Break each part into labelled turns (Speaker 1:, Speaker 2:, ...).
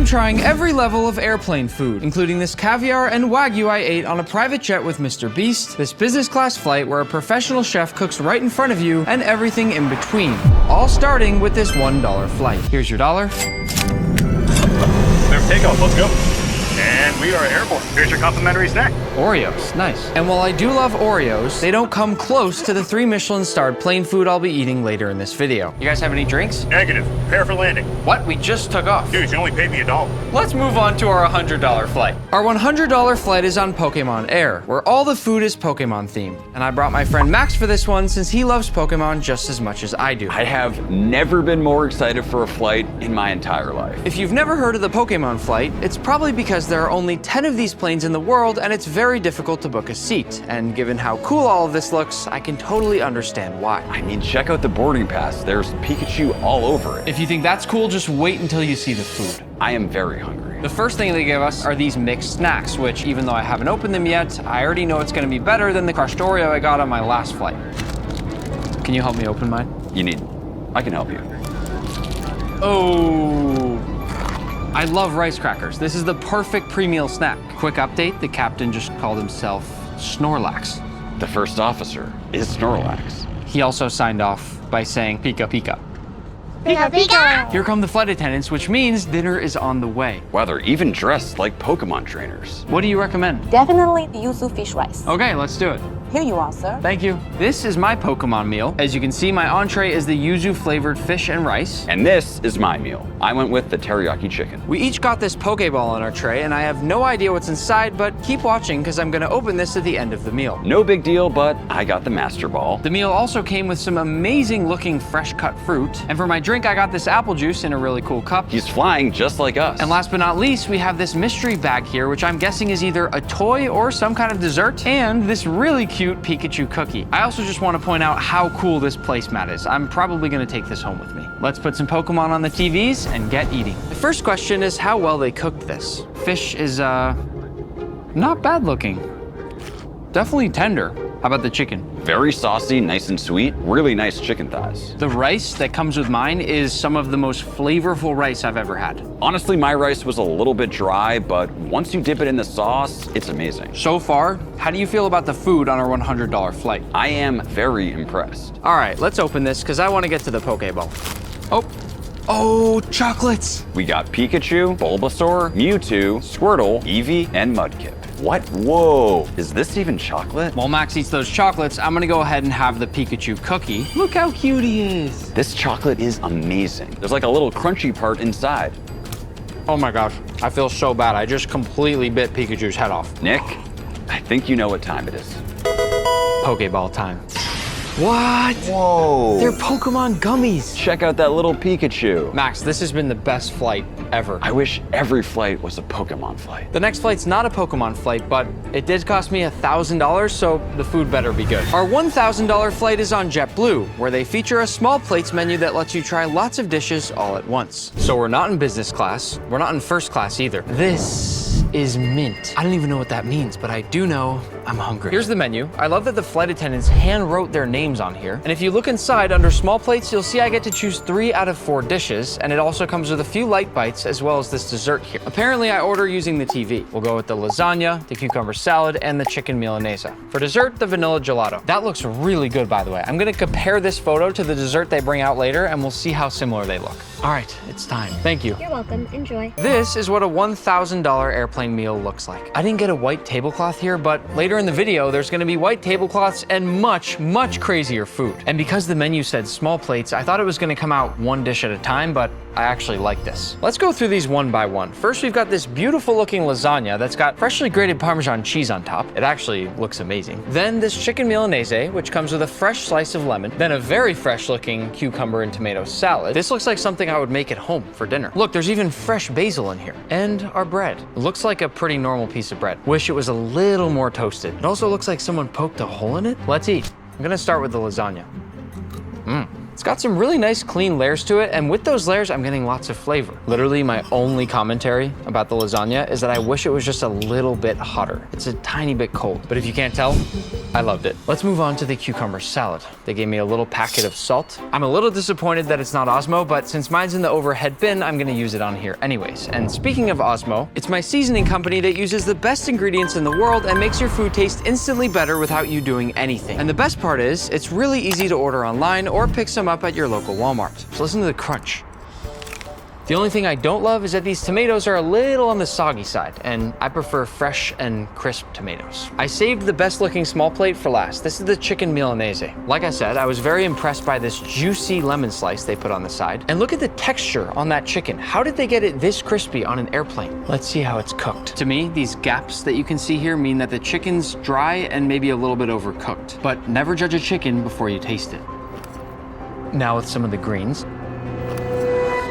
Speaker 1: I'm trying every level of airplane food, including this caviar and Wagyu I ate on a private jet with Mr. Beast, this business class flight where a professional chef cooks right in front of you, and everything in between. All starting with this $1 flight. Here's your dollar.
Speaker 2: Clear for takeoff, let's go. And we are airborne. Here's your complimentary snack.
Speaker 1: Oreos, nice. And while I do love Oreos, they don't come close to the 3 Michelin-starred plane food I'll be eating later in this video. You guys have any drinks?
Speaker 2: Negative. Prepare for landing.
Speaker 1: What? We just took off.
Speaker 2: Dude, you only paid me $1.
Speaker 1: Let's move on to our $100 flight. Our $100 flight is on Pokemon Air, where all the food is Pokemon themed. And I brought my friend Max for this one since he loves Pokemon just as much as I do.
Speaker 3: I have never been more excited for a flight in my entire life.
Speaker 1: If you've never heard of the Pokemon flight, it's probably because there are only 10 of these planes in the world and it's very difficult to book a seat. And given how cool all of this looks, I can totally understand why.
Speaker 3: I mean, check out the boarding pass. There's Pikachu all over it.
Speaker 1: If you think that's cool, just wait until you see the food.
Speaker 3: I am very hungry.
Speaker 1: The first thing they give us are these mixed snacks, which even though I haven't opened them yet, I already know it's gonna be better than the crushed Oreo I got on my last flight. Can you help me open mine?
Speaker 3: I can help you.
Speaker 1: Oh. I love rice crackers. This is the perfect pre-meal snack. Quick update, the captain just called himself Snorlax.
Speaker 3: The first officer is Snorlax.
Speaker 1: He also signed off by saying Pika Pika.
Speaker 4: Pika Pika!
Speaker 1: Here come the flight attendants, which means dinner is on the way.
Speaker 3: Wow, they're even dressed like Pokemon trainers.
Speaker 1: What do you recommend?
Speaker 4: Definitely the yuzu fish rice.
Speaker 1: Okay, let's do it.
Speaker 4: Here you are, sir.
Speaker 1: Thank you. This is my Pokemon meal. As you can see, my entree is the yuzu flavored fish and rice.
Speaker 3: And this is my meal. I went with the teriyaki chicken.
Speaker 1: We each got this Pokeball on our tray, and I have no idea what's inside, but keep watching because I'm gonna open this at the end of the meal.
Speaker 3: No big deal, but I got the Master Ball.
Speaker 1: The meal also came with some amazing looking fresh cut fruit. And for my drink, I got this apple juice in a really cool cup.
Speaker 3: He's flying just like us.
Speaker 1: And last but not least, we have this mystery bag here, which I'm guessing is either a toy or some kind of dessert, and this really cute Pikachu cookie. I also just want to point out how cool this placemat is. I'm probably going to take this home with me. Let's put some Pokemon on the TVs and get eating. The first question is how well they cooked this. Fish is, not bad looking. Definitely tender. How about the chicken?
Speaker 3: Very saucy, nice and sweet. Really nice chicken thighs.
Speaker 1: The rice that comes with mine is some of the most flavorful rice I've ever had.
Speaker 3: Honestly, my rice was a little bit dry, but once you dip it in the sauce, it's amazing.
Speaker 1: So far, how do you feel about the food on our $100 flight?
Speaker 3: I am very impressed.
Speaker 1: All right, let's open this because I want to get to the Pokeball. Oh, chocolates.
Speaker 3: We got Pikachu, Bulbasaur, Mewtwo, Squirtle, Eevee, and Mudkip. What? Whoa, is this even chocolate?
Speaker 1: While Max eats those chocolates, I'm gonna go ahead and have the Pikachu cookie. Look how cute he is.
Speaker 3: This chocolate is amazing. There's like a little crunchy part inside.
Speaker 1: Oh my gosh, I feel so bad. I just completely bit Pikachu's head off.
Speaker 3: Nick, I think you know what time it is.
Speaker 1: Pokeball time. What?
Speaker 3: Whoa.
Speaker 1: They're Pokemon gummies.
Speaker 3: Check out that little Pikachu.
Speaker 1: Max, this has been the best flight ever.
Speaker 3: I wish every flight was a Pokemon flight.
Speaker 1: The next flight's not a Pokemon flight, but it did cost me $1,000, so the food better be good. Our $1,000 flight is on JetBlue, where they feature a small plates menu that lets you try lots of dishes all at once. So we're not in business class. We're not in first class either. This is mint. I don't even know what that means, but I do know I'm hungry. Here's the menu. I love that the flight attendants hand wrote their names on here. And if you look inside under small plates, you'll see I get to choose 3 out of 4 dishes, and it also comes with a few light bites as well as this dessert here. Apparently I order using the TV. We'll go with the lasagna, the cucumber salad, and the chicken milanese. For dessert, the vanilla gelato. That looks really good, by the way. I'm gonna compare this photo to the dessert they bring out later, and we'll see how similar they look. All right, it's time. Thank you.
Speaker 4: You're welcome. Enjoy.
Speaker 1: This is what a $1,000 airplane meal looks like. I didn't get a white tablecloth here, but later in the video, there's gonna be white tablecloths and much, much crazier food. And because the menu said small plates, I thought it was gonna come out one dish at a time, but I actually like this. Let's go through these one by one. First, we've got this beautiful looking lasagna that's got freshly grated Parmesan cheese on top. It actually looks amazing. Then this chicken milanese, which comes with a fresh slice of lemon. Then a very fresh looking cucumber and tomato salad. This looks like something I would make at home for dinner. Look, there's even fresh basil in here. And our bread. It looks like a pretty normal piece of bread. Wish it was a little more toasted. It also looks like someone poked a hole in it. Let's eat. I'm gonna start with the lasagna. It's got some really nice clean layers to it, and with those layers, I'm getting lots of flavor. Literally, my only commentary about the lasagna is that I wish it was just a little bit hotter. It's a tiny bit cold, but if you can't tell, I loved it. Let's move on to the cucumber salad. They gave me a little packet of salt. I'm a little disappointed that it's not Osmo, but since mine's in the overhead bin, I'm gonna use it on here anyways. And speaking of Osmo, it's my seasoning company that uses the best ingredients in the world and makes your food taste instantly better without you doing anything. And the best part is, it's really easy to order online or pick some up at your local Walmart. So listen to the crunch. The only thing I don't love is that these tomatoes are a little on the soggy side, and I prefer fresh and crisp tomatoes. I saved the best looking small plate for last. This is the chicken Milanese. Like I said, I was very impressed by this juicy lemon slice they put on the side. And look at the texture on that chicken. How did they get it this crispy on an airplane? Let's see how it's cooked. To me, these gaps that you can see here mean that the chicken's dry and maybe a little bit overcooked. But never judge a chicken before you taste it. Now with some of the greens.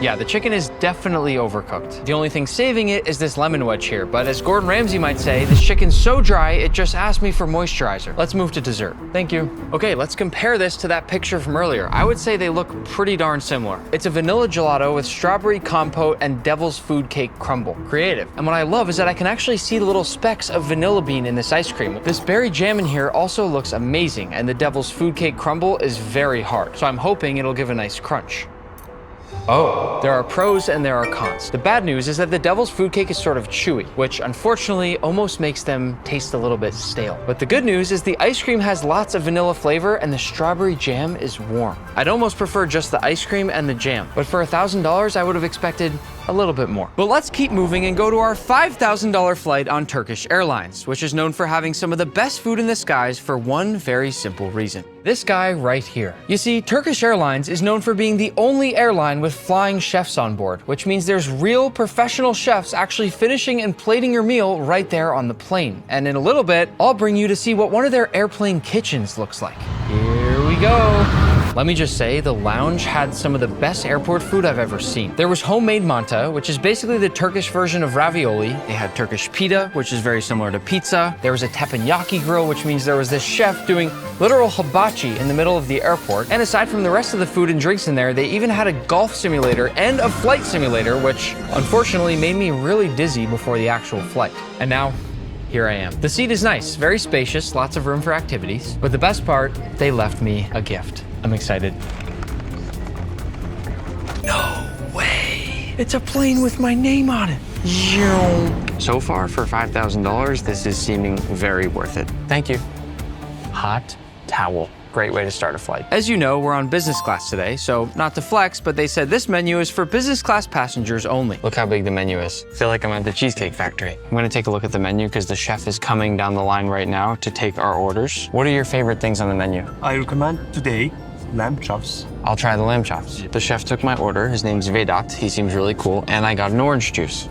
Speaker 1: Yeah, the chicken is definitely overcooked. The only thing saving it is this lemon wedge here, but as Gordon Ramsay might say, this chicken's so dry, it just asked me for moisturizer. Let's move to dessert. Thank you. Okay, let's compare this to that picture from earlier. I would say they look pretty darn similar. It's a vanilla gelato with strawberry compote and devil's food cake crumble. Creative. And what I love is that I can actually see the little specks of vanilla bean in this ice cream. This berry jam in here also looks amazing, and the devil's food cake crumble is very hard, so I'm hoping it'll give a nice crunch. Oh, there are pros and there are cons. The bad news is that the devil's food cake is sort of chewy, which unfortunately almost makes them taste a little bit stale. But the good news is the ice cream has lots of vanilla flavor and the strawberry jam is warm. I'd almost prefer just the ice cream and the jam, but for $1,000, I would have expected a little bit more. But let's keep moving and go to our $5,000 flight on Turkish Airlines, which is known for having some of the best food in the skies for one very simple reason. This guy right here. You see, Turkish Airlines is known for being the only airline with flying chefs on board, which means there's real professional chefs actually finishing and plating your meal right there on the plane. And in a little bit, I'll bring you to see what one of their airplane kitchens looks like. Here we go. Let me just say, the lounge had some of the best airport food I've ever seen. There was homemade manta, which is basically the Turkish version of ravioli. They had Turkish pita, which is very similar to pizza. There was a teppanyaki grill, which means there was this chef doing literal hibachi in the middle of the airport. And aside from the rest of the food and drinks in there, they even had a golf simulator and a flight simulator, which unfortunately made me really dizzy before the actual flight. And now, here I am. The seat is nice, very spacious, lots of room for activities. But the best part, they left me a gift. I'm excited. No way! It's a plane with my name on it. So far, for $5,000, this is seeming very worth it. Thank you. Hot towel. Great way to start a flight. As you know, we're on business class today, so not to flex, but they said this menu is for business class passengers only. Look how big the menu is. I feel like I'm at the Cheesecake Factory. I'm gonna take a look at the menu because the chef is coming down the line right now to take our orders. What are your favorite things on the menu?
Speaker 5: I recommend today lamb chops.
Speaker 1: I'll try the lamb chops. The chef took my order. His name's Vedat. He seems really cool. And I got an orange juice.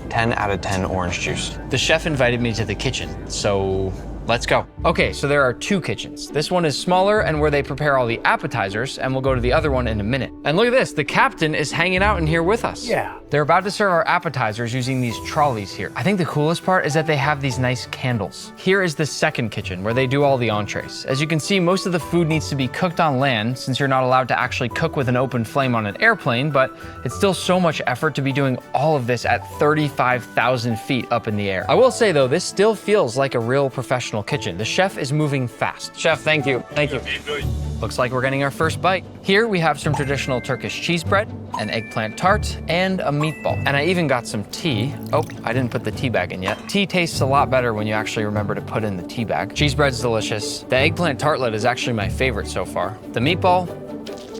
Speaker 1: 10 out of 10 orange juice. The chef invited me to the kitchen, so let's go. Okay, so there are two kitchens. This one is smaller and where they prepare all the appetizers, and we'll go to the other one in a minute. And look at this, the captain is hanging out in here with us.
Speaker 5: Yeah.
Speaker 1: They're about to serve our appetizers using these trolleys here. I think the coolest part is that they have these nice candles. Here is the second kitchen where they do all the entrees. As you can see, most of the food needs to be cooked on land since you're not allowed to actually cook with an open flame on an airplane, but it's still so much effort to be doing all of this at 35,000 feet up in the air. I will say though, this still feels like a real professional kitchen. The chef is moving fast. Chef, thank you. Thank you. Looks like we're getting our first bite. Here we have some traditional Turkish cheese bread, an eggplant tart, and a meatball. And I even got some tea. Oh, I didn't put the tea bag in yet. Tea tastes a lot better when you actually remember to put in the tea bag. Cheese bread's delicious. The eggplant tartlet is actually my favorite so far. The meatball,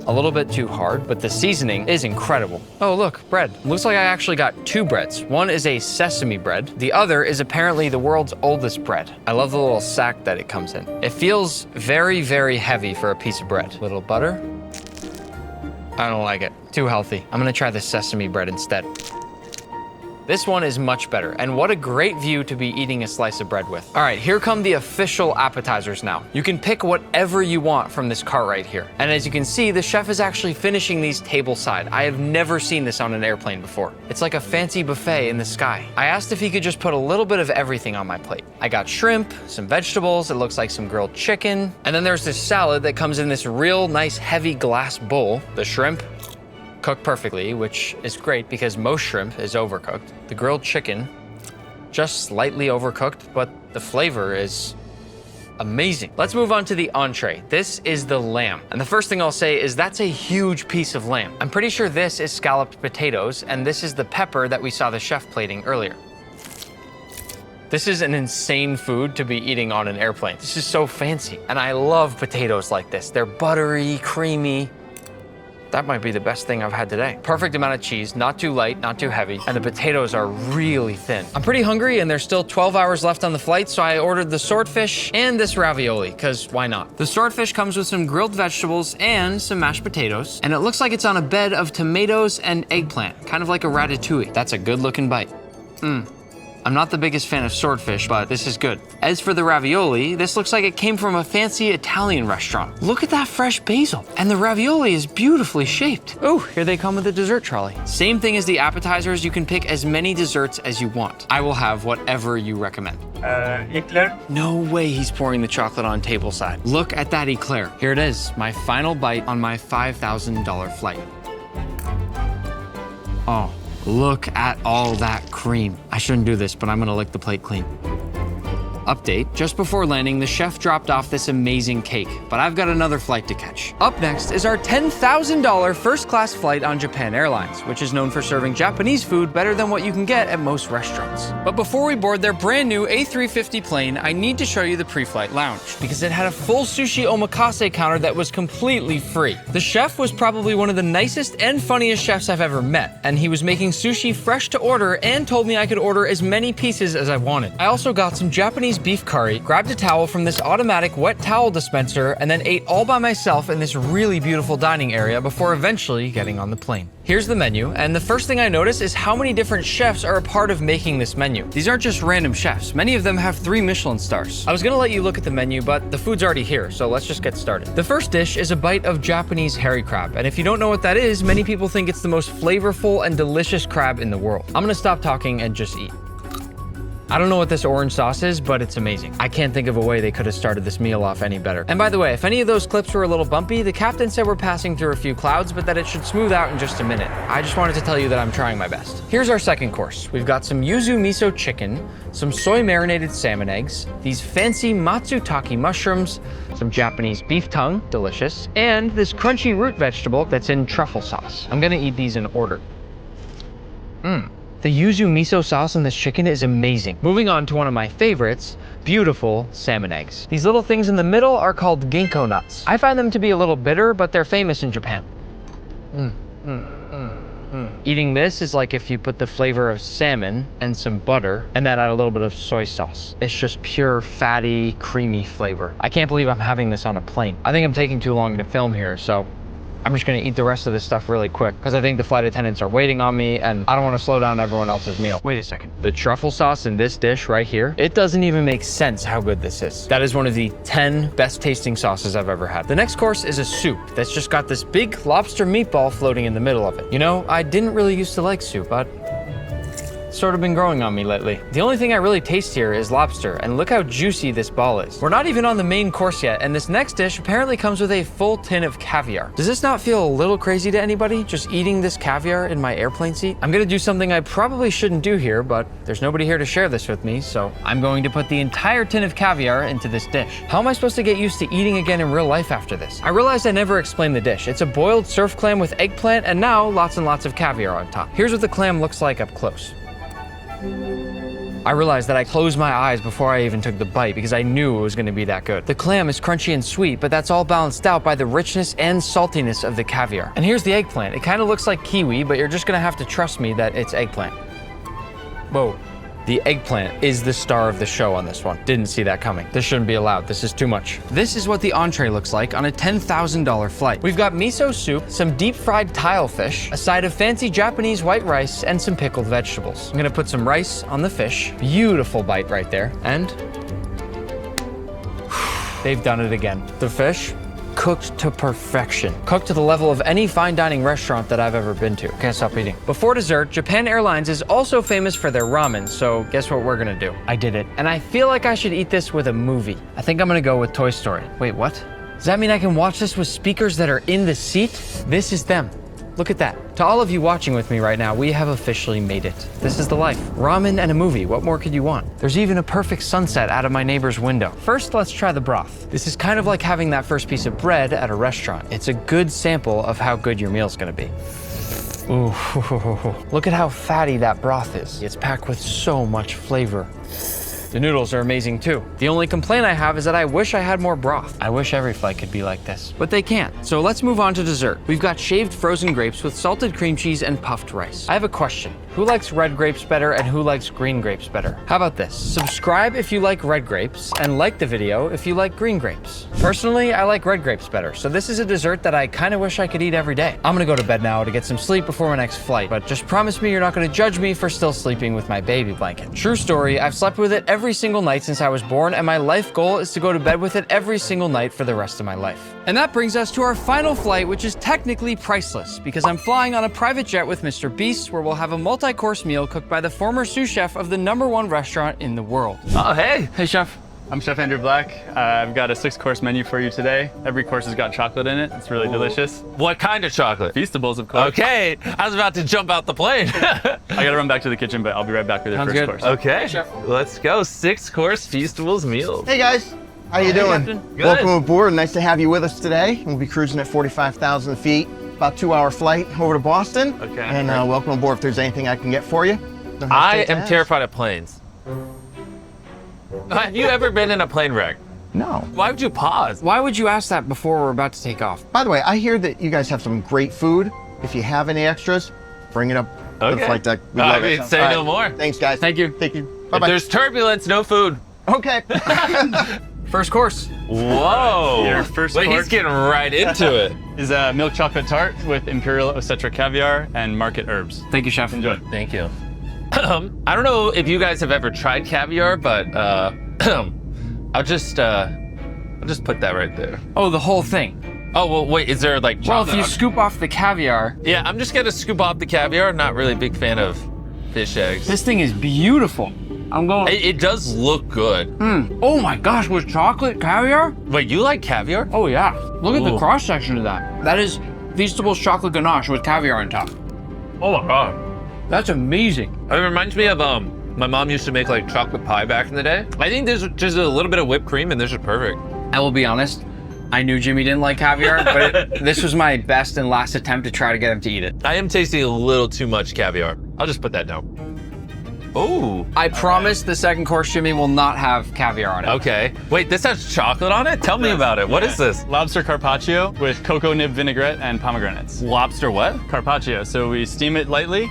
Speaker 1: a little bit too hard, but the seasoning is incredible. Oh, look, bread. Looks like I actually got two breads. One is a sesame bread. The other is apparently the world's oldest bread. I love the little sack that it comes in. It feels very, very heavy for a piece of bread. Little butter. I don't like it. Too healthy. I'm gonna try the sesame bread instead. This one is much better, and what a great view to be eating a slice of bread with. All right, here come the official appetizers now. You can pick whatever you want from this cart right here. And as you can see, the chef is actually finishing these tableside. I have never seen this on an airplane before. It's like a fancy buffet in the sky. I asked if he could just put a little bit of everything on my plate. I got shrimp, some vegetables, it looks like some grilled chicken, and then there's this salad that comes in this real nice heavy glass bowl. The shrimp, cooked perfectly, which is great because most shrimp is overcooked. The grilled chicken, just slightly overcooked, but the flavor is amazing. Let's move on to the entree. This is the lamb. And the first thing I'll say is that's a huge piece of lamb. I'm pretty sure this is scalloped potatoes, and this is the pepper that we saw the chef plating earlier. This is an insane food to be eating on an airplane. This is so fancy. And I love potatoes like this. They're buttery, creamy. That might be the best thing I've had today. Perfect amount of cheese, not too light, not too heavy, and the potatoes are really thin. I'm pretty hungry and there's still 12 hours left on the flight, so I ordered the swordfish and this ravioli, because why not? The swordfish comes with some grilled vegetables and some mashed potatoes, and it looks like it's on a bed of tomatoes and eggplant, kind of like a ratatouille. That's a good looking bite. I'm not the biggest fan of swordfish, but this is good. As for the ravioli, this looks like it came from a fancy Italian restaurant. Look at that fresh basil. And the ravioli is beautifully shaped. Oh, here they come with the dessert trolley. Same thing as the appetizers, you can pick as many desserts as you want. I will have whatever you recommend.
Speaker 5: Eclair.
Speaker 1: No way he's pouring the chocolate on table side. Look at that eclair. Here it is, my final bite on my $5,000 flight. Oh. Look at all that cream. I shouldn't do this, but I'm gonna lick the plate clean. Update, just before landing, the chef dropped off this amazing cake, but I've got another flight to catch. Up next is our $10,000 first-class flight on Japan Airlines, which is known for serving Japanese food better than what you can get at most restaurants. But before we board their brand new A350 plane, I need to show you the pre-flight lounge, because it had a full sushi omakase counter that was completely free. The chef was probably one of the nicest and funniest chefs I've ever met, and he was making sushi fresh to order and told me I could order as many pieces as I wanted. I also got some Japanese beef curry, grabbed a towel from this automatic wet towel dispenser, and then ate all by myself in this really beautiful dining area before eventually getting on the plane. Here's the menu, and the first thing I notice is how many different chefs are a part of making this menu. These aren't just random chefs. Many of them have 3 Michelin stars. I was gonna let you look at the menu, but the food's already here, so let's just get started. The first dish is a bite of Japanese hairy crab, and if you don't know what that is, many people think it's the most flavorful and delicious crab in the world. I'm gonna stop talking and just eat. I don't know what this orange sauce is, but it's amazing. I can't think of a way they could have started this meal off any better. And by the way, if any of those clips were a little bumpy, the captain said we're passing through a few clouds, but that it should smooth out in just a minute. I just wanted to tell you that I'm trying my best. Here's our second course. We've got some yuzu miso chicken, some soy marinated salmon eggs, these fancy matsutake mushrooms, some Japanese beef tongue, delicious, and this crunchy root vegetable that's in truffle sauce. I'm gonna eat these in order. The yuzu miso sauce on this chicken is amazing. Moving on to one of my favorites, beautiful salmon eggs. These little things in the middle are called ginkgo nuts. I find them to be a little bitter, but they're famous in Japan. Eating this is like if you put the flavor of salmon and some butter and then add a little bit of soy sauce. It's just pure, fatty, creamy flavor. I can't believe I'm having this on a plane. I think I'm taking too long to film here, so I'm just gonna eat the rest of this stuff really quick because I think the flight attendants are waiting on me and I don't wanna slow down everyone else's meal. Wait a second. The truffle sauce in this dish right here, it doesn't even make sense how good this is. That is one of the 10 best tasting sauces I've ever had. The next course is a soup that's just got this big lobster meatball floating in the middle of it. You know, I didn't really used to like soup, but it's sort of been growing on me lately. The only thing I really taste here is lobster, and look how juicy this ball is. We're not even on the main course yet, and this next dish apparently comes with a full tin of caviar. Does this not feel a little crazy to anybody, just eating this caviar in my airplane seat? I'm gonna do something I probably shouldn't do here, but there's nobody here to share this with me, so I'm going to put the entire tin of caviar into this dish. How am I supposed to get used to eating again in real life after this? I realized I never explained the dish. It's a boiled surf clam with eggplant, and now lots and lots of caviar on top. Here's what the clam looks like up close. I realized that I closed my eyes before I even took the bite because I knew it was going to be that good. The clam is crunchy and sweet, but that's all balanced out by the richness and saltiness of the caviar. And here's the eggplant. It kind of looks like kiwi, but you're just going to have to trust me that it's eggplant. Whoa. The eggplant is the star of the show on this one. Didn't see that coming. This shouldn't be allowed. This is too much. This is what the entree looks like on a $10,000 flight. We've got miso soup, some deep fried tile fish, a side of fancy Japanese white rice, and some pickled vegetables. I'm gonna put some rice on the fish. Beautiful bite right there. And they've done it again. The fish, cooked to perfection. Cooked to the level of any fine dining restaurant that I've ever been to. Can't stop eating. Before dessert, Japan Airlines is also famous for their ramen, so guess what we're gonna do? I did it. And I feel like I should eat this with a movie. I think I'm gonna go with Toy Story. Wait, what? Does that mean I can watch this with speakers that are in the seat? This is them. Look at that. To all of you watching with me right now, we have officially made it. This is the life. Ramen and a movie. What more could you want? There's even a perfect sunset out of my neighbor's window. First, let's try the broth. This is kind of like having that first piece of bread at a restaurant. It's a good sample of how good your meal's gonna be. Ooh, look at how fatty that broth is. It's packed with so much flavor. The noodles are amazing too. The only complaint I have is that I wish I had more broth. I wish every flight could be like this, but they can't. So let's move on to dessert. We've got shaved frozen grapes with salted cream cheese and puffed rice. I have a question. Who likes red grapes better and who likes green grapes better? How about this? Subscribe if you like red grapes and like the video if you like green grapes. Personally, I like red grapes better, so this is a dessert that I kind of wish I could eat every day. I'm gonna go to bed now to get some sleep before my next flight, but just promise me you're not gonna judge me for still sleeping with my baby blanket. True story, I've slept with it every single night since I was born, and my life goal is to go to bed with it every single night for the rest of my life. And that brings us to our final flight, which is technically priceless, because I'm flying on a private jet with Mr. Beast, where we'll have a multi-course meal cooked by the former sous chef of the #1 restaurant in the world.
Speaker 6: Oh, hey.
Speaker 1: Hey, chef.
Speaker 6: I'm Chef Andrew Black. I've got a 6-course menu for you today. Every course has got chocolate in it. It's really delicious.
Speaker 7: What kind of chocolate?
Speaker 6: Feastables, of course.
Speaker 7: Okay, I was about to jump out the plane.
Speaker 6: I gotta run back to the kitchen, but I'll be right back with the
Speaker 1: Sounds
Speaker 6: first
Speaker 1: good.
Speaker 6: course.
Speaker 7: Okay, let's go. 6-course Feastables meal.
Speaker 8: Hey guys, how you doing?
Speaker 1: Captain.
Speaker 7: Good.
Speaker 8: Welcome aboard. Nice to have you with us today. We'll be cruising at 45,000 feet, about 2-hour flight over to Boston.
Speaker 7: Okay.
Speaker 8: And welcome aboard. If there's anything I can get for you, don't
Speaker 7: I
Speaker 8: hesitate to
Speaker 7: am
Speaker 8: ask.
Speaker 7: terrified of planes. Have you ever been in a plane wreck?
Speaker 8: No.
Speaker 7: Why would you pause?
Speaker 1: Why would you ask that before we're about to take off?
Speaker 8: By the way, I hear that you guys have some great food. If you have any extras, bring it up to the
Speaker 7: Okay.
Speaker 8: flight deck. We'd
Speaker 7: I
Speaker 8: love it.
Speaker 7: mean, say
Speaker 8: All
Speaker 7: no more.
Speaker 8: Thanks, guys.
Speaker 1: Thank you.
Speaker 8: Thank you.
Speaker 7: If
Speaker 8: Bye-bye.
Speaker 7: there's turbulence, no food.
Speaker 8: Okay.
Speaker 1: First course.
Speaker 7: Whoa.
Speaker 6: Your first
Speaker 7: Wait, he's
Speaker 6: course?
Speaker 7: getting right into it.
Speaker 6: Is a milk chocolate tart with imperial Ocetra caviar and market herbs.
Speaker 1: Thank you, chef.
Speaker 6: Enjoy.
Speaker 7: Thank you. I don't know if you guys have ever tried caviar, but I'll just put that right there.
Speaker 1: Oh, the whole thing.
Speaker 7: Oh, well, wait, is there like
Speaker 1: Well, if
Speaker 7: chocolate?
Speaker 1: you scoop off the caviar,
Speaker 7: Yeah, I'm just gonna scoop off the caviar. Not really a big fan of fish eggs.
Speaker 1: this thing is beautiful. I'm going.
Speaker 7: It does look good.
Speaker 1: Oh my gosh, with chocolate caviar?
Speaker 7: Wait, you like caviar?
Speaker 1: Oh yeah. Look at the
Speaker 7: Ooh.
Speaker 1: cross section of that. That is Feastables chocolate ganache with caviar on top.
Speaker 7: Oh my god.
Speaker 1: That's amazing.
Speaker 7: It reminds me of my mom used to make like chocolate pie back in the day. I think there's just a little bit of whipped cream and this is perfect.
Speaker 1: I will be honest. I knew Jimmy didn't like caviar, but this was my best and last attempt to try to get him to eat it.
Speaker 7: I am tasting a little too much caviar. I'll just put that down. Oh,
Speaker 1: I promise the second course, Jimmy, will not have caviar on it.
Speaker 7: okay. Wait, this has chocolate on it? Tell me about it. What is this?
Speaker 6: Lobster carpaccio with cocoa nib vinaigrette and pomegranates.
Speaker 7: Lobster what?
Speaker 6: Carpaccio. So we steam it lightly,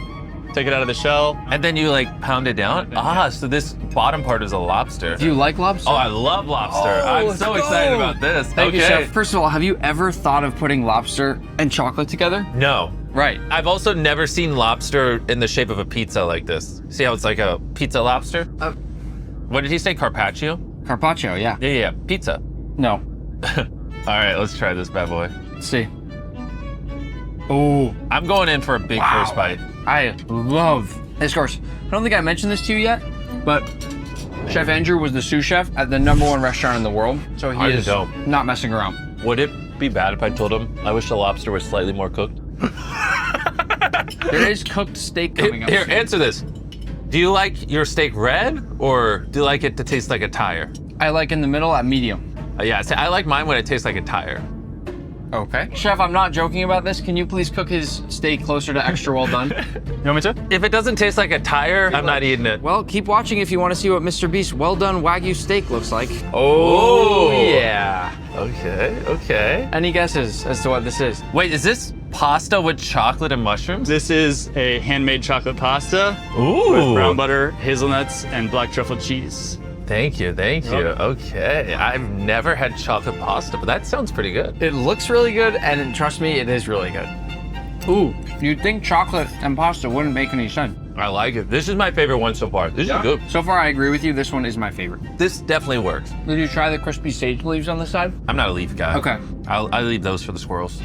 Speaker 6: take it out of the shell.
Speaker 7: And then you like pound it down? Ah, so this bottom part is a lobster.
Speaker 1: Do you like lobster?
Speaker 7: Oh, I love lobster.
Speaker 1: Oh,
Speaker 7: I'm
Speaker 1: let's
Speaker 7: so
Speaker 1: go.
Speaker 7: excited about this.
Speaker 1: Thank
Speaker 7: okay.
Speaker 1: you, chef. First of all, have you ever thought of putting lobster and chocolate together?
Speaker 7: No.
Speaker 1: Right.
Speaker 7: I've also never seen lobster in the shape of a pizza like this. See how it's like a pizza lobster? What did he say, carpaccio?
Speaker 1: Carpaccio, yeah.
Speaker 7: Yeah, pizza.
Speaker 1: No.
Speaker 7: All right, let's try this bad boy.
Speaker 1: Let's see. Oh,
Speaker 7: I'm going in for a big first bite.
Speaker 1: I love this course. I don't think I mentioned this to you yet, but Chef Andrew was the sous chef at the #1 restaurant in the world, so he
Speaker 7: I
Speaker 1: is
Speaker 7: don't.
Speaker 1: not messing around.
Speaker 7: Would it be bad if I told him I wish the lobster was slightly more cooked?
Speaker 1: There is cooked steak coming up
Speaker 7: Here,
Speaker 1: soon.
Speaker 7: answer this. Do you like your steak red or do you like it to taste like a tire?
Speaker 1: I like in the middle at medium.
Speaker 7: Yeah, see, I like mine when it tastes like a tire.
Speaker 1: Okay. Chef, I'm not joking about this. Can you please cook his steak closer to extra well done?
Speaker 6: You want me to?
Speaker 7: If it doesn't taste like a tire, I'm not eating it.
Speaker 1: Well, keep watching if you want to see what Mr. Beast's well done Wagyu steak looks like.
Speaker 7: Oh,
Speaker 1: yeah.
Speaker 7: Okay.
Speaker 1: Any guesses as to what this is?
Speaker 7: Wait, is this pasta with chocolate and mushrooms?
Speaker 6: This is a handmade chocolate pasta
Speaker 7: Ooh.
Speaker 6: with brown butter, hazelnuts, and black truffle cheese.
Speaker 7: Thank you. Okay, I've never had chocolate pasta, but that sounds pretty good.
Speaker 1: It looks really good, and trust me, it is really good. Ooh, you'd think chocolate and pasta wouldn't make any sense.
Speaker 7: I like it. This is my favorite one so far. This is good.
Speaker 1: So far, I agree with you. This one is my favorite.
Speaker 7: This definitely works.
Speaker 1: Did you try the crispy sage leaves on the side?
Speaker 7: I'm not a leaf guy.
Speaker 1: Okay.
Speaker 7: I leave those for the squirrels.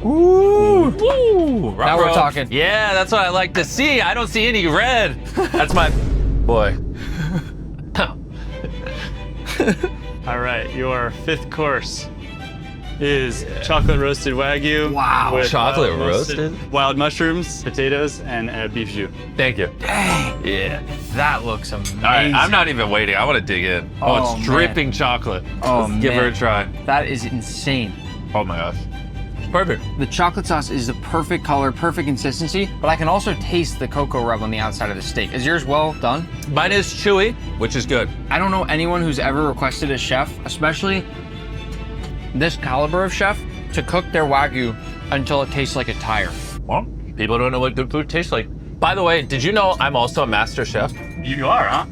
Speaker 1: Ooh.
Speaker 7: Ooh,
Speaker 1: Now we're talking.
Speaker 7: Yeah, that's what I like to see. I don't see any red. That's my boy.
Speaker 6: All right, your 5th course. is chocolate roasted Wagyu.
Speaker 1: Wow.
Speaker 6: with,
Speaker 7: Chocolate roasted?
Speaker 6: Wild mushrooms, potatoes, and beef jus.
Speaker 7: Thank you.
Speaker 1: Dang.
Speaker 7: Yeah.
Speaker 1: That looks amazing.
Speaker 7: All right, I'm not even waiting. I want to dig in. Oh,
Speaker 1: Oh,
Speaker 7: it's
Speaker 1: man.
Speaker 7: dripping chocolate.
Speaker 1: Oh,
Speaker 7: Let's give her a
Speaker 1: man.
Speaker 7: try.
Speaker 1: That is insane.
Speaker 7: Oh my gosh. It's perfect.
Speaker 1: The chocolate sauce is the perfect color, perfect consistency, but I can also taste the cocoa rub on the outside of the steak. Is yours well done?
Speaker 7: Mine is chewy, which is good.
Speaker 1: I don't know anyone who's ever requested a chef, especially this caliber of chef, to cook their Wagyu until it tastes like a tire.
Speaker 7: Well, people don't know what good food tastes like. By the way, did you know I'm also a master chef?
Speaker 6: You are, huh?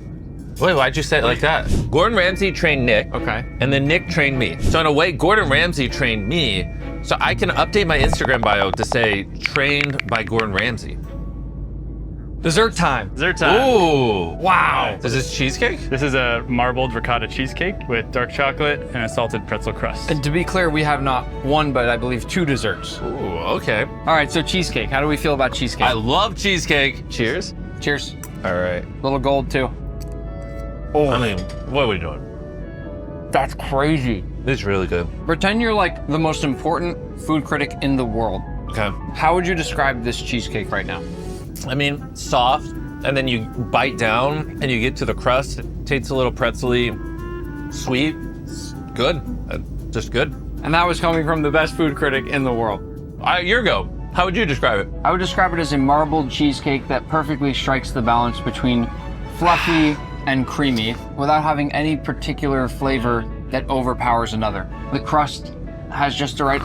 Speaker 7: Wait, why'd you say it like that? Gordon Ramsay trained Nick.
Speaker 1: Okay.
Speaker 7: And then Nick trained me. So in a way, Gordon Ramsay trained me. So I can update my Instagram bio to say trained by Gordon Ramsay.
Speaker 1: Dessert time.
Speaker 6: Dessert time.
Speaker 7: Ooh.
Speaker 1: Wow.
Speaker 7: Is this cheesecake?
Speaker 6: This is a marbled ricotta cheesecake with dark chocolate and a salted pretzel crust.
Speaker 1: And to be clear, we have not one, but I believe 2 desserts.
Speaker 7: Ooh, okay.
Speaker 1: All right, so cheesecake. How do we feel about cheesecake?
Speaker 7: I love cheesecake. Cheers.
Speaker 1: Cheers.
Speaker 7: All right.
Speaker 1: Little gold too.
Speaker 7: I mean, what are we doing?
Speaker 1: That's crazy.
Speaker 7: It's really good.
Speaker 1: Pretend you're like the most important food critic in the world.
Speaker 7: Okay.
Speaker 1: How would you describe this cheesecake right now?
Speaker 7: I mean, soft, and then you bite down and you get to the crust. It tastes a little pretzel-y, sweet. It's good. Just good.
Speaker 1: And that was coming from the best food critic in the world.
Speaker 7: Your go. How would you describe it?
Speaker 1: I would describe it as a marbled cheesecake that perfectly strikes the balance between fluffy and creamy without having any particular flavor that overpowers another. The crust has just the right...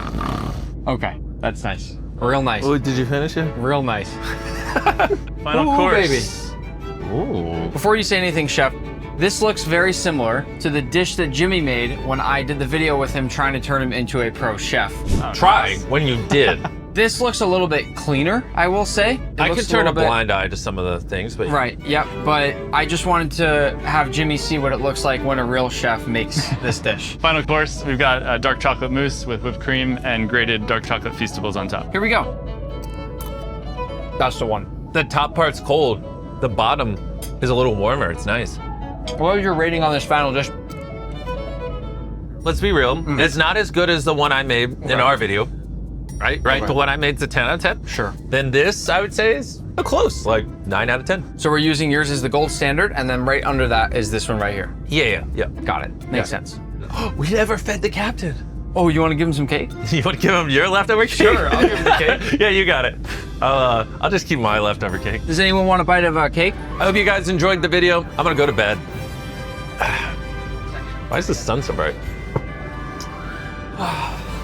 Speaker 1: Okay, that's nice. Real nice.
Speaker 7: Oh, did you finish it?
Speaker 1: Real nice.
Speaker 6: Final
Speaker 1: Ooh,
Speaker 6: course.
Speaker 7: Ooh.
Speaker 1: Before you say anything, chef, this looks very similar to the dish that Jimmy made when I did the video with him trying to turn him into a pro chef.
Speaker 7: Try when you did.
Speaker 1: This looks a little bit cleaner, I will say.
Speaker 7: I could turn a blind eye to some of the things, but
Speaker 1: Right, yep, but I just wanted to have Jimmy see what it looks like when a real chef makes this dish.
Speaker 6: Final course, we've got dark chocolate mousse with whipped cream and grated dark chocolate feastables on top.
Speaker 1: Here we go. That's the one.
Speaker 7: the top part's cold. The bottom is a little warmer. It's nice.
Speaker 1: What was your rating on this final dish?
Speaker 7: Let's be real. It's not as good as the one I made in our video. Right?
Speaker 1: Okay.
Speaker 7: The one I made's a 10 out of 10.
Speaker 1: Sure.
Speaker 7: Then this, I would say, is a close, like 9 out of 10.
Speaker 1: So we're using yours as the gold standard, and then right under that is this one right here.
Speaker 7: Yeah.
Speaker 1: Got it. Makes sense.
Speaker 7: We never fed the captain.
Speaker 1: Oh, you want to give him some cake?
Speaker 7: You want to give him your leftover cake?
Speaker 1: Sure, I'll give him the cake.
Speaker 7: Yeah, you got it. I'll just keep my leftover cake.
Speaker 1: Does anyone want a bite of cake?
Speaker 7: I hope you guys enjoyed the video. I'm gonna go to bed. Why is the sun so bright?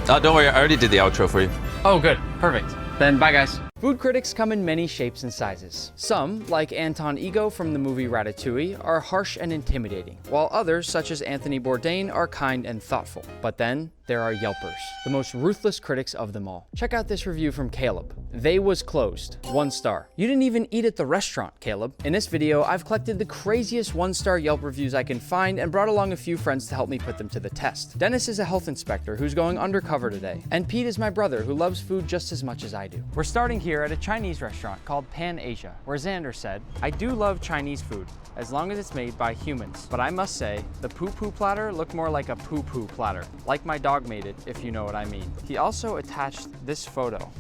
Speaker 7: Don't worry, I already did the outro for you.
Speaker 1: Oh, good. Perfect. Then bye, guys.
Speaker 9: Food critics come in many shapes and sizes. Some, like Anton Ego from the movie Ratatouille, are harsh and intimidating, while others, such as Anthony Bourdain, are kind and thoughtful. But then, there are Yelpers, the most ruthless critics of them all. Check out this review from Caleb. They was closed. 1 star. You didn't even eat at the restaurant, Caleb. In this video, I've collected the craziest 1-star Yelp reviews I can find and brought along a few friends to help me put them to the test. Dennis is a health inspector who's going undercover today, and Pete is my brother who loves food just as much as I do. We're starting here at a Chinese restaurant called Pan Asia, where Xander said, "I do love Chinese food, as long as it's made by humans. But I must say, the poo-poo platter looked more like a poo-poo platter, like my dog made it, if you know what I mean." He also attached this photo.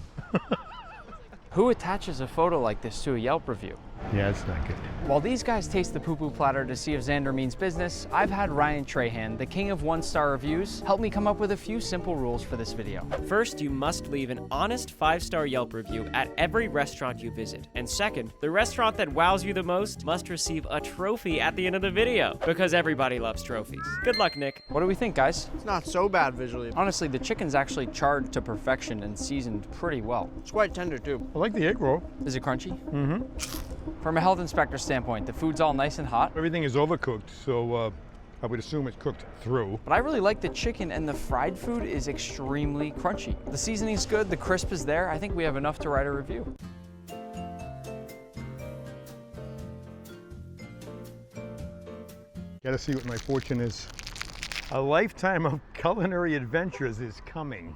Speaker 9: Who attaches a photo like this to a Yelp review?
Speaker 5: Yeah, it's not good.
Speaker 9: While these guys taste the poo-poo platter to see if Xander means business, I've had Ryan Trahan, the king of 1-star reviews, help me come up with a few simple rules for this video.
Speaker 10: First, you must leave an honest 5-star Yelp review at every restaurant you visit. And second, the restaurant that wows you the most must receive a trophy at the end of the video, because everybody loves trophies. Good luck, Nick.
Speaker 9: What do we think, guys?
Speaker 8: It's not so bad visually.
Speaker 9: Honestly, the chicken's actually charred to perfection and seasoned pretty well.
Speaker 8: It's quite tender too.
Speaker 5: I like the egg roll.
Speaker 9: Is it crunchy? Mm-hmm. From a health inspector standpoint, the food's all nice and hot,
Speaker 5: Everything is overcooked, so I would assume it's cooked through.
Speaker 9: but I really like the chicken, and the fried food is extremely crunchy. The seasoning's good, the crisp is there. I think we have enough to write a review.
Speaker 5: Gotta see what my fortune is. A lifetime of culinary adventures is coming.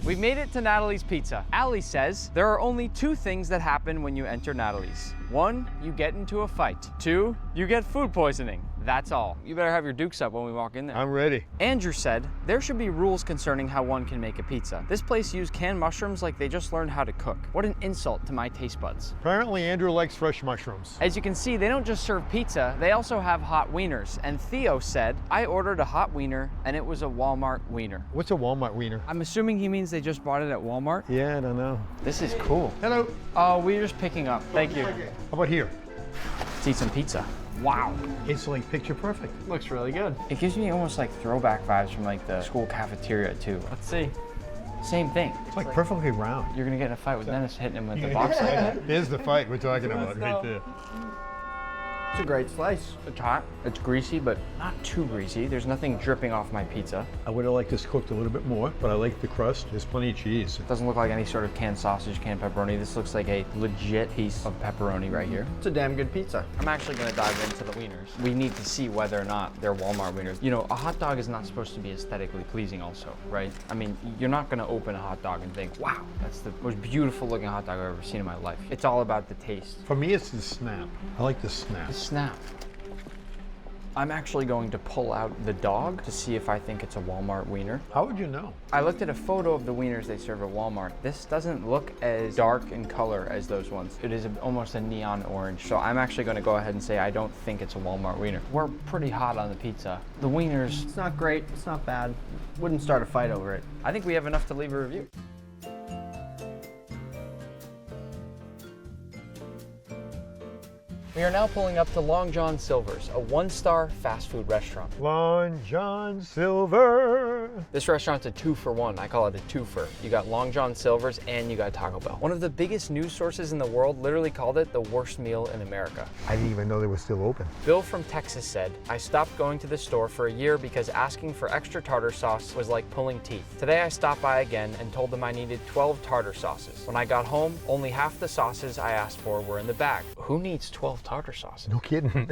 Speaker 9: We've made it to Natalie's Pizza. Allie says there are only 2 things that happen when you enter Natalie's. 1, you get into a fight. 2, you get food poisoning. That's all. You better have your dukes up when we walk in there.
Speaker 5: I'm ready.
Speaker 9: Andrew said, there should be rules concerning how one can make a pizza. This place used canned mushrooms like they just learned how to cook. What an insult to my taste buds.
Speaker 5: Apparently Andrew likes fresh mushrooms.
Speaker 9: As you can see, they don't just serve pizza, they also have hot wieners. And Theo said, I ordered a hot wiener and it was a Walmart wiener.
Speaker 5: What's a Walmart wiener?
Speaker 9: I'm assuming he means they just bought it at Walmart.
Speaker 5: Yeah, I don't know.
Speaker 9: This is cool.
Speaker 5: Hello.
Speaker 9: Oh, we're just picking up. Thank you.
Speaker 5: How about here?
Speaker 9: Let's eat some pizza. Wow.
Speaker 5: It's like picture perfect.
Speaker 9: Looks really good. It gives me almost like throwback vibes from like the school cafeteria too. Let's see. Same thing.
Speaker 5: It's like perfectly round.
Speaker 9: You're gonna get in a fight with Dennis hitting him with the box like that.
Speaker 5: There's the fight we're talking about right there.
Speaker 9: It's a great slice. It's hot, it's greasy, but not too greasy. There's nothing dripping off my pizza.
Speaker 5: I would have liked this cooked a little bit more, but I like the crust. There's plenty of cheese.
Speaker 9: It doesn't look like any sort of canned sausage, canned pepperoni. This looks like a legit piece of pepperoni right here.
Speaker 8: It's a damn good pizza.
Speaker 9: I'm actually gonna dive into the wieners. We need to see whether or not they're Walmart wieners. You know, a hot dog is not supposed to be aesthetically pleasing also, right? I mean, you're not gonna open a hot dog and think, wow, that's the most beautiful looking hot dog I've ever seen in my life. It's all about the taste.
Speaker 5: For me, it's the snap. I like the snap.
Speaker 9: The snap. I'm actually going to pull out the dog to see if I think it's a Walmart wiener.
Speaker 5: How would you know?
Speaker 9: I looked at a photo of the wieners they serve at Walmart. This doesn't look as dark in color as those ones. It is almost a neon orange. So I'm actually going to go ahead and say I don't think it's a Walmart wiener. We're pretty hot on the pizza. The wieners,
Speaker 8: It's not great, it's not bad. Wouldn't start a fight over it.
Speaker 9: I think we have enough to leave a review. We are now pulling up to Long John Silver's, a one-star fast food restaurant.
Speaker 5: Long John Silver.
Speaker 9: This restaurant's a 2-for-1. I call it a twofer. You got Long John Silver's and you got Taco Bell. One of the biggest news sources in the world literally called it the worst meal in America.
Speaker 5: I didn't even know they were still open.
Speaker 9: Bill from Texas said, I stopped going to the store for a year because asking for extra tartar sauce was like pulling teeth. Today I stopped by again and told them I needed 12 tartar sauces. When I got home, only half the sauces I asked for were in the bag. Who needs 12 tartar sauces?
Speaker 5: No kidding.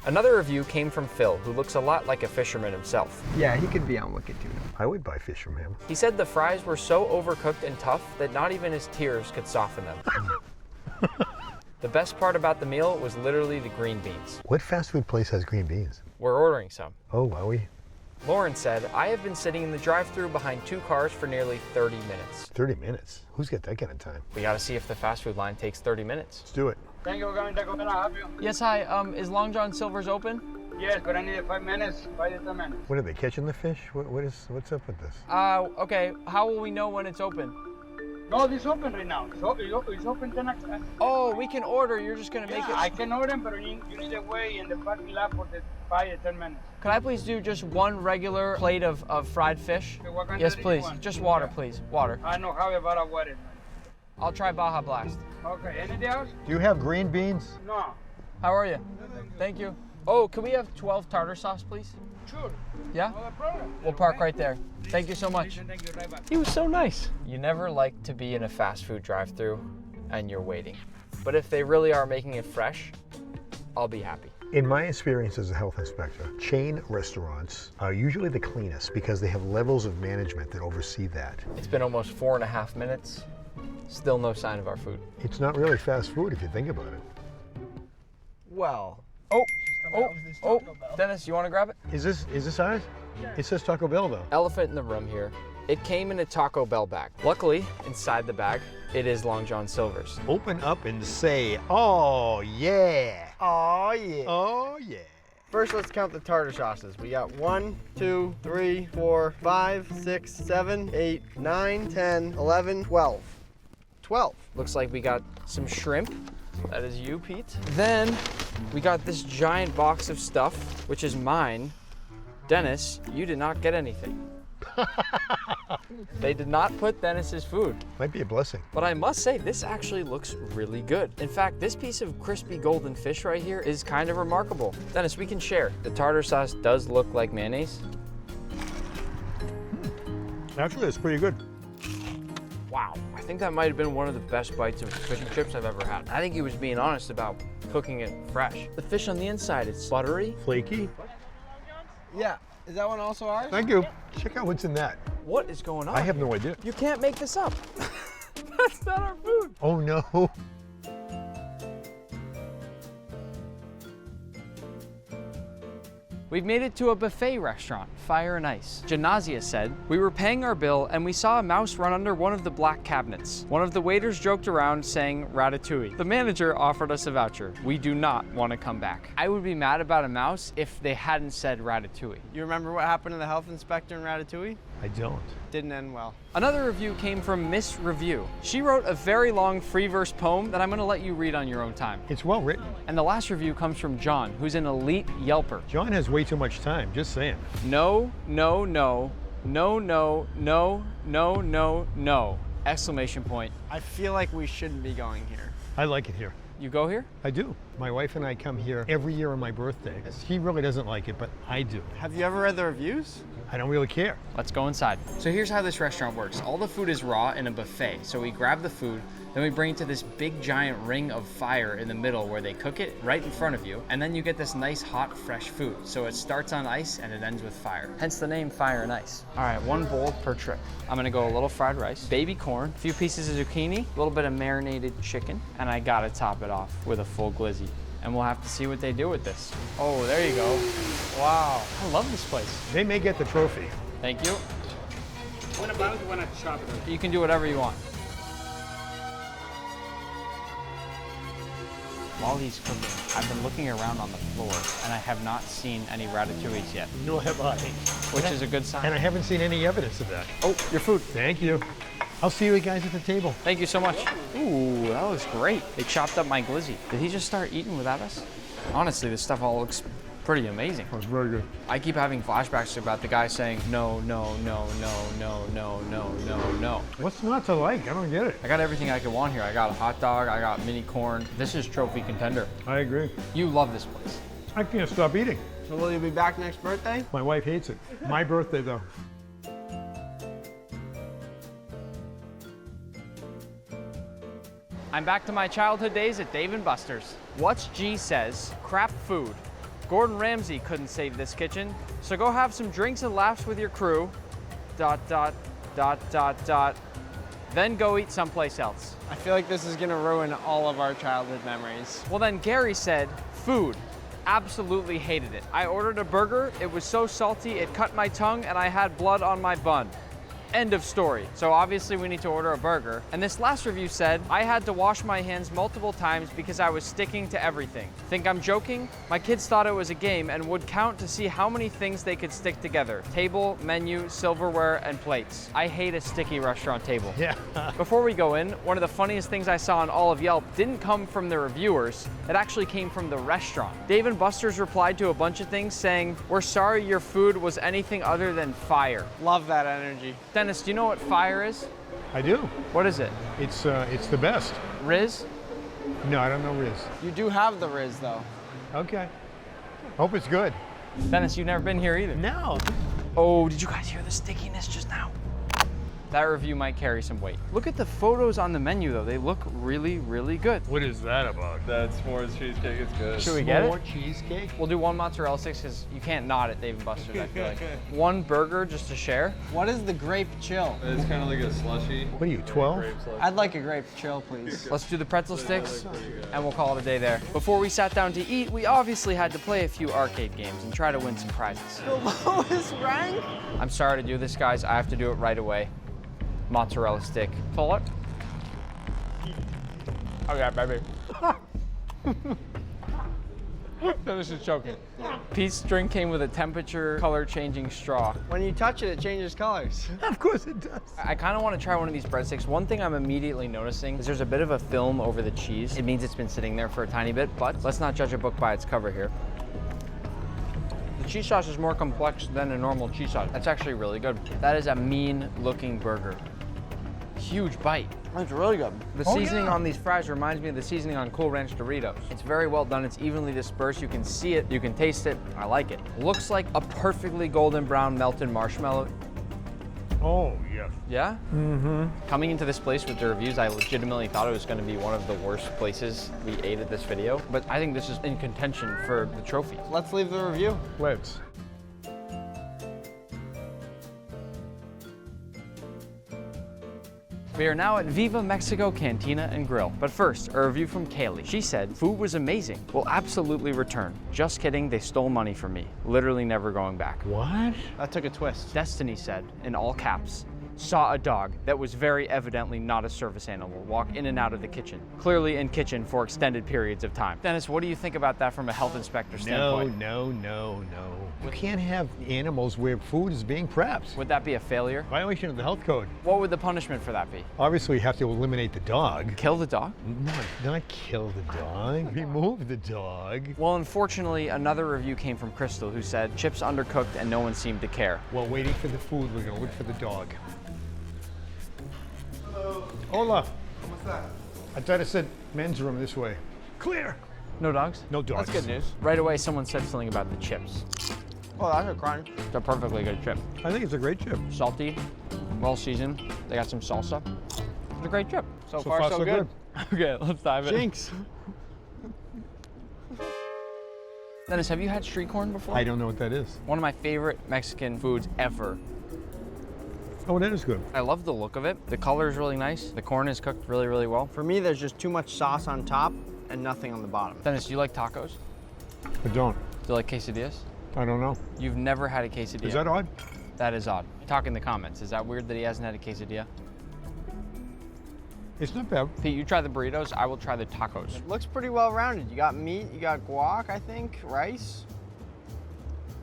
Speaker 9: Another review came from Phil, who looks a lot like a fisherman himself.
Speaker 8: Yeah, he could be on Wicked Tuna.
Speaker 5: I would buy fish from him.
Speaker 9: He said the fries were so overcooked and tough that not even his tears could soften them. The best part about the meal was literally the green beans.
Speaker 5: What fast food place has green beans?
Speaker 9: We're ordering some.
Speaker 5: Oh, wowie.
Speaker 9: Lauren said, I have been sitting in the drive-thru behind 2 cars for nearly 30 minutes.
Speaker 5: 30 minutes? Who's got that kind of time?
Speaker 9: We gotta see if the fast food line takes 30 minutes.
Speaker 5: Let's do it.
Speaker 11: Thank you for coming to Taco Bell. I'll help you.
Speaker 9: Yes, hi, is Long John Silver's open?
Speaker 11: Yes, but I need 5 minutes, 5 to 10 minutes.
Speaker 5: What are they catching the fish? What's up with this?
Speaker 9: Okay, how will we know when it's open?
Speaker 11: No, it's open right now. It's open 10 o'clock.
Speaker 9: Oh, we can order, you're just gonna make it.
Speaker 11: I can order, but you need to wait in the parking lot for the 5 to 10 minutes.
Speaker 9: Could I please do just one regular plate of fried fish?
Speaker 11: Okay, what kind
Speaker 9: Yes,
Speaker 11: do you
Speaker 9: please.
Speaker 11: want?
Speaker 9: Just water, please. Water.
Speaker 11: I don't have a bottle of water.
Speaker 9: I'll try Baja Blast.
Speaker 11: Okay, anything else?
Speaker 5: Do you have green beans?
Speaker 11: No.
Speaker 9: How are you? Thank you. Oh, can we have 12 tartar sauce, please?
Speaker 11: Sure.
Speaker 9: Yeah?
Speaker 11: No problem.
Speaker 9: We'll park right there. Thank you so much.
Speaker 11: Thank you, right back.
Speaker 9: He was so nice. You never like to be in a fast food drive-thru and you're waiting. But if they really are making it fresh, I'll be happy.
Speaker 5: In my experience as a health inspector, chain restaurants are usually the cleanest because they have levels of management that oversee that.
Speaker 9: It's been almost 4.5 minutes. Still no sign of our food.
Speaker 5: It's not really fast food if you think about it.
Speaker 8: Well,
Speaker 9: Oh, Dennis, you want to grab it?
Speaker 5: Is this ours? It says Taco Bell though.
Speaker 9: Elephant in the room here. It came in a Taco Bell bag. Luckily, inside the bag, it is Long John Silver's.
Speaker 5: Open up and say, oh yeah.
Speaker 8: oh yeah.
Speaker 5: Oh yeah.
Speaker 8: First, let's count the tartar sauces. We got 1, 2, 3, 4, 5, 6, 7, 8, 9, 10, 11, 12. 12.
Speaker 9: Looks like we got some shrimp. That is you, Pete. Then we got this giant box of stuff, which is mine. Dennis, you did not get anything. They did not put Dennis's food.
Speaker 5: Might be a blessing.
Speaker 9: But I must say, this actually looks really good. In fact, this piece of crispy golden fish right here is kind of remarkable. Dennis, we can share. The tartar sauce does look like mayonnaise.
Speaker 5: Actually, it's pretty good.
Speaker 9: Wow, I think that might have been one of the best bites of fish and chips I've ever had. I think he was being honest about cooking it fresh. The fish on the inside, it's buttery.
Speaker 5: Flaky.
Speaker 8: Yeah. Is that one also ours?
Speaker 5: Thank you. Check out what's in that.
Speaker 9: What is going on?
Speaker 5: I have no idea.
Speaker 9: You can't make this up. That's not our food.
Speaker 5: Oh no.
Speaker 9: We've made it to a buffet restaurant, Fire and Ice. Janazia said, we were paying our bill and we saw a mouse run under one of the black cabinets. One of the waiters joked around saying ratatouille. The manager offered us a voucher. We do not want to come back. I would be mad about a mouse if they hadn't said ratatouille.
Speaker 8: You remember what happened to the health inspector in Ratatouille?
Speaker 5: I don't.
Speaker 8: Didn't end well.
Speaker 9: Another review came from Miss Review. She wrote a very long free verse poem that I'm going to let you read on your own time.
Speaker 5: It's well written.
Speaker 9: And the last review comes from John, who's an elite Yelper.
Speaker 5: John has way too much time, just saying.
Speaker 9: No, no, no, no, no, no, no, no, no. Exclamation point.
Speaker 8: I feel like we shouldn't be going here.
Speaker 5: I like it here.
Speaker 9: You go here?
Speaker 5: I do. My wife and I come here every year on my birthday. She really doesn't like it, but I do.
Speaker 8: Have you ever read the reviews?
Speaker 5: I don't really care.
Speaker 9: Let's go inside. So here's how this restaurant works. All the food is raw in a buffet. So we grab the food, then we bring it to this big giant ring of fire in the middle where they cook it right in front of you. And then you get this nice hot fresh food. So it starts on ice and it ends with fire. Hence the name Fire and Ice. All right, 1 bowl per trip. I'm gonna go a little fried rice, baby corn, a few pieces of zucchini, a little bit of marinated chicken, and I gotta top it off with a full glizzy. And we'll have to see what they do with this. Oh, there you go. Wow, I love this place.
Speaker 5: They may get the trophy.
Speaker 9: Thank you.
Speaker 11: What about when I chop it?
Speaker 9: You can do whatever you want. While he's cooking, I've been looking around on the floor and I have not seen any ratatouilles yet.
Speaker 5: Nor have I.
Speaker 9: Which is a good sign.
Speaker 5: And I haven't seen any evidence of that.
Speaker 9: Oh, your food.
Speaker 5: Thank you. I'll see you guys at the table.
Speaker 9: Thank you so much. Ooh, that was great. They chopped up my glizzy. Did he just start eating without us? Honestly, this stuff all looks pretty amazing.
Speaker 5: That was very good.
Speaker 9: I keep having flashbacks about the guy saying, no, no, no, no, no, no, no, no, no.
Speaker 5: What's not to like? I don't get it.
Speaker 9: I got everything I could want here. I got a hot dog, I got mini corn. This is trophy contender.
Speaker 5: I agree.
Speaker 9: You love this place.
Speaker 5: I can't stop eating.
Speaker 8: So will you be back next birthday?
Speaker 5: My wife hates it. My birthday, though.
Speaker 9: I'm back to my childhood days at Dave & Buster's. What's G says, crap food. Gordon Ramsay couldn't save this kitchen, so go have some drinks and laughs with your crew, ... Then go eat someplace else.
Speaker 8: I feel like this is gonna ruin all of our childhood memories.
Speaker 9: Well then Gary said, food. Absolutely hated it. I ordered a burger, it was so salty it cut my tongue and I had blood on my bun. End of story. So obviously we need to order a burger. And this last review said, I had to wash my hands multiple times because I was sticking to everything. Think I'm joking? My kids thought it was a game and would count to see how many things they could stick together. Table, menu, silverware, and plates. I hate a sticky restaurant table.
Speaker 5: Yeah.
Speaker 9: Before we go in, one of the funniest things I saw on all of Yelp didn't come from the reviewers, it actually came from the restaurant. Dave & Buster's replied to a bunch of things saying, we're sorry your food was anything other than fire.
Speaker 8: Love that energy.
Speaker 9: Dennis, do you know what fire is?
Speaker 5: I do.
Speaker 9: What is it?
Speaker 5: It's the best.
Speaker 9: Riz?
Speaker 5: No, I don't know Riz.
Speaker 8: You do have the Riz though.
Speaker 5: Okay. Hope it's good.
Speaker 9: Dennis, you've never been here either.
Speaker 5: No.
Speaker 9: Oh, did you guys hear the stickiness just now? That review might carry some weight. Look at the photos on the menu though. They look really, really good.
Speaker 5: What is that about?
Speaker 6: That s'mores cheesecake is good.
Speaker 9: Should we get it?
Speaker 5: More cheesecake?
Speaker 9: We'll do 1 mozzarella sticks because you can't not at Dave & Buster's, I feel like. 1 burger just to share.
Speaker 8: What is the grape chill?
Speaker 6: It's kind of like a slushy.
Speaker 5: What are you, 12?
Speaker 8: I'd like a grape chill, please.
Speaker 9: Let's do the pretzel sticks and we'll call it a day there. Before we sat down to eat, we obviously had to play a few arcade games and try to win some prizes.
Speaker 8: The lowest rank?
Speaker 9: I'm sorry to do this, guys. I have to do it right away. Mozzarella stick. Pull it. Okay, baby. Finish is choking. Pete's drink came with a temperature color changing straw.
Speaker 8: When you touch it, it changes colors.
Speaker 5: Of course it does.
Speaker 9: I kind of want to try one of these breadsticks. One thing I'm immediately noticing is there's a bit of a film over the cheese. It means it's been sitting there for a tiny bit, but let's not judge a book by its cover here. The cheese sauce is more complex than a normal cheese sauce. That's actually really good. That is a mean looking burger. Huge bite.
Speaker 8: That's really good.
Speaker 9: The seasoning on these fries reminds me of the seasoning on Cool Ranch Doritos. It's very well done. It's evenly dispersed. You can see it. You can taste it. I like it. Looks like a perfectly golden brown melted marshmallow.
Speaker 5: Oh, yes.
Speaker 9: Yeah? Mm-hmm. Coming into this place with the reviews, I legitimately thought it was going to be one of the worst places we ate at this video. But I think this is in contention for the trophy.
Speaker 8: Let's leave the review.
Speaker 5: Let's.
Speaker 9: We are now at Viva Mexico Cantina and Grill. But first, a review from Kaylee. She said, food was amazing. Will absolutely return. Just kidding, they stole money from me. Literally never going back.
Speaker 5: What?
Speaker 8: That took a twist.
Speaker 9: Destiny said, in all caps, saw a dog that was very evidently not a service animal walk in and out of the kitchen. Clearly in kitchen for extended periods of time. Dennis, what do you think about that from a health inspector standpoint?
Speaker 5: No. You can't have animals where food is being prepped.
Speaker 9: Would that be a failure?
Speaker 5: Violation of the health code.
Speaker 9: What would the punishment for that be?
Speaker 5: Obviously, you have to eliminate the dog.
Speaker 9: Kill the dog?
Speaker 5: Not kill the dog. Remove the dog.
Speaker 9: Well, unfortunately, another review came from Crystal who said chips undercooked and no one seemed to care.
Speaker 5: While waiting for the food, we're gonna look for the dog. Hola.
Speaker 8: What's that?
Speaker 5: I thought it said men's room this way. Clear.
Speaker 9: No dogs?
Speaker 5: No dogs.
Speaker 8: That's good news.
Speaker 9: Right away, someone said something about the chips.
Speaker 8: Oh, that's a crunch.
Speaker 9: It's a perfectly good chip.
Speaker 5: I think it's a great chip.
Speaker 9: Salty, well seasoned. They got some salsa. It's a great chip.
Speaker 8: So far, so good.
Speaker 9: Okay, let's dive in.
Speaker 8: Jinx.
Speaker 9: Dennis, have you had street corn before?
Speaker 5: I don't know what that is.
Speaker 9: One of my favorite Mexican foods ever.
Speaker 5: Oh, that is good.
Speaker 9: I love the look of it. The color is really nice. The corn is cooked really, really well.
Speaker 8: For me, there's just too much sauce on top and nothing on the bottom.
Speaker 9: Dennis, do you like tacos?
Speaker 5: I don't.
Speaker 9: Do you like quesadillas?
Speaker 5: I don't know.
Speaker 9: You've never had a quesadilla.
Speaker 5: Is that odd?
Speaker 9: That is odd. Talk in the comments. Is that weird that he hasn't had a quesadilla?
Speaker 5: It's not bad.
Speaker 9: Pete, you try the burritos, I will try the tacos.
Speaker 8: It looks pretty well rounded. You got meat, you got guac, I think, rice,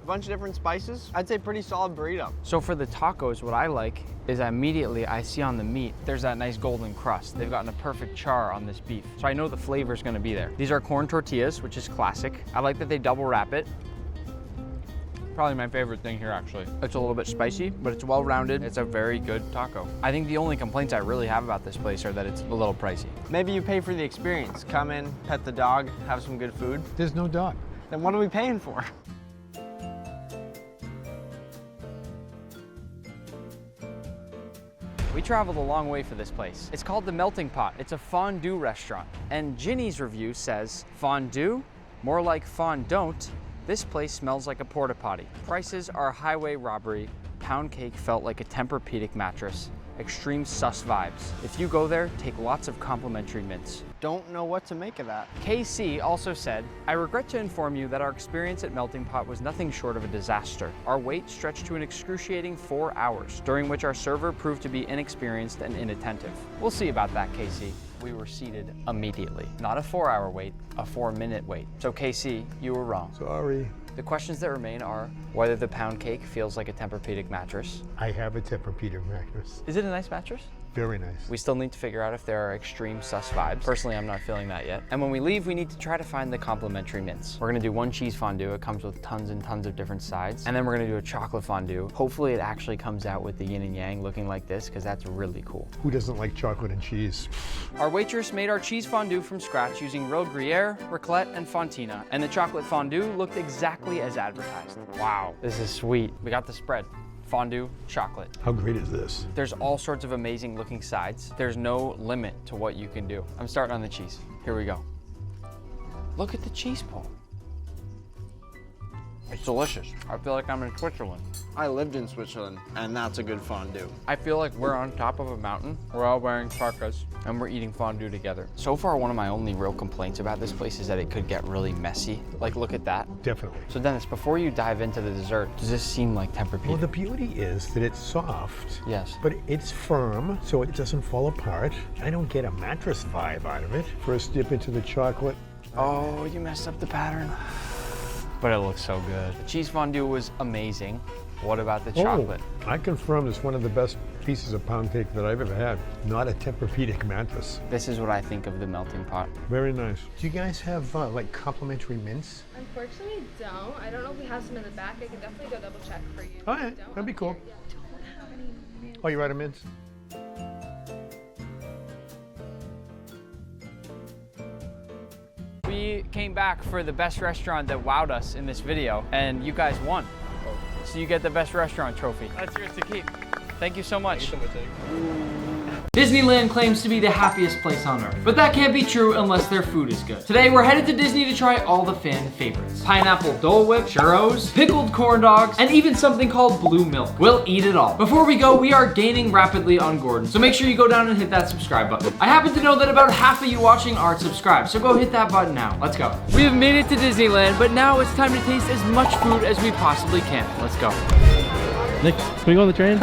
Speaker 8: a bunch of different spices. I'd say pretty solid burrito.
Speaker 9: So for the tacos, what I like is immediately I see on the meat, there's that nice golden crust. They've gotten a perfect char on this beef. So I know the flavor's gonna be there. These are corn tortillas, which is classic. I like that they double wrap it. Probably my favorite thing here, actually. It's a little bit spicy, but it's well-rounded. It's a very good taco. I think the only complaints I really have about this place are that it's a little pricey.
Speaker 8: Maybe you pay for the experience. Come in, pet the dog, have some good food.
Speaker 5: There's no dog.
Speaker 8: Then what are we paying for?
Speaker 9: We traveled a long way for this place. It's called The Melting Pot. It's a fondue restaurant. And Ginny's review says, fondue? More like fondant. This place smells like a porta potty. Prices are highway robbery. Pound cake felt like a Tempur-Pedic mattress. Extreme sus vibes. If you go there, take lots of complimentary mints.
Speaker 8: Don't know what to make of that.
Speaker 9: KC also said, I regret to inform you that our experience at Melting Pot was nothing short of a disaster. Our wait stretched to an excruciating 4 hours, during which our server proved to be inexperienced and inattentive. We'll see about that, KC. We were seated immediately. Not a 4-hour wait, a 4-minute wait. So KC, you were wrong.
Speaker 5: Sorry.
Speaker 9: The questions that remain are whether the pound cake feels like a Tempur-Pedic mattress.
Speaker 5: I have a Tempur-Pedic mattress.
Speaker 9: Is it a nice mattress?
Speaker 5: Very nice.
Speaker 9: We still need to figure out if there are extreme sus vibes. Personally, I'm not feeling that yet. And when we leave, we need to try to find the complimentary mints. We're gonna do one cheese fondue. It comes with tons and tons of different sides. And then we're gonna do a chocolate fondue. Hopefully it actually comes out with the yin and yang looking like this, because that's really cool.
Speaker 5: Who doesn't like chocolate and cheese?
Speaker 9: Our waitress made our cheese fondue from scratch using rolled Gruyere, raclette, and fontina. And the chocolate fondue looked exactly as advertised. Wow, this is sweet. We got the spread. Fondue, chocolate.
Speaker 5: How great is this?
Speaker 9: There's all sorts of amazing looking sides. There's no limit to what you can do. I'm starting on the cheese. Here we go. Look at the cheese pull. It's delicious. I feel like I'm in Switzerland.
Speaker 8: I lived in Switzerland, and that's a good fondue.
Speaker 9: I feel like we're on top of a mountain. We're all wearing parkas, and we're eating fondue together. So far, one of my only real complaints about this place is that it could get really messy. Like, look at that.
Speaker 5: Definitely.
Speaker 9: So Dennis, before you dive into the dessert, does this seem like Tempur-Pedic?
Speaker 5: Well, the beauty is that it's soft.
Speaker 9: Yes.
Speaker 5: But it's firm, so it doesn't fall apart. I don't get a mattress vibe out of it. First dip into the chocolate.
Speaker 9: Oh, you messed up the pattern. But it looks so good. The cheese fondue was amazing. What about the chocolate?
Speaker 5: Oh, I confirm it's one of the best pieces of pound cake that I've ever had. Not a Tempur-Pedic mattress.
Speaker 9: This is what I think of the melting pot.
Speaker 5: Very nice. Do you guys have like complimentary mints?
Speaker 12: Unfortunately, don't. I don't know if we have some in the back. I can definitely go double check for you.
Speaker 5: Oh yeah, that'd be cool. Oh, you're out of mints?
Speaker 9: We came back for the best restaurant that wowed us in this video, and you guys won. So you get the best restaurant trophy. That's yours to keep. Thank you so much.
Speaker 6: Thank you so much, Jake.
Speaker 9: Disneyland claims to be the happiest place on earth, but that can't be true unless their food is good. Today, we're headed to Disney to try all the fan favorites. Pineapple Dole Whip, churros, pickled corn dogs, and even something called blue milk. We'll eat it all. Before we go, we are gaining rapidly on Gordon, so make sure you go down and hit that subscribe button. I happen to know that about half of you watching aren't subscribed, so go hit that button now. Let's go. We have made it to Disneyland, but now it's time to taste as much food as we possibly can. Let's go.
Speaker 13: Nick, can we go on the train?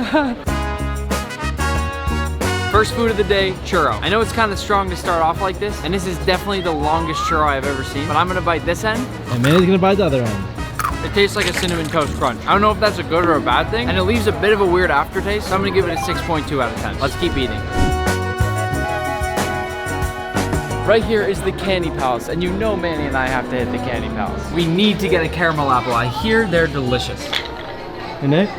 Speaker 9: First food of the day, churro. I know it's kind of strong to start off like this, and this is definitely the longest churro I've ever seen, but I'm gonna bite this end.
Speaker 13: And Manny's gonna bite the other end.
Speaker 9: It tastes like a Cinnamon Toast Crunch. I don't know if that's a good or a bad thing, and it leaves a bit of a weird aftertaste, so I'm gonna give it a 6.2 out of 10. Let's keep eating. Right here is the Candy Palace, and you know Manny and I have to hit the Candy Palace. We need to get a caramel apple. I hear they're delicious.
Speaker 13: Hey Nick,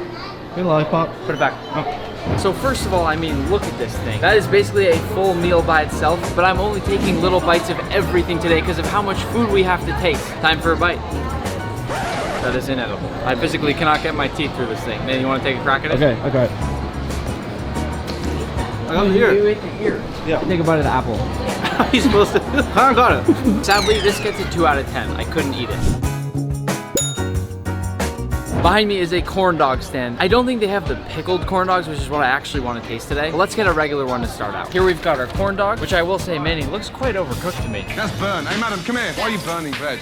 Speaker 13: get a lollipop.
Speaker 9: Put it back. Oh. So first of all, I mean, look at this thing. That is basically a full meal by itself, but I'm only taking little bites of everything today because of how much food we have to taste. Time for a bite. That is inedible. I physically cannot get my teeth through this thing. Man, you want to take a crack at it?
Speaker 13: Okay, okay. I got the ear.
Speaker 9: You ate the ear.
Speaker 13: Yeah. Take a bite of the apple. How are you supposed to? I got it.
Speaker 9: Sadly, this gets a 2 out of 10. I couldn't eat it. Behind me is a corn dog stand. I don't think they have the pickled corn dogs, which is what I actually want to taste today. But let's get a regular one to start out. Here we've got our corn dog, which I will say, Manny, looks quite overcooked to me.
Speaker 14: That's burnt. Hey, madam, come here. Why are you burning veg?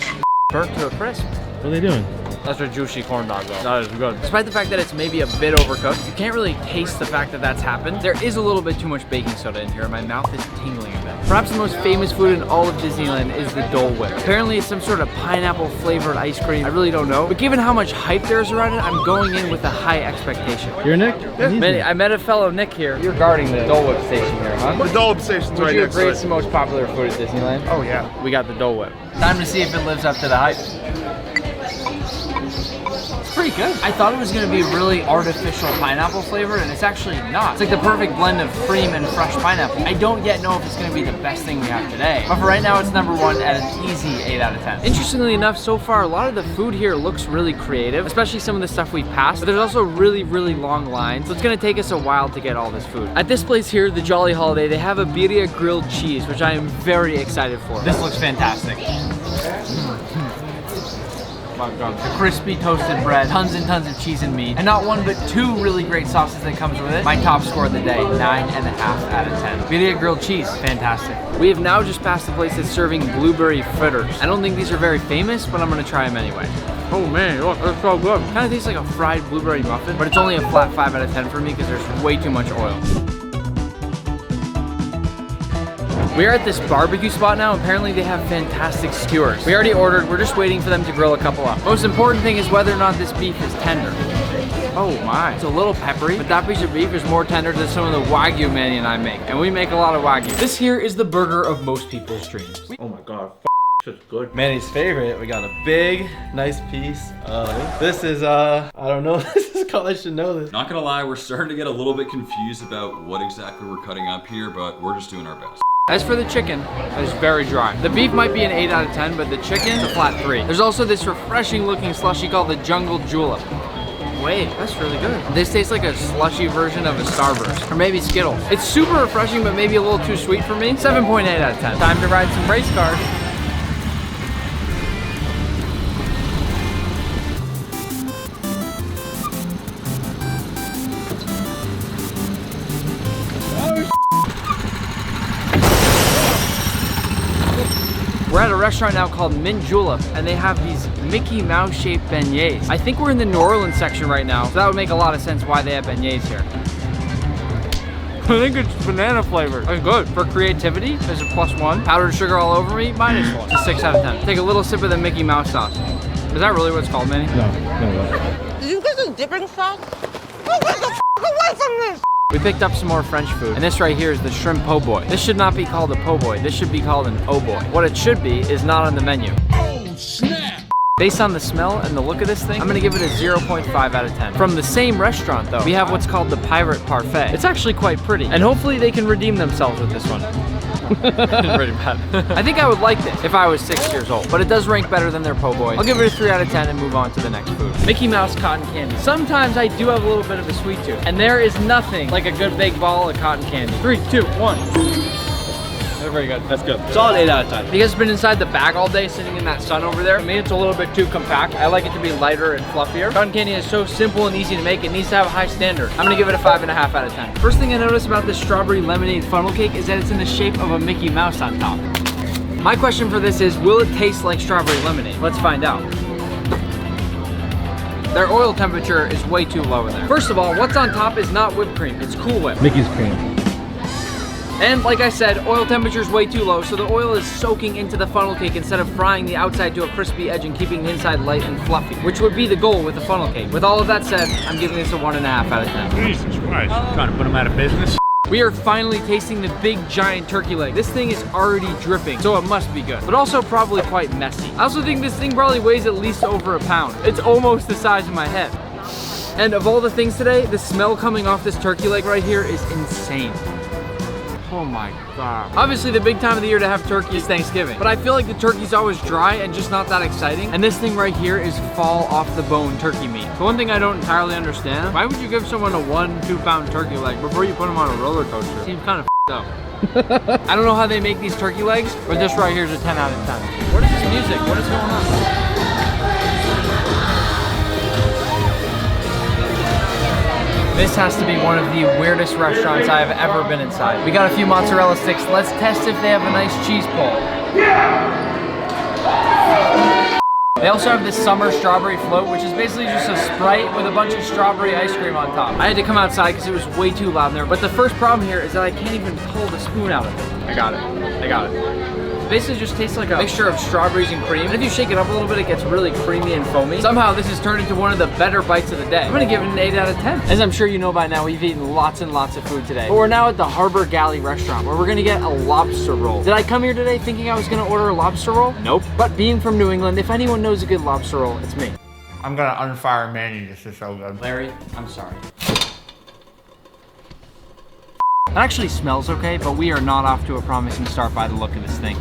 Speaker 9: Burnt to a crisp.
Speaker 13: What are they doing?
Speaker 9: That's a juicy corn dog though. That is good. Despite the fact that it's maybe a bit overcooked, you can't really taste the fact that that's happened. There is a little bit too much baking soda in here and my mouth is tingling a bit. Perhaps the most famous food in all of Disneyland is the Dole Whip. Apparently it's some sort of pineapple flavored ice cream. I really don't know. But given how much hype there is around it, I'm going in with a high expectation.
Speaker 13: You're Nick?
Speaker 9: Yeah. Manny, I met a fellow Nick here. You're guarding the Dole Whip station here, huh?
Speaker 14: The Dole Whip station's right next to it.
Speaker 9: Would you agree it's the most popular food at Disneyland?
Speaker 14: Oh yeah.
Speaker 9: We got the Dole Whip. Time to see if it lives up to the hype. It's pretty good. I thought it was going to be really artificial pineapple flavored, and it's actually not. It's like the perfect blend of cream and fresh pineapple. I don't yet know if it's going to be the best thing we have today, but for right now, it's #1 at an easy 8 out of 10. Interestingly enough, so far, a lot of the food here looks really creative, especially some of the stuff we passed, but there's also really, really long lines, so it's going to take us a while to get all this food. At this place here, the Jolly Holiday, they have a birria grilled cheese, which I am very excited for. This looks fantastic. The crispy toasted bread, tons and tons of cheese and meat, and not one but 2 really great sauces that comes with it. My top score of the day, 9.5 out of 10. Birria grilled cheese, fantastic. We have now just passed the place that's serving blueberry fritters. I don't think these are very famous, but I'm gonna try them anyway. Oh man, look, that's so good. Kind of tastes like a fried blueberry muffin, but it's only a flat 5 out of 10 for me because there's way too much oil. We are at this barbecue spot now. Apparently they have fantastic skewers. We already ordered, we're just waiting for them to grill a couple up. Most important thing is whether or not this beef is tender. Oh my, it's a little peppery, but that piece of beef is more tender than some of the Wagyu Manny and I make. And we make a lot of Wagyu. This here is the burger of most people's dreams.
Speaker 13: Oh my god, it's good. Manny's favorite, we got a big, nice piece of, this is, I don't know what this is called, I should know this.
Speaker 3: Not gonna lie, we're starting to get a little bit confused about what exactly we're cutting up here, but we're just doing our best.
Speaker 9: As for the chicken, it's very dry. The beef might be an 8 out of 10, but the chicken is a flat 3. There's also this refreshing looking slushie called the Jungle Julep. Wait, that's really good. This tastes like a slushy version of a Starburst, or maybe Skittles. It's super refreshing, but maybe a little too sweet for me. 7.8 out of 10. Time to ride some race cars. We're at a restaurant now called Mint Julep, and they have these Mickey Mouse shaped beignets. I think we're in the New Orleans section right now, so that would make a lot of sense why they have beignets here. I think it's banana flavored. That's good. For creativity, there's a +1. Powdered sugar all over me, -1. It's a 6 out of 10. Take a little sip of the Mickey Mouse sauce. Is that really what it's called, Manny?
Speaker 13: No.
Speaker 4: Did you get the dipping sauce? Oh, get the f away from this!
Speaker 9: We picked up some more French food, and this right here is the shrimp po' boy. This should not be called a po' boy. This should be called an oh boy. What it should be is not on the menu. Oh, snap! Based on the smell and the look of this thing, I'm gonna give it a 0.5 out of 10. From the same restaurant though, we have what's called the Pirate Parfait. It's actually quite pretty, and hopefully they can redeem themselves with this one. Pretty bad. I think I would like this if I was 6 years old, but it does rank better than their po' boy. I'll give it a 3 out of 10 and move on to the next food. Mickey Mouse cotton candy. Sometimes I do have a little bit of a sweet tooth, and there is nothing like a good big ball of cotton candy. 3, 2, 1. They're very good.
Speaker 13: That's good. Solid 8 out of 10.
Speaker 9: Because it's been inside the bag all day sitting in that sun over there, to me it's a little bit too compact. I like it to be lighter and fluffier. Cotton candy is so simple and easy to make, it needs to have a high standard. I'm gonna give it a 5.5 out of 10. First thing I noticed about this strawberry lemonade funnel cake is that it's in the shape of a Mickey Mouse on top. My question for this is, will it taste like strawberry lemonade? Let's find out. Their oil temperature is way too low in there. First of all, what's on top is not whipped cream, it's Cool Whip.
Speaker 13: Mickey's cream.
Speaker 9: And like I said, oil temperature is way too low, so the oil is soaking into the funnel cake instead of frying the outside to a crispy edge and keeping the inside light and fluffy, which would be the goal with a funnel cake. With all of that said, I'm giving this a 1.5 out of 10.
Speaker 2: Jesus Christ. Trying to put them out of business.
Speaker 9: We are finally tasting the big giant turkey leg. This thing is already dripping, so it must be good, but also probably quite messy. I also think this thing probably weighs at least over a pound. It's almost the size of my head. And of all the things today, the smell coming off this turkey leg right here is insane. Oh my God. Obviously the big time of the year to have turkey is Thanksgiving, but I feel like the turkey's always dry and just not that exciting. And this thing right here is fall off the bone turkey meat. The one thing I don't entirely understand, why would you give someone a 1-2 pound turkey leg before you put them on a roller coaster? Seems kind of up. I don't know how they make these turkey legs, but this right here is a 10 out of 10. What is this music? What is going on? This has to be one of the weirdest restaurants I have ever been inside. We got a few mozzarella sticks. Let's test if they have a nice cheese pull. They also have this summer strawberry float, which is basically just a Sprite with a bunch of strawberry ice cream on top. I had to come outside because it was way too loud in there, but the first problem here is that I can't even pull the spoon out of it. I got it. I got it. Basically just tastes like a mixture of strawberries and cream. And if you shake it up a little bit, it gets really creamy and foamy. Somehow this has turned into one of the better bites of the day. I'm gonna give it an 8 out of 10. As I'm sure you know by now, we've eaten lots and lots of food today. But we're now at the Harbor Galley restaurant where we're gonna get a lobster roll. Did I come here today thinking I was gonna order a lobster roll? Nope. But being from New England, if anyone knows a good lobster roll, it's me.
Speaker 15: I'm gonna unfire Manny, this is so good.
Speaker 9: Larry, I'm sorry. It actually smells okay, but we are not off to a promising start by the look of this thing.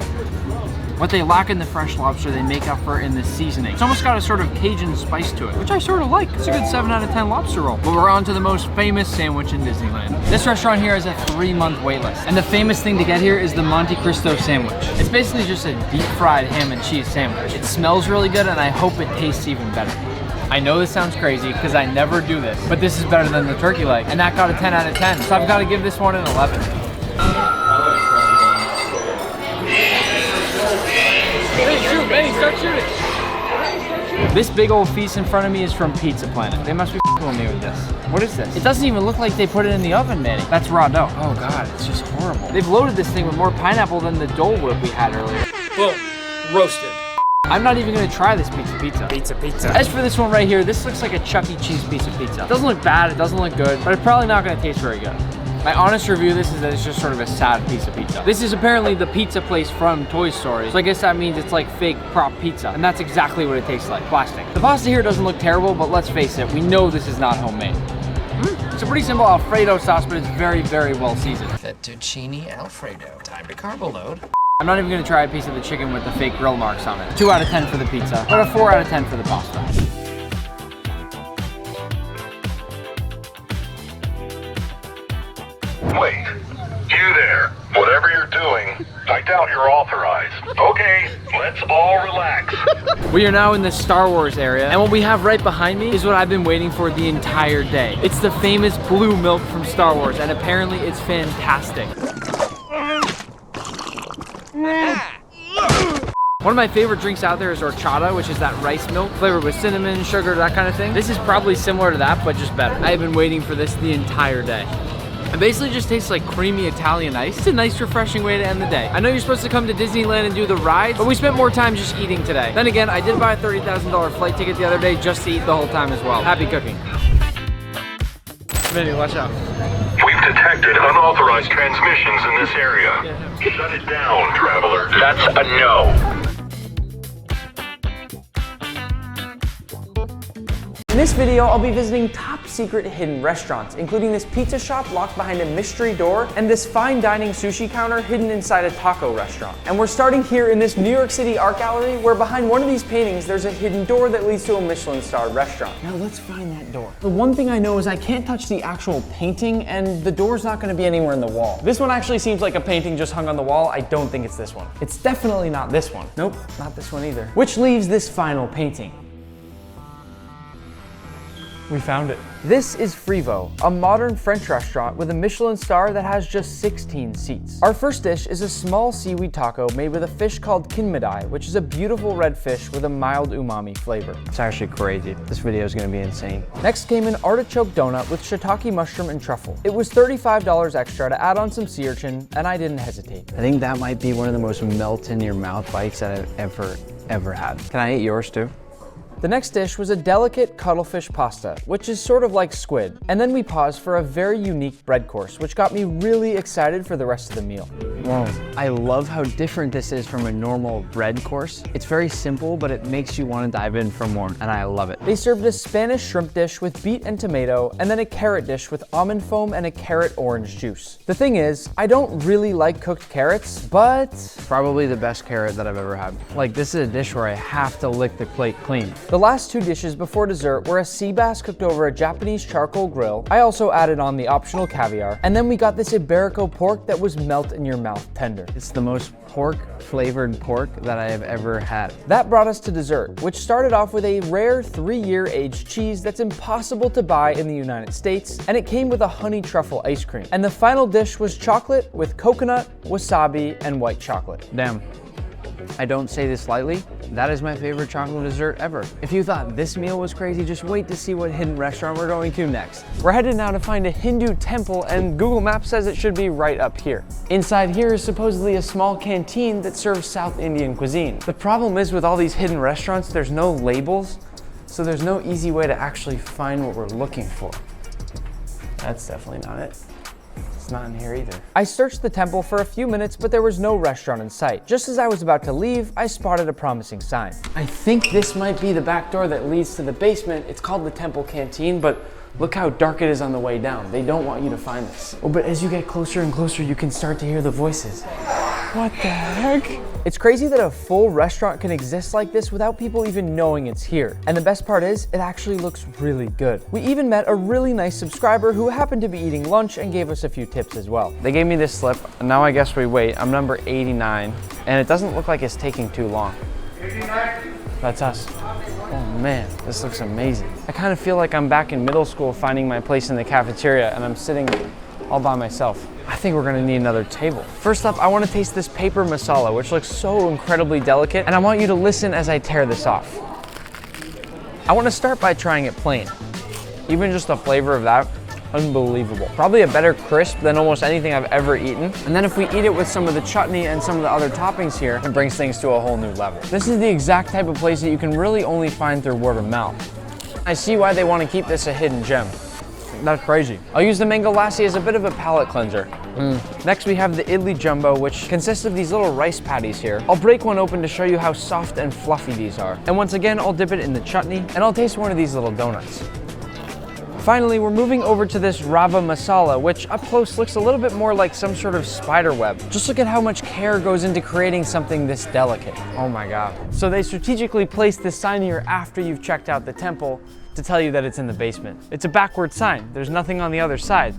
Speaker 9: What they lack in the fresh lobster, they make up for in the seasoning. It's almost got a sort of Cajun spice to it, which I sort of like. It's a good 7 out of 10 lobster roll. But we're on to the most famous sandwich in Disneyland. This restaurant here has a 3-month wait list. And the famous thing to get here is the Monte Cristo sandwich. It's basically just a deep fried ham and cheese sandwich. It smells really good and I hope it tastes even better. I know this sounds crazy because I never do this, but this is better than the turkey leg. And that got a 10 out of 10. So I've got to give this one an 11. Hey, shoot, Benny, start shooting. This big old feast in front of me is from Pizza Planet. They must be f***ing with me with this. What is this? It doesn't even look like they put it in the oven, Manny. That's raw dough. Oh God, it's just horrible. They've loaded this thing with more pineapple than the Dole Whip we had earlier. Boom, roasted. I'm not even gonna try this pizza. As for this one right here, this looks like a Chuck E. Cheese piece of pizza. It doesn't look bad, it doesn't look good, but it's probably not gonna taste very good. My honest review of this is that it's just sort of a sad piece of pizza. This is apparently the pizza place from Toy Story, so I guess that means it's like fake prop pizza, and that's exactly what it tastes like, plastic. The pasta here doesn't look terrible, but let's face it, we know this is not homemade. It's a pretty simple Alfredo sauce, but it's very, very well seasoned.
Speaker 16: Fettuccine Alfredo. Time to carbo load.
Speaker 9: I'm not even gonna try a piece of the chicken with the fake grill marks on it. 2 out of 10 for the pizza, but a 4 out of 10 for the pasta.
Speaker 2: Wait, you there. Whatever you're doing, I doubt you're authorized. Okay, let's all relax.
Speaker 9: We are now in the Star Wars area, and what we have right behind me is what I've been waiting for the entire day. It's the famous blue milk from Star Wars, and apparently it's fantastic. One of my favorite drinks out there is horchata, which is that rice milk flavored with cinnamon, sugar, that kind of thing. This is probably similar to that, but just better. I have been waiting for this the entire day. It basically just tastes like creamy Italian ice. It's a nice, refreshing way to end the day. I know you're supposed to come to Disneyland and do the rides, but we spent more time just eating today. Then again, I did buy a $30,000 flight ticket the other day just to eat the whole time as well. Happy cooking. Vinny, watch out.
Speaker 2: We've detected unauthorized transmissions in this area. Shut it down, traveler. That's a no.
Speaker 9: In this video, I'll be visiting top secret hidden restaurants, including this pizza shop locked behind a mystery door and this fine dining sushi counter hidden inside a taco restaurant. And we're starting here in this New York City art gallery where behind one of these paintings there's a hidden door that leads to a Michelin-starred restaurant. Now let's find that door. The one thing I know is I can't touch the actual painting and the door's not going to be anywhere in the wall. This one actually seems like a painting just hung on the wall. I don't think it's this one. It's definitely not this one. Nope, not this one either. Which leaves this final painting. We found it. This is Frivo, a modern French restaurant with a Michelin star that has just 16 seats. Our first dish is a small seaweed taco made with a fish called kinmedai, which is a beautiful red fish with a mild umami flavor. It's actually crazy. This video is gonna be insane. Next came an artichoke donut with shiitake mushroom and truffle. It was $35 extra to add on some sea urchin, and I didn't hesitate. I think that might be one of the most melt in your mouth bites that I've ever had. Can I eat yours too? The next dish was a delicate cuttlefish pasta, which is sort of like squid. And then we paused for a very unique bread course, which got me really excited for the rest of the meal. Whoa. I love how different this is from a normal bread course. It's very simple, but it makes you want to dive in for more, and I love it. They served a Spanish shrimp dish with beet and tomato, and then a carrot dish with almond foam and a carrot orange juice. The thing is, I don't really like cooked carrots, but probably the best carrot that I've ever had. Like, this is a dish where I have to lick the plate clean. The last two dishes before dessert were a sea bass cooked over a Japanese charcoal grill. I also added on the optional caviar, and then we got this Iberico pork that was melt in your mouth tender. It's the most pork-flavored pork that I have ever had. That brought us to dessert, which started off with a rare 3-year aged cheese that's impossible to buy in the United States, and it came with a honey truffle ice cream. And the final dish was chocolate with coconut, wasabi, and white chocolate. Damn. I don't say this lightly, that is my favorite chocolate dessert ever. If you thought this meal was crazy, just wait to see what hidden restaurant we're going to next. We're headed now to find a Hindu temple, and Google Maps says it should be right up here. Inside here is supposedly a small canteen that serves South Indian cuisine. The problem is with all these hidden restaurants, there's no labels, so there's no easy way to actually find what we're looking for. That's definitely not it. It's not in here either. I searched the temple for a few minutes, but there was no restaurant in sight. Just as I was about to leave, I spotted a promising sign. I think this might be the back door that leads to the basement. It's called the temple canteen, but look how dark it is on the way down. They don't want you to find this. Oh, but as you get closer and closer, you can start to hear the voices. What the heck? It's crazy that a full restaurant can exist like this without people even knowing it's here. And the best part is, it actually looks really good. We even met a really nice subscriber who happened to be eating lunch and gave us a few tips as well. They gave me this slip, and now I guess we wait. I'm number 89, and it doesn't look like it's taking too long. 89? That's us. Oh man, this looks amazing. I kind of feel like I'm back in middle school finding my place in the cafeteria, and I'm sitting all by myself. I think we're gonna need another table. First up, I wanna taste this paper masala, which looks so incredibly delicate, and I want you to listen as I tear this off. I wanna start by trying it plain. Even just the flavor of that, unbelievable. Probably a better crisp than almost anything I've ever eaten. And then if we eat it with some of the chutney and some of the other toppings here, it brings things to a whole new level. This is the exact type of place that you can really only find through word of mouth. I see why they want to keep this a hidden gem. That's crazy. I'll use the mango lassi as a bit of a palate cleanser. Next we have the idli jumbo, which consists of these little rice patties here. I'll break one open to show you how soft and fluffy these are. And once again, I'll dip it in the chutney, and I'll taste one of these little donuts. Finally, we're moving over to this rava masala, which up close looks a little bit more like some sort of spider web. Just look at how much care goes into creating something this delicate. Oh my God. So they strategically placed this sign here after you've checked out the temple to tell you that it's in the basement. It's a backward sign. There's nothing on the other side.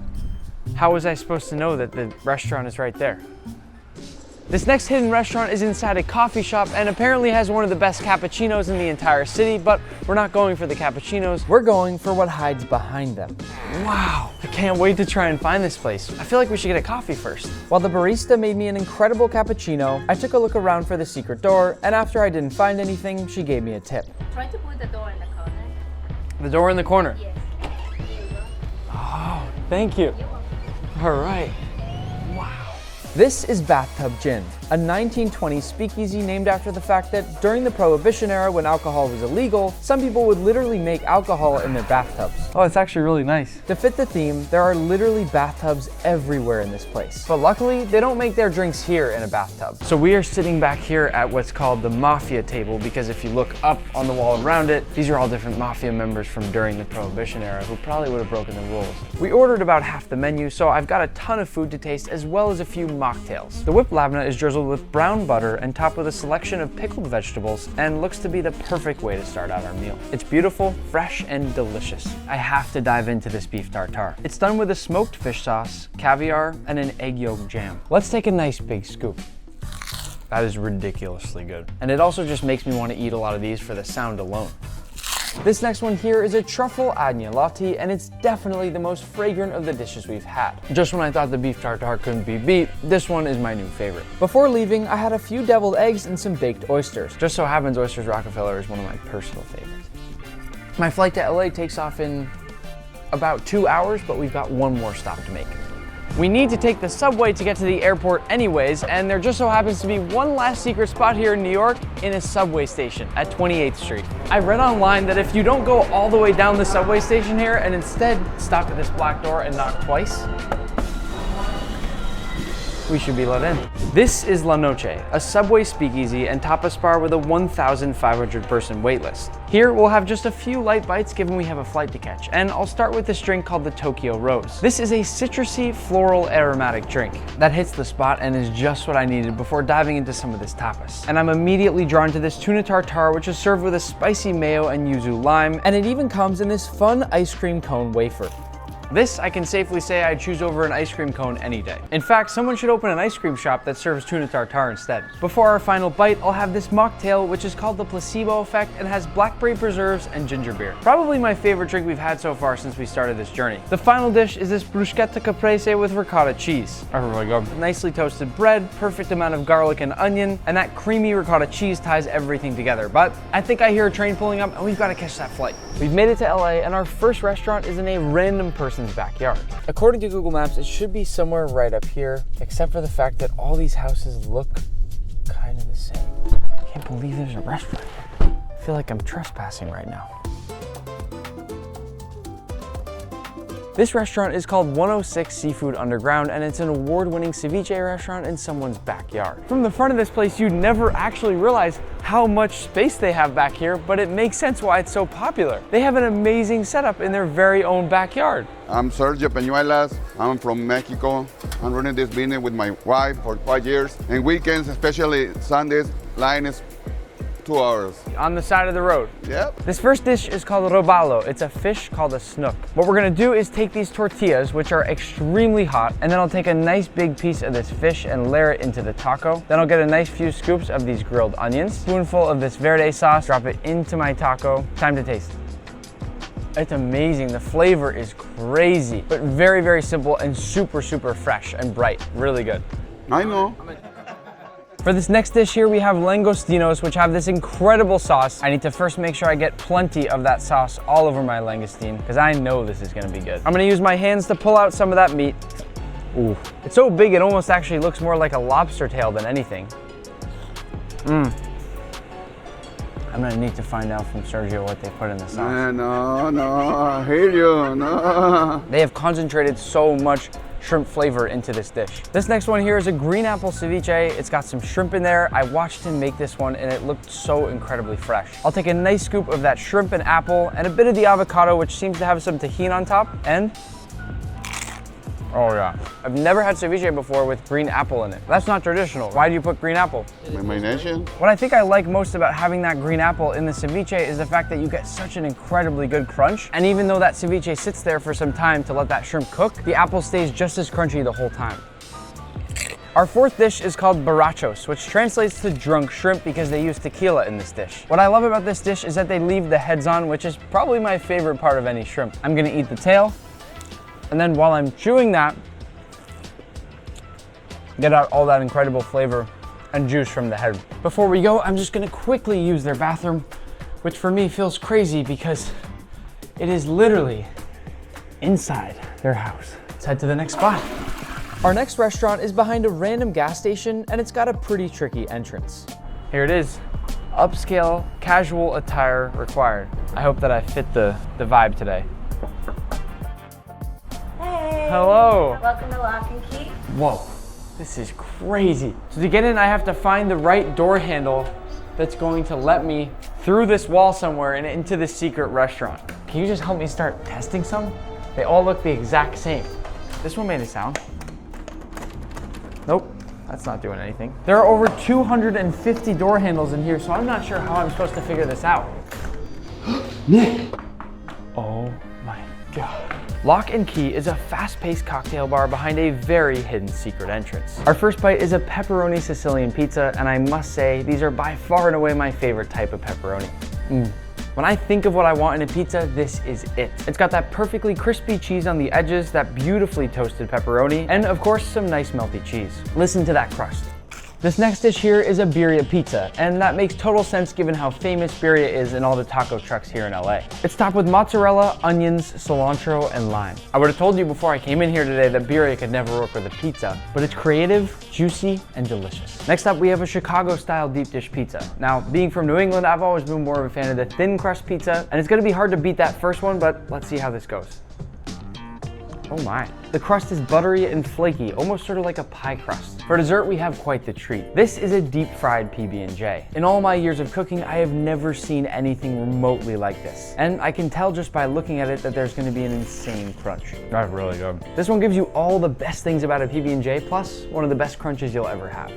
Speaker 9: How was I supposed to know that the restaurant is right there? This next hidden restaurant is inside a coffee shop and apparently has one of the best cappuccinos in the entire city, but we're not going for the cappuccinos. We're going for what hides behind them. Wow, I can't wait to try and find this place. I feel like we should get a coffee first. While the barista made me an incredible cappuccino, I took a look around for the secret door, and after I didn't find anything, she gave me a tip.
Speaker 12: Try to put the door in the corner.
Speaker 9: The door in the corner?
Speaker 12: Yes. Here you go.
Speaker 9: Oh, thank you. All right. Wow. This is bathtub gin. a 1920s speakeasy named after the fact that during the Prohibition era, when alcohol was illegal, some people would literally make alcohol in their bathtubs.
Speaker 6: Oh, it's actually really nice.
Speaker 9: To fit the theme, there are literally bathtubs everywhere in this place. But luckily, they don't make their drinks here in a bathtub. So we are sitting back here at what's called the Mafia table, because if you look up on the wall around it, these are all different Mafia members from during the Prohibition era who probably would have broken the rules. We ordered about half the menu, so I've got a ton of food to taste as well as a few mocktails. The whipped labna is drizzled with brown butter and topped with a selection of pickled vegetables and looks to be the perfect way to start out our meal. It's beautiful, fresh, and delicious. I have to dive into this beef tartare. It's done with a smoked fish sauce, caviar, and an egg yolk jam. Let's take a nice big scoop. That is ridiculously good. And it also just makes me want to eat a lot of these for the sound alone. This next one here is a truffle agnolotti, and it's definitely the most fragrant of the dishes we've had. Just when I thought the beef tartare couldn't be beat, this one is my new favorite. Before leaving, I had a few deviled eggs and some baked oysters. Just so happens Oysters Rockefeller is one of my personal favorites. My flight to LA takes off in about 2 hours, but we've got one more stop to make. We need to take the subway to get to the airport anyways, and there just so happens to be one last secret spot here in New York in a subway station at 28th Street. I read online that if you don't go all the way down the subway station here and instead stop at this black door and knock twice, we should be let in. This is La Noche, a subway speakeasy and tapas bar with a 1,500 person waitlist. Here we'll have just a few light bites given we have a flight to catch, and I'll start with this drink called the Tokyo Rose. This is a citrusy, floral, aromatic drink that hits the spot and is just what I needed before diving into some of this tapas. And I'm immediately drawn to this tuna tartare, which is served with a spicy mayo and yuzu lime, and it even comes in this fun ice cream cone wafer. This, I can safely say I'd choose over an ice cream cone any day. In fact, someone should open an ice cream shop that serves tuna tartare instead. Before our final bite, I'll have this mocktail, which is called the Placebo Effect and has blackberry preserves and ginger beer. Probably my favorite drink we've had so far since we started this journey. The final dish is this bruschetta caprese with ricotta cheese. Oh my god. Nicely toasted bread, perfect amount of garlic and onion, and that creamy ricotta cheese ties everything together. But I think I hear a train pulling up and we've got to catch that flight. We've made it to LA and our first restaurant is in a random person's backyard. According to Google Maps, it should be somewhere right up here, except for the fact that all these houses look kind of the same. I can't believe there's a restaurant here. I feel like I'm trespassing right now. This restaurant is called 106 Seafood Underground, and it's an award-winning ceviche restaurant in someone's backyard. From the front of this place, you'd never actually realize how much space they have back here, but it makes sense why it's so popular. They have an amazing setup in their very own backyard.
Speaker 17: I'm Sergio Peñuelas. I'm from Mexico. I'm running this business with my wife for 5 years. And weekends, especially Sundays, line is 2 hours.
Speaker 9: On the side of the road.
Speaker 17: Yep.
Speaker 9: This first dish is called robalo. It's a fish called a snook. What we're gonna do is take these tortillas, which are extremely hot, and then I'll take a nice big piece of this fish and layer it into the taco. Then I'll get a nice few scoops of these grilled onions, spoonful of this verde sauce, drop it into my taco. Time to taste. It's amazing. The flavor is crazy, but very, very simple and super, super fresh and bright. Really good.
Speaker 17: I know.
Speaker 9: For this next dish here, we have langostinos, which have this incredible sauce. I need to first make sure I get plenty of that sauce all over my langostine, because I know this is gonna be good. I'm gonna use my hands to pull out some of that meat. Ooh. It's so big, it almost actually looks more like a lobster tail than anything. I'm gonna need to find out from Sergio what they put in the sauce.
Speaker 17: No, I hear you, no.
Speaker 9: They have concentrated so much shrimp flavor into this dish. This next one here is a green apple ceviche. It's got some shrimp in there. I watched him make this one and it looked so incredibly fresh. I'll take a nice scoop of that shrimp and apple and a bit of the avocado, which seems to have some tahini on top, and oh yeah. I've never had ceviche before with green apple in it. That's not traditional. Why do you put green apple?
Speaker 17: Marination.
Speaker 9: What I think I like most about having that green apple in the ceviche is the fact that you get such an incredibly good crunch. And even though that ceviche sits there for some time to let that shrimp cook, the apple stays just as crunchy the whole time. Our fourth dish is called borrachos, which translates to drunk shrimp because they use tequila in this dish. What I love about this dish is that they leave the heads on, which is probably my favorite part of any shrimp. I'm gonna eat the tail, and then while I'm chewing that, get out all that incredible flavor and juice from the head. Before we go, I'm just gonna quickly use their bathroom, which for me feels crazy because it is literally inside their house. Let's head to the next spot. Our next restaurant is behind a random gas station, and it's got a pretty tricky entrance. Here it is. Upscale, casual attire required. I hope that I fit the vibe today.
Speaker 18: Hey!
Speaker 9: Hello!
Speaker 18: Welcome to Lock and Key.
Speaker 9: Whoa, this is crazy. So to get in, I have to find the right door handle that's going to let me through this wall somewhere and into this secret restaurant. Can you just help me start testing some? They all look the exact same. This one made a sound. Nope, that's not doing anything. There are over 250 door handles in here, so I'm not sure how I'm supposed to figure this out. Nick! Oh my God. Lock and Key is a fast-paced cocktail bar behind a very hidden secret entrance. Our first bite is a pepperoni Sicilian pizza, and I must say, these are by far and away my favorite type of pepperoni. When I think of what I want in a pizza, this is it. It's got that perfectly crispy cheese on the edges, that beautifully toasted pepperoni, and of course, some nice melty cheese. Listen to that crust. This next dish here is a birria pizza, and that makes total sense given how famous birria is in all the taco trucks here in LA. It's topped with mozzarella, onions, cilantro, and lime. I would have told you before I came in here today that birria could never work with a pizza, but it's creative, juicy, and delicious. Next up, we have a Chicago-style deep dish pizza. Now, being from New England, I've always been more of a fan of the thin crust pizza, and it's gonna be hard to beat that first one, but let's see how this goes. Oh my. The crust is buttery and flaky, almost sort of like a pie crust. For dessert, we have quite the treat. This is a deep fried PB&J. In all my years of cooking, I have never seen anything remotely like this. And I can tell just by looking at it that there's gonna be an insane crunch. That's really good. This one gives you all the best things about a PB&J, plus one of the best crunches you'll ever have.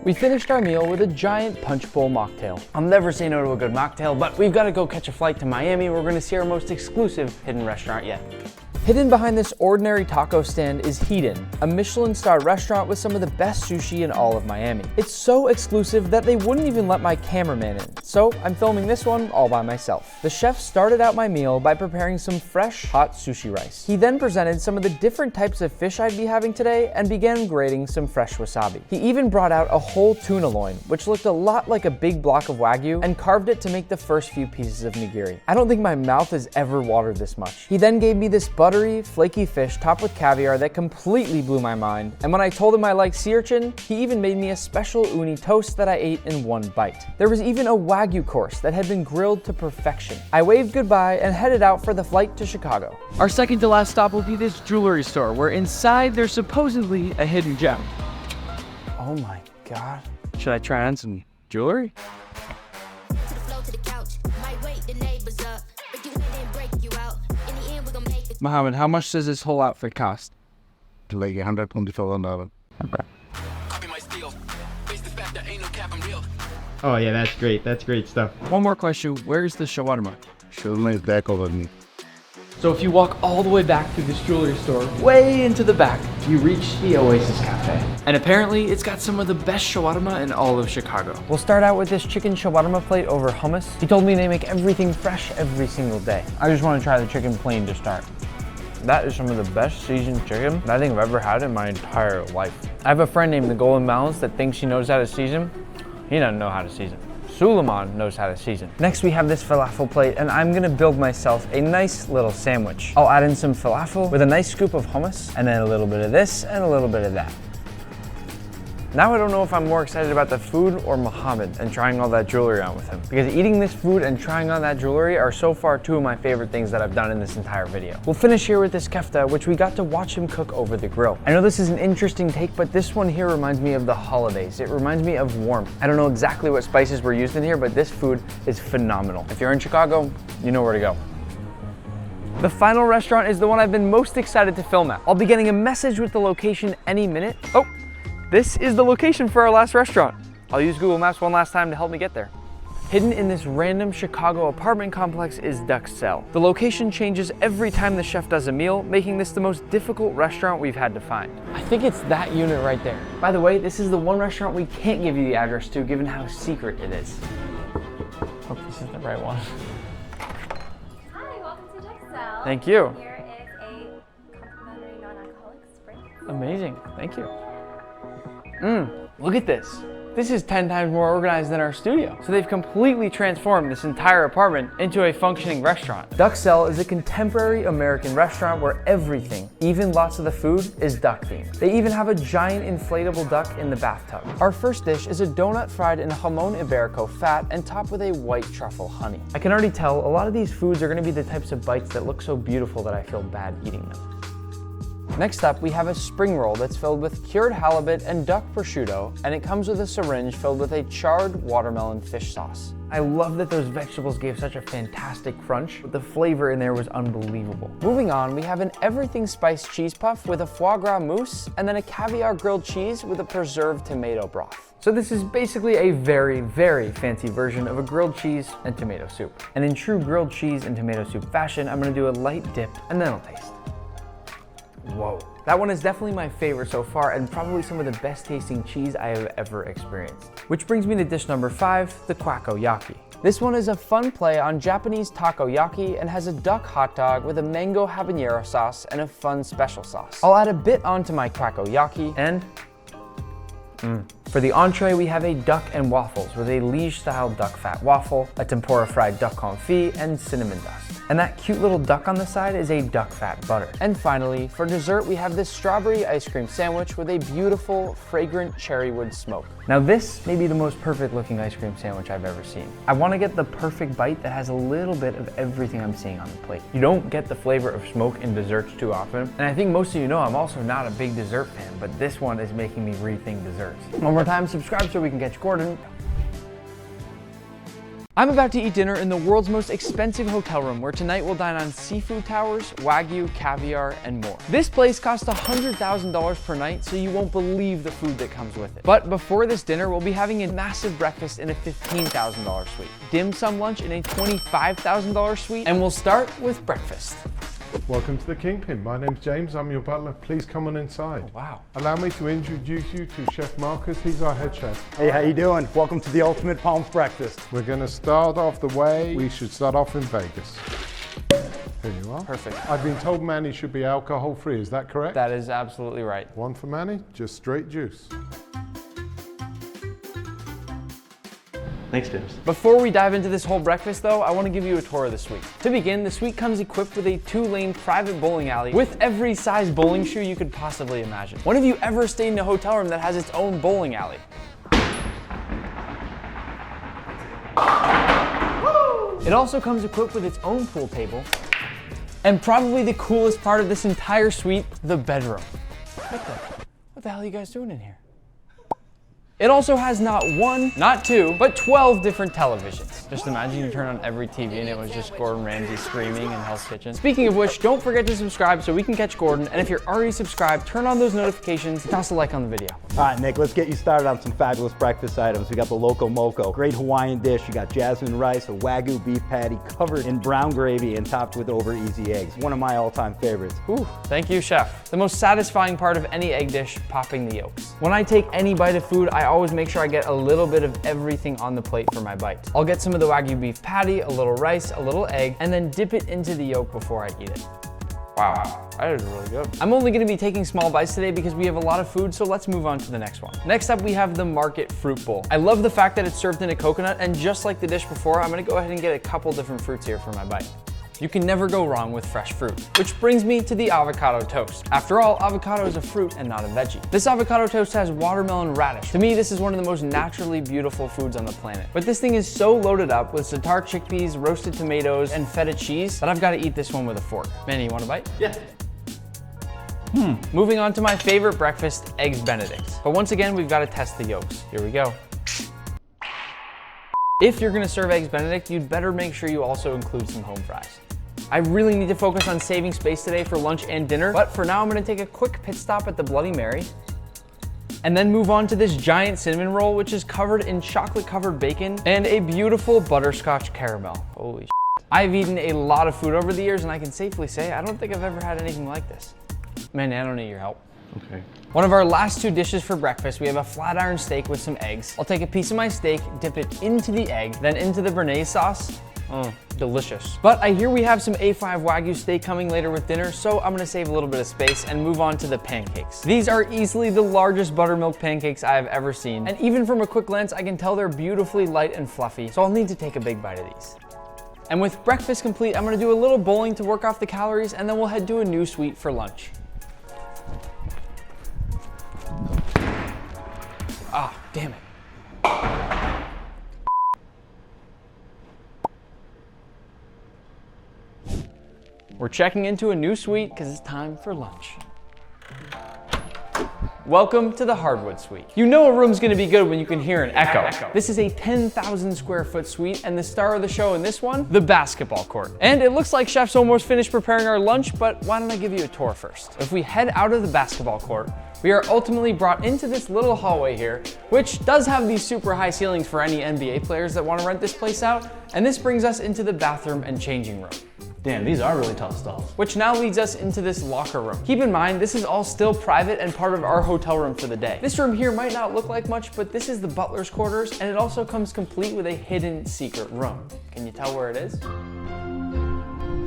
Speaker 9: We finished our meal with a giant punch bowl mocktail. I'll never say no to a good mocktail, but we've got to go catch a flight to Miami where we're gonna see our most exclusive hidden restaurant yet. Hidden behind this ordinary taco stand is Hedon, a Michelin-starred restaurant with some of the best sushi in all of Miami. It's so exclusive that they wouldn't even let my cameraman in, so I'm filming this one all by myself. The chef started out my meal by preparing some fresh, hot sushi rice. He then presented some of the different types of fish I'd be having today and began grating some fresh wasabi. He even brought out a whole tuna loin, which looked a lot like a big block of Wagyu, and carved it to make the first few pieces of nigiri. I don't think my mouth has ever watered this much. He then gave me this buttery, flaky fish topped with caviar that completely blew my mind, and when I told him I liked sea urchin, he even made me a special uni toast that I ate in one bite. There was even a Wagyu course that had been grilled to perfection. I waved goodbye and headed out for the flight to Chicago. Our second to last stop will be this jewelry store, where inside there's supposedly a hidden gem. Oh my God. Should I try on some jewelry? Mohammed, how much does this whole outfit cost?
Speaker 15: Like $124.
Speaker 9: Okay.
Speaker 13: Oh yeah, that's great. That's great stuff.
Speaker 9: One more question. Where's the shawarma?
Speaker 15: Shawarma is back over me.
Speaker 9: So if you walk all the way back through this jewelry store, way into the back, you reach the Oasis Cafe. And apparently, it's got some of the best shawarma in all of Chicago. We'll start out with this chicken shawarma plate over hummus. He told me they make everything fresh every single day. I just want to try the chicken plain to start. That is some of the best seasoned chicken that I think I've ever had in my entire life. I have a friend named the Golden Balance that thinks he knows how to season. He doesn't know how to season. Suleiman knows how to season. Next we have this falafel plate, and I'm gonna build myself a nice little sandwich. I'll add in some falafel with a nice scoop of hummus, and then a little bit of this and a little bit of that. Now I don't know if I'm more excited about the food or Muhammad and trying all that jewelry on with him, because eating this food and trying on that jewelry are so far two of my favorite things that I've done in this entire video. We'll finish here with this kefta, which we got to watch him cook over the grill. I know this is an interesting take, but this one here reminds me of the holidays. It reminds me of warmth. I don't know exactly what spices were used in here, but this food is phenomenal. If you're in Chicago, you know where to go. The final restaurant is the one I've been most excited to film at. I'll be getting a message with the location any minute. Oh. This is the location for our last restaurant. I'll use Google Maps one last time to help me get there. Hidden in this random Chicago apartment complex is Duxelle. The location changes every time the chef does a meal, making this the most difficult restaurant we've had to find. I think it's that unit right there. By the way, this is the one restaurant we can't give you the address to given how secret it is. Hope this is the right one.
Speaker 18: Hi, welcome to Duxelle.
Speaker 9: Thank you.
Speaker 18: Here is a complimentary non-alcoholic spritz.
Speaker 9: Amazing, thank you. Look at this. This is 10 times more organized than our studio. So they've completely transformed this entire apartment into a functioning restaurant. Duck Cell is a contemporary American restaurant where everything, even lots of the food, is duck themed. They even have a giant inflatable duck in the bathtub. Our first dish is a donut fried in jamon iberico fat and topped with a white truffle honey. I can already tell a lot of these foods are gonna be the types of bites that look so beautiful that I feel bad eating them. Next up, we have a spring roll that's filled with cured halibut and duck prosciutto, and it comes with a syringe filled with a charred watermelon fish sauce. I love that those vegetables gave such a fantastic crunch, but the flavor in there was unbelievable. Moving on, we have an everything spiced cheese puff with a foie gras mousse, and then a caviar grilled cheese with a preserved tomato broth. So this is basically a very, very fancy version of a grilled cheese and tomato soup. And in true grilled cheese and tomato soup fashion, I'm gonna do a light dip and then I'll taste. Whoa. That one is definitely my favorite so far and probably some of the best tasting cheese I have ever experienced. Which brings me to dish number 5, the Kwakoyaki. This one is a fun play on Japanese takoyaki and has a duck hot dog with a mango habanero sauce and a fun special sauce. I'll add a bit onto my Kwakoyaki and for the entree, we have a duck and waffles with a liege-style duck fat waffle, a tempura fried duck confit, and cinnamon dust. And that cute little duck on the side is a duck fat butter. And finally, for dessert, we have this strawberry ice cream sandwich with a beautiful, fragrant cherry wood smoke. Now this may be the most perfect looking ice cream sandwich I've ever seen. I want to get the perfect bite that has a little bit of everything I'm seeing on the plate. You don't get the flavor of smoke in desserts too often. And I think most of you know I'm also not a big dessert fan, but this one is making me rethink desserts. One more time, subscribe so we can catch Gordon. I'm about to eat dinner in the world's most expensive hotel room where tonight we'll dine on seafood towers, wagyu, caviar, and more. This place costs $100,000 per night, so you won't believe the food that comes with it. But before this dinner, we'll be having a massive breakfast in a $15,000 suite, dim sum lunch in a $25,000 suite, and we'll start with breakfast.
Speaker 19: Welcome to the Kingpin. My name's James, I'm your butler. Please come on inside.
Speaker 9: Oh, wow.
Speaker 19: Allow me to introduce you to Chef Marcus. He's our head chef.
Speaker 20: Hey, how you doing? Welcome to the Ultimate Palms Breakfast.
Speaker 19: We're going to start off the way we should start off in Vegas. Here you are.
Speaker 9: Perfect.
Speaker 19: I've been told Manny should be alcohol free. Is that correct?
Speaker 9: That is absolutely right.
Speaker 19: One for Manny, just straight juice.
Speaker 13: Thanks, James.
Speaker 9: Before we dive into this whole breakfast though, I want to give you a tour of the suite. To begin, the suite comes equipped with a 2-lane private bowling alley with every size bowling shoe you could possibly imagine. When have you ever stayed in a hotel room that has its own bowling alley? It also comes equipped with its own pool table, and probably the coolest part of this entire suite, the bedroom. What the hell are you guys doing in here? It also has not 1, not 2, but 12 different televisions. Just imagine you turn on every TV and it was just Gordon Ramsay screaming in Hell's Kitchen. Speaking of which, don't forget to subscribe so we can catch Gordon, and if you're already subscribed, turn on those notifications, toss a like on the video.
Speaker 20: All right, Nick, let's get you started on some fabulous breakfast items. We got the Loco Moco, great Hawaiian dish. You got jasmine rice, a Wagyu beef patty covered in brown gravy and topped with over easy eggs. One of my all-time favorites.
Speaker 9: Ooh, thank you, chef. The most satisfying part of any egg dish, popping the yolks. When I take any bite of food, I always make sure I get a little bit of everything on the plate for my bite. I'll get some of the Wagyu beef patty, a little rice, a little egg, and then dip it into the yolk before I eat it. Wow, that is really good. I'm only gonna be taking small bites today because we have a lot of food, so let's move on to the next one. Next up, we have the Market Fruit Bowl. I love the fact that it's served in a coconut, and just like the dish before, I'm gonna go ahead and get a couple different fruits here for my bite. You can never go wrong with fresh fruit. Which brings me to the avocado toast. After all, avocado is a fruit and not a veggie. This avocado toast has watermelon radish. To me, this is one of the most naturally beautiful foods on the planet. But this thing is so loaded up with za'atar chickpeas, roasted tomatoes, and feta cheese that I've got to eat this one with a fork. Manny, you want a bite?
Speaker 13: Yeah.
Speaker 9: Moving on to my favorite breakfast, Eggs Benedict. But once again, we've got to test the yolks. Here we go. If you're gonna serve Eggs Benedict, you'd better make sure you also include some home fries. I really need to focus on saving space today for lunch and dinner, but for now I'm gonna take a quick pit stop at the Bloody Mary and then move on to this giant cinnamon roll, which is covered in chocolate-covered bacon and a beautiful butterscotch caramel. Holy shit. I've eaten a lot of food over the years, and I can safely say I don't think I've ever had anything like this. Man, I don't need your help.
Speaker 13: Okay.
Speaker 9: One of our last 2 dishes for breakfast, we have a flat iron steak with some eggs. I'll take a piece of my steak, dip it into the egg, then into the béarnaise sauce, Delicious. But I hear we have some A5 Wagyu steak coming later with dinner, so I'm gonna save a little bit of space and move on to the pancakes. These are easily the largest buttermilk pancakes I have ever seen. And even from a quick glance, I can tell they're beautifully light and fluffy, so I'll need to take a big bite of these. And with breakfast complete, I'm gonna do a little bowling to work off the calories, and then we'll head to a new suite for lunch. Ah, damn it. We're checking into a new suite because it's time for lunch. Welcome to the Hardwood Suite. You know a room's gonna be good when you can hear an echo. This is a 10,000 square foot suite, and the star of the show in this one, the basketball court. And it looks like Chef's almost finished preparing our lunch, but why don't I give you a tour first? If we head out of the basketball court, we are ultimately brought into this little hallway here, which does have these super high ceilings for any NBA players that want to rent this place out. And this brings us into the bathroom and changing room.
Speaker 13: Damn, these are really tough stalls.
Speaker 9: Which now leads us into this locker room. Keep in mind, this is all still private and part of our hotel room for the day. This room here might not look like much, but this is the butler's quarters, and it also comes complete with a hidden secret room. Can you tell where it is?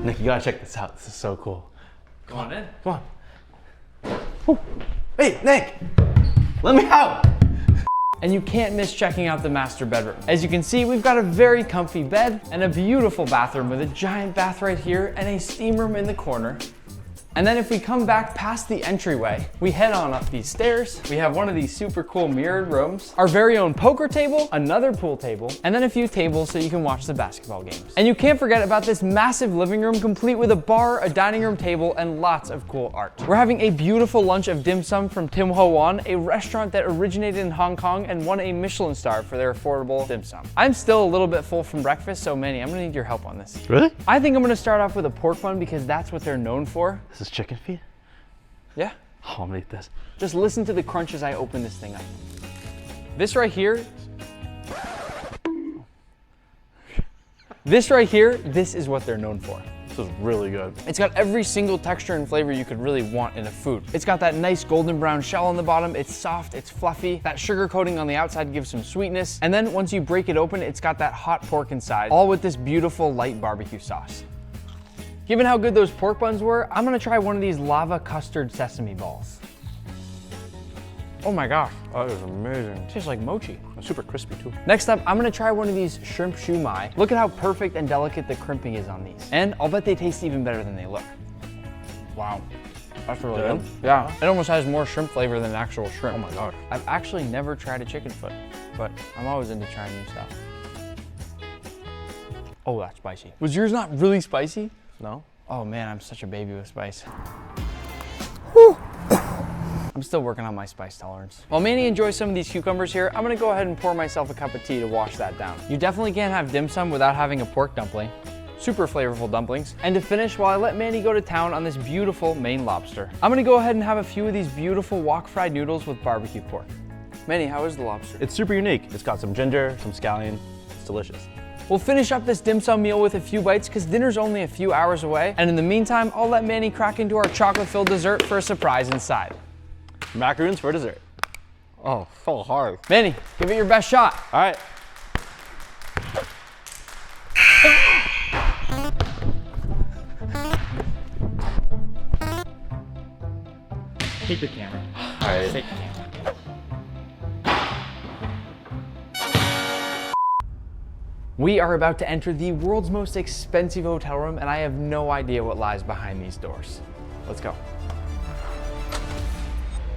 Speaker 13: Nick, you gotta check this out. This is so cool.
Speaker 9: Come on in.
Speaker 13: Come on. Ooh. Hey, Nick, let me out.
Speaker 9: And you can't miss checking out the master bedroom. As you can see, we've got a very comfy bed and a beautiful bathroom with a giant bath right here and a steam room in the corner. And then if we come back past the entryway, we head on up these stairs. We have one of these super cool mirrored rooms, our very own poker table, another pool table, and then a few tables so you can watch the basketball games. And you can't forget about this massive living room complete with a bar, a dining room table, and lots of cool art. We're having a beautiful lunch of dim sum from Tim Ho Wan, a restaurant that originated in Hong Kong and won a Michelin star for their affordable dim sum. I'm still a little bit full from breakfast, so Manny, I'm gonna need your help on this.
Speaker 13: Really?
Speaker 9: I think I'm gonna start off with a pork bun because that's what they're known for.
Speaker 13: This is chicken feet?
Speaker 9: Yeah.
Speaker 13: Oh, I'm gonna eat this.
Speaker 9: Just listen to the crunch as I open this thing up. This right here, this is what they're known for.
Speaker 13: This is really good.
Speaker 9: It's got every single texture and flavor you could really want in a food. It's got that nice golden brown shell on the bottom. It's soft, it's fluffy. That sugar coating on the outside gives some sweetness. And then once you break it open, it's got that hot pork inside, all with this beautiful light barbecue sauce. Given how good those pork buns were, I'm gonna try one of these lava custard sesame balls. Oh my gosh, that is amazing. It tastes like mochi.
Speaker 13: It's super crispy too.
Speaker 9: Next up, I'm gonna try one of these shrimp shumai. Look at how perfect and delicate the crimping is on these. And I'll bet they taste even better than they look. Wow, that's really good. Yeah, it almost has more shrimp flavor than actual shrimp.
Speaker 13: Oh my God.
Speaker 9: I've actually never tried a chicken foot, but I'm always into trying new stuff. Oh, that's spicy. Was yours not really spicy?
Speaker 13: No.
Speaker 9: Oh man, I'm such a baby with spice. Whew. I'm still working on my spice tolerance. While Manny enjoys some of these cucumbers here, I'm gonna go ahead and pour myself a cup of tea to wash that down. You definitely can't have dim sum without having a pork dumpling. Super flavorful dumplings. And to finish, while I let Manny go to town on this beautiful Maine lobster, I'm gonna go ahead and have a few of these beautiful wok fried noodles with barbecue pork. Manny, how is the lobster?
Speaker 13: It's super unique. It's got some ginger, some scallion. It's delicious.
Speaker 9: We'll finish up this dim sum meal with a few bites because dinner's only a few hours away. And in the meantime, I'll let Manny crack into our chocolate-filled dessert for a surprise inside.
Speaker 13: Macaroons for dessert. Oh, so hard.
Speaker 9: Manny, give it your best shot.
Speaker 13: All right.
Speaker 9: Keep the camera.
Speaker 13: All right.
Speaker 9: Take the camera. We are about to enter the world's most expensive hotel room, and I have no idea what lies behind these doors. Let's go.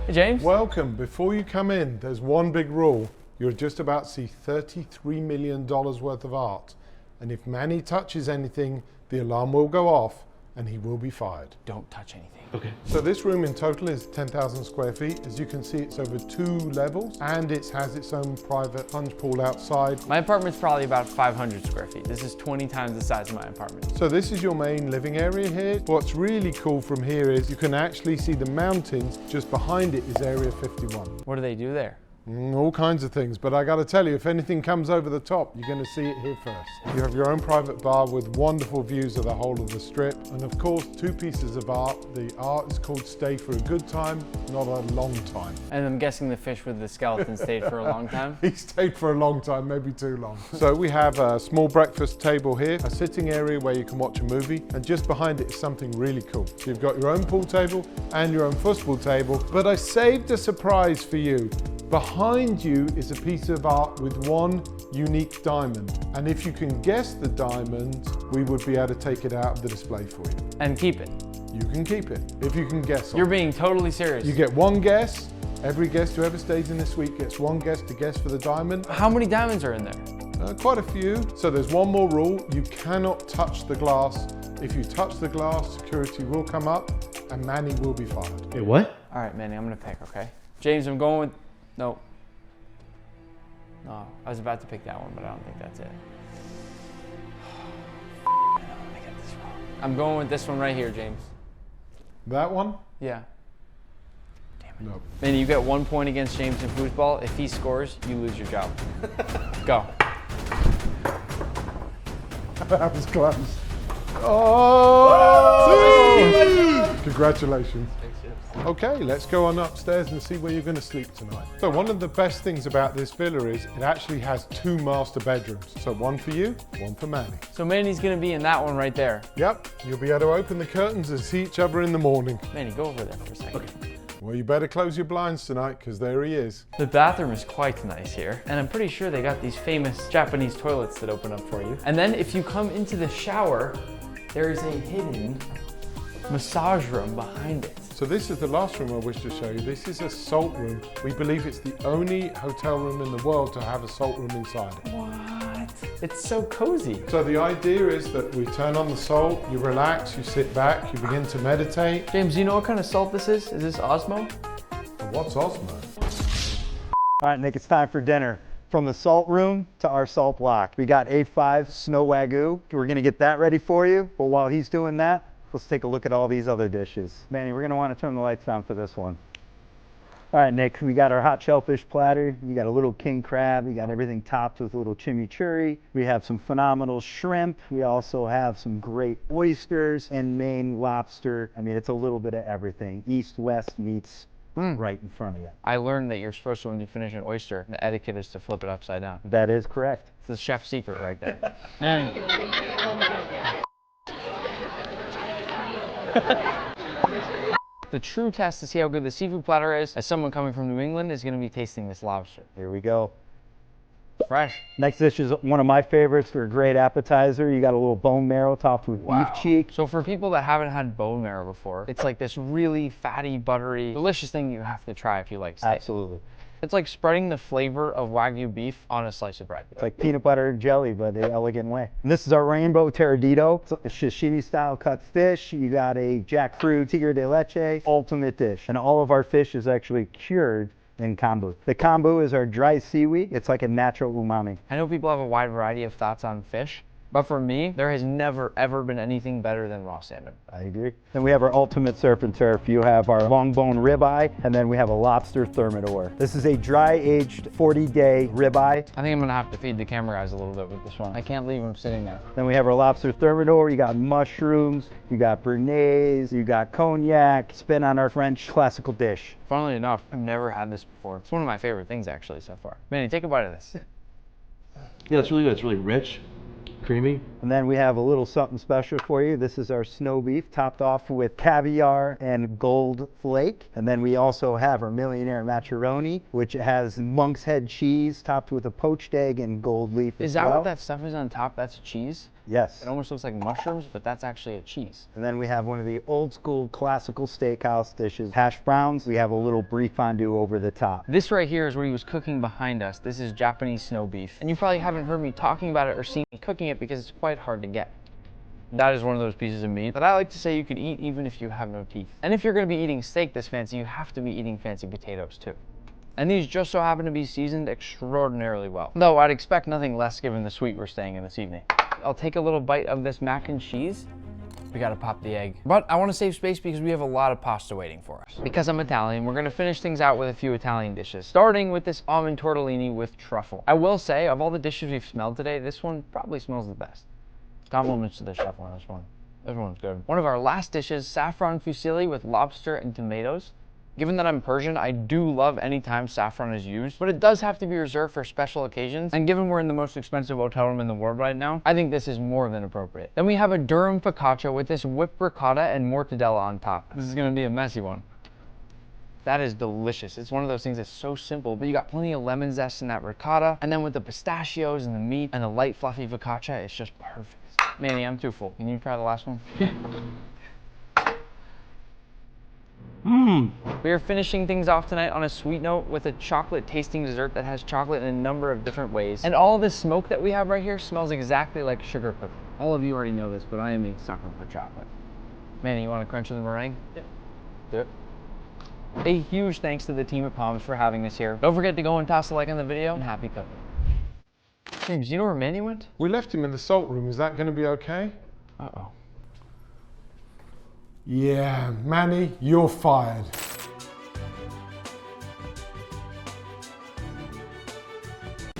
Speaker 9: Hey, James.
Speaker 19: Welcome. Before you come in, there's one big rule. You're just about to see $33 million worth of art. And if Manny touches anything, the alarm will go off and he will be fired.
Speaker 9: Don't touch anything.
Speaker 13: Okay.
Speaker 19: So this room in total is 10,000 square feet. As you can see, it's over 2 levels and it has its own private plunge pool outside.
Speaker 9: My apartment's probably about 500 square feet. This is 20 times the size of my apartment.
Speaker 19: So this is your main living area here. What's really cool from here is you can actually see the mountains. Just behind it is Area 51.
Speaker 9: What do they do there?
Speaker 19: All kinds of things, but I gotta tell you, if anything comes over the top, you're gonna see it here first. You have your own private bar with wonderful views of the whole of the strip, and of course, 2 pieces of art. The art is called Stay for a Good Time, not a long time.
Speaker 9: And I'm guessing the fish with the skeleton stayed for a long time?
Speaker 19: He stayed for a long time, maybe too long. So we have a small breakfast table here, a sitting area where you can watch a movie, and just behind it is something really cool. So you've got your own pool table and your own football table, but I saved a surprise for you. Behind you is a piece of art with one unique diamond. And if you can guess the diamond, we would be able to take it out of the display for you.
Speaker 9: And keep it?
Speaker 19: You can keep it, if you can guess it.
Speaker 9: You're being totally serious.
Speaker 19: You get one guess. Every guest who ever stays in this week gets one guess to guess for the diamond.
Speaker 9: How many diamonds are in there?
Speaker 19: Quite a few. So there's one more rule. You cannot touch the glass. If you touch the glass, security will come up and Manny will be fired.
Speaker 13: Wait, what?
Speaker 9: All right, Manny, I'm gonna pick, okay? James, I'm going with, no. No, I was about to pick that one, but I don't think that's it. I'm going with this one right here, James.
Speaker 19: That one?
Speaker 9: Yeah.
Speaker 19: Damn it. No.
Speaker 9: Manny, you get 1 point against James in foosball. If he scores, you lose your job. Go.
Speaker 19: That was close. Oh! Congratulations. Okay, let's go on upstairs and see where you're going to sleep tonight. So one of the best things about this villa is it actually has 2 master bedrooms. So one for you, one for Manny.
Speaker 9: So Manny's going to be in that one right there.
Speaker 19: Yep, you'll be able to open the curtains and see each other in the morning.
Speaker 9: Manny, go over there for a second. Okay.
Speaker 19: Well, you better close your blinds tonight, because there he is.
Speaker 9: The bathroom is quite nice here, and I'm pretty sure they got these famous Japanese toilets that open up for you. And then if you come into the shower, there is a hidden massage room behind it.
Speaker 19: So this is the last room I wish to show you. This is a salt room. We believe it's the only hotel room in the world to have a salt room inside it.
Speaker 9: What? It's so cozy.
Speaker 19: So the idea is that we turn on the salt, you relax, you sit back, you begin to meditate.
Speaker 9: James, do you know what kind of salt this is? Is this Osmo?
Speaker 19: What's Osmo?
Speaker 20: All right, Nick, it's time for dinner. From the salt room to our salt block. We got A5 snow wagyu. We're gonna get that ready for you, but while he's doing that, let's take a look at all these other dishes. Manny, we're gonna wanna turn the lights down for this one. All right, Nick, we got our hot shellfish platter. You got a little king crab. You got everything topped with a little chimichurri. We have some phenomenal shrimp. We also have some great oysters and Maine lobster. I mean, it's a little bit of everything. East-West meets right in front of you.
Speaker 9: I learned that you're supposed to, when you finish an oyster, the etiquette is to flip it upside down.
Speaker 20: That is correct.
Speaker 9: It's the chef's secret right there. The true test to see how good the seafood platter is, as someone coming from New England, is going to be tasting this lobster.
Speaker 20: Here we go.
Speaker 9: Fresh.
Speaker 20: Next dish is one of my favorites for a great appetizer. You got a little bone marrow topped with beef cheek.
Speaker 9: So for people that haven't had bone marrow before, it's like this really fatty, buttery, delicious thing you have to try if you like steak.
Speaker 20: Absolutely.
Speaker 9: It's like spreading the flavor of Wagyu beef on a slice of bread.
Speaker 20: It's like peanut butter and jelly, but the elegant way. And this is our rainbow terradito. It's a sashimi style cut fish. You got a jackfruit tigre de leche, ultimate dish. And all of our fish is actually cured in kombu. The kombu is our dry seaweed. It's like a natural umami.
Speaker 9: I know people have a wide variety of thoughts on fish, but for me, there has never ever been anything better than raw salmon.
Speaker 20: I agree. Then we have our ultimate surf and turf. You have our long bone ribeye, and then we have a lobster thermidor. This is a dry aged 40-day ribeye.
Speaker 9: I think I'm gonna have to feed the camera guys a little bit with this one. I can't leave them sitting there.
Speaker 20: Then we have our lobster thermidor. You got mushrooms, you got béarnaise, you got cognac, spin on our French classical dish.
Speaker 9: Funnily enough, I've never had this before. It's one of my favorite things actually so far. Manny, take a bite of this.
Speaker 13: Yeah, it's really good. It's really rich, creamy.
Speaker 20: And then we have a little something special for you. This is our snow beef topped off with caviar and gold flake. And then we also have our millionaire macaroni, which has monk's head cheese topped with a poached egg and gold leaf.
Speaker 9: Is that what that stuff is on top? That's cheese?
Speaker 20: Yes.
Speaker 9: It almost looks like mushrooms, but that's actually a cheese.
Speaker 20: And then we have one of the old school classical steakhouse dishes, hash browns. We have a little brie fondue over the top.
Speaker 9: This right here is what he was cooking behind us. This is Japanese snow beef. And you probably haven't heard me talking about it or seen me cooking it because it's quite hard to get. That is one of those pieces of meat that I like to say you could eat even if you have no teeth. And if you're gonna be eating steak this fancy, you have to be eating fancy potatoes too. And these just so happen to be seasoned extraordinarily well. Though I'd expect nothing less given the suite we're staying in this evening. I'll take a little bite of this mac and cheese. We gotta pop the egg. But I wanna save space because we have a lot of pasta waiting for us. Because I'm Italian, we're gonna finish things out with a few Italian dishes, starting with this almond tortellini with truffle. I will say, of all the dishes we've smelled today, this one probably smells the best. Compliments to the chef on this one. This one's good. One of our last dishes, saffron fusilli with lobster and tomatoes. Given that I'm Persian, I do love any time saffron is used, but it does have to be reserved for special occasions. And given we're in the most expensive hotel room in the world right now, I think this is more than appropriate. Then we have a Durham focaccia with this whipped ricotta and mortadella on top. This is gonna be a messy one. That is delicious. It's one of those things that's so simple, but you got plenty of lemon zest in that ricotta. And then with the pistachios and the meat and the light fluffy focaccia, it's just perfect. Manny, I'm too full. Can you try the last one? Yeah. We are finishing things off tonight on a sweet note with a chocolate tasting dessert that has chocolate in a number of different ways. And all of this smoke that we have right here smells exactly like sugar cookie. All of you already know this, but I am a sucker for chocolate. Manny, you want to crunch the meringue? Yeah. Do it. A huge thanks to the team at Palms for having us here. Don't forget to go and toss a like on the video, and happy cooking. James, you know where Manny went?
Speaker 19: We left him in the salt room. Is that going to be okay?
Speaker 9: Uh-oh.
Speaker 19: Yeah, Manny, you're fired.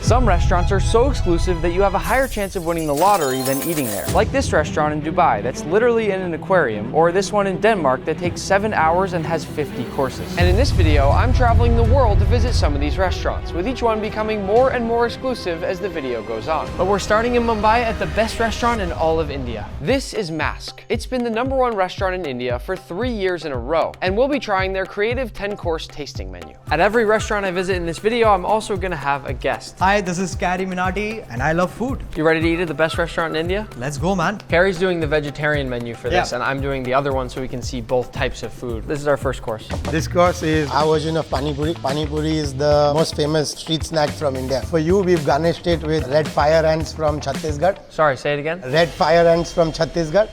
Speaker 9: Some restaurants are so exclusive that you have a higher chance of winning the lottery than eating there. Like this restaurant in Dubai that's literally in an aquarium, or this one in Denmark that takes 7 hours and has 50 courses. And in this video, I'm traveling the world to visit some of these restaurants, with each one becoming more and more exclusive as the video goes on. But we're starting in Mumbai at the best restaurant in all of India. This is Mask. It's been the #1 restaurant in India for 3 years in a row, and we'll be trying their creative 10-course tasting menu. At every restaurant I visit in this video, I'm also gonna have a guest.
Speaker 21: Hi, this is Carrie Minati, and I love food.
Speaker 9: You ready to eat at the best restaurant in India?
Speaker 21: Let's go, man.
Speaker 9: Carrie's doing the vegetarian menu for this,
Speaker 21: Yeah.
Speaker 9: and I'm doing the other one so we can see both types of food. This is our first course.
Speaker 8: This course is our version of Pani Puri. Pani Puri is the most famous street snack from India. For you, we've garnished it with red fire ants from Chhattisgarh.
Speaker 9: Sorry, say it again.
Speaker 8: Red fire ants from Chhattisgarh.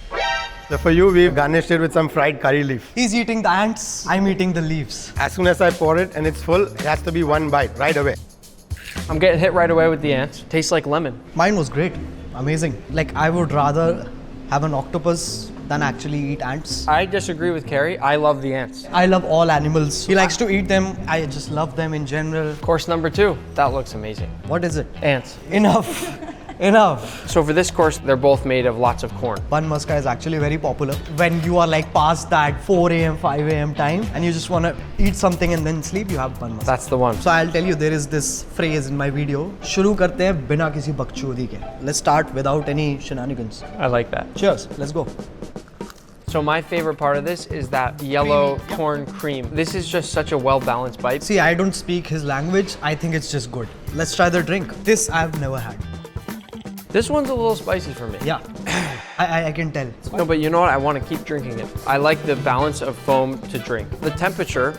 Speaker 8: So for you, we've garnished it with some fried curry leaf.
Speaker 21: He's eating the ants, I'm eating the leaves.
Speaker 8: As soon as I pour it and it's full, it has to be one bite right away.
Speaker 9: I'm getting hit right away with the ants. Tastes like lemon.
Speaker 21: Mine was great, amazing. Like, I would rather have an octopus than actually eat ants.
Speaker 9: I disagree with Carrie. I love the ants.
Speaker 21: I love all animals. He likes to eat them. I just love them in general.
Speaker 9: Course number 2. That looks amazing.
Speaker 21: What is it?
Speaker 9: Ants.
Speaker 21: Enough. Enough.
Speaker 9: So for this course, they're both made of lots of corn.
Speaker 21: Bun maska is actually very popular. When you are like past that 4 a.m., 5 a.m. time and you just want to eat something and then sleep, you have bun maska.
Speaker 9: That's the one.
Speaker 21: So I'll tell you, there is this phrase in my video. शुरू करते हैं बिना किसी बकचोदी के. Let's start without any shenanigans.
Speaker 9: I like that.
Speaker 21: Cheers. Let's go.
Speaker 9: So my favorite part of this is that yellow corn cream. This is just such a well-balanced bite.
Speaker 21: See, I don't speak his language. I think it's just good. Let's try the drink. This I've never had.
Speaker 9: This one's a little spicy for me.
Speaker 21: Yeah, I can tell.
Speaker 9: No, but you know what? I want to keep drinking it. I like the balance of foam to drink. The temperature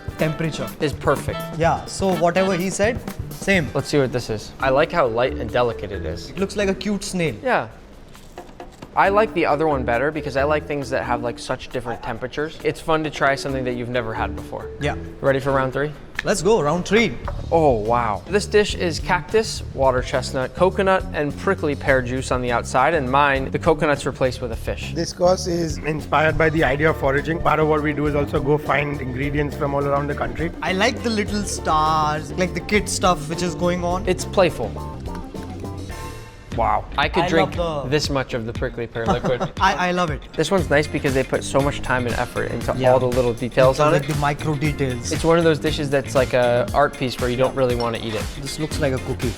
Speaker 9: is perfect.
Speaker 21: Yeah, so whatever he said, same.
Speaker 9: Let's see what this is. I like how light and delicate it is.
Speaker 21: It looks like a cute snail.
Speaker 9: Yeah. I like the other one better because I like things that have like such different temperatures. It's fun to try something that you've never had before.
Speaker 21: Yeah.
Speaker 9: Ready for round 3?
Speaker 21: Let's go, round 3.
Speaker 9: Oh, wow. This dish is cactus, water chestnut, coconut, and prickly pear juice on the outside, and mine, the coconut's replaced with a fish.
Speaker 8: This course is inspired by the idea of foraging. Part of what we do is also go find ingredients from all around the country.
Speaker 21: I like the little stars, like the kid stuff which is going on.
Speaker 9: It's playful. Wow. I could drink
Speaker 21: love
Speaker 9: this much of the prickly pear liquid.
Speaker 21: I love it.
Speaker 9: This one's nice because they put so much time and effort into all the little details on
Speaker 21: like
Speaker 9: it.
Speaker 21: The micro details.
Speaker 9: It's one of those dishes that's like a art piece where you don't really want to eat it.
Speaker 21: This looks like a cookie.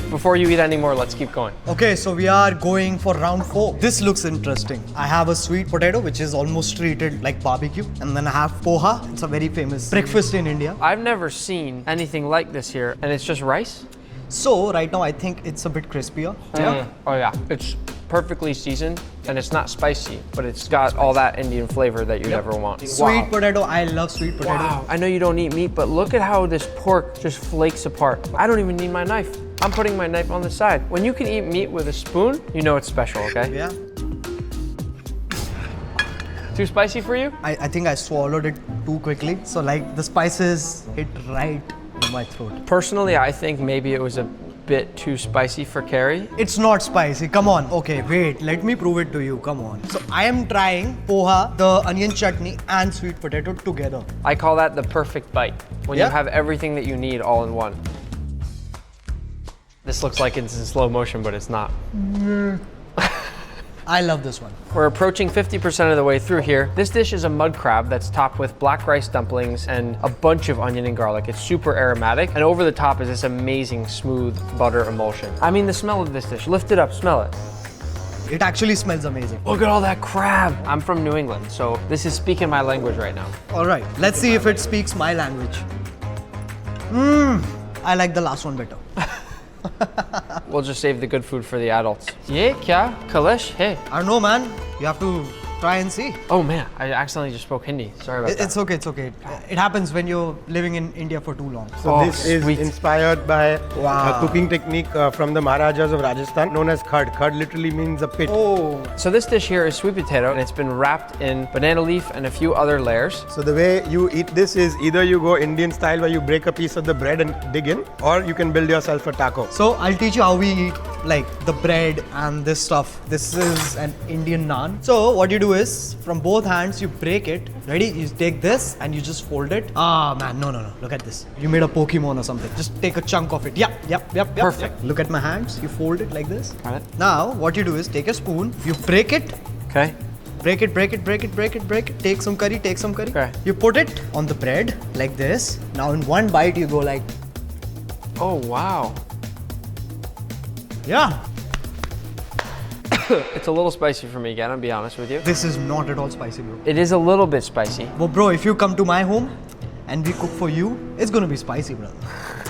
Speaker 9: Before you eat any more, let's keep going.
Speaker 21: Okay, so we are going for round 4. This looks interesting. I have a sweet potato, which is almost treated like barbecue. And then I have poha. It's a very famous breakfast in India.
Speaker 9: I've never seen anything like this here. And it's just rice?
Speaker 21: So right now I think it's a bit crispier.
Speaker 9: Yeah. Oh yeah, it's perfectly seasoned and it's not spicy, but it's got all that Indian flavor that you'd ever want.
Speaker 21: Sweet potato, I love sweet potato.
Speaker 9: Wow, I know you don't eat meat, but look at how this pork just flakes apart. I don't even need my knife. I'm putting my knife on the side. When you can eat meat with a spoon, you know it's special, okay?
Speaker 21: Yeah.
Speaker 9: Too spicy for you?
Speaker 21: I think I swallowed it too quickly. So like the spices hit right in my throat.
Speaker 9: Personally, I think maybe it was a
Speaker 1: bit too spicy for Carrie.
Speaker 21: It's not spicy. Come on. Okay, wait. Let me prove it to you. Come on. So I am trying poha, the onion chutney, and sweet potato together.
Speaker 1: I call that the perfect bite, when you have everything that you need all in one. This looks like it's in slow motion, but it's not.
Speaker 21: I love this one.
Speaker 1: We're approaching 50% of the way through here. This dish is a mud crab that's topped with black rice dumplings and a bunch of onion and garlic. It's super aromatic, and over the top is this amazing smooth butter emulsion. I mean, the smell of this dish, lift it up, smell it.
Speaker 21: It actually smells amazing.
Speaker 1: Look at all that crab. I'm from New England, so this is speaking my language right now.
Speaker 21: All right, let's see if it speaks my language. I like the last one better.
Speaker 1: We'll just save the good food for the adults. Ye kya? Kalish? Hey.
Speaker 21: I don't know, man. You have to try and see.
Speaker 1: Oh man, I accidentally just spoke Hindi. Sorry about that.
Speaker 21: It's okay, it's okay. It happens when you're living in India for too long.
Speaker 8: So this is inspired by a cooking technique from the Maharajas of Rajasthan known as khad. Khad literally means a pit.
Speaker 21: Oh.
Speaker 1: So this dish here is sweet potato, and it's been wrapped in banana leaf and a few other layers.
Speaker 8: So the way you eat this is either you go Indian style where you break a piece of the bread and dig in, or you can build yourself a taco.
Speaker 21: So I'll teach you how we eat like the bread and this stuff. This is an Indian naan. So what you do is from both hands you break it. Ready? You take this and you just fold it. Ah man, no. Look at this. You made a Pokemon or something. Just take a chunk of it. Yep.
Speaker 1: Perfect.
Speaker 21: Look at my hands. You fold it like this.
Speaker 1: Got it.
Speaker 21: Now what you do is take a spoon. You break it.
Speaker 1: Okay.
Speaker 21: Break it. Take some curry.
Speaker 1: Okay.
Speaker 21: You put it on the bread like this. Now in one bite you go like.
Speaker 1: Oh wow.
Speaker 21: Yeah.
Speaker 1: It's a little spicy for me again, I'll be honest with you.
Speaker 21: This is not at all spicy, bro.
Speaker 1: It is a little bit spicy.
Speaker 21: But bro, if you come to my home and we cook for you, it's gonna be spicy, brother.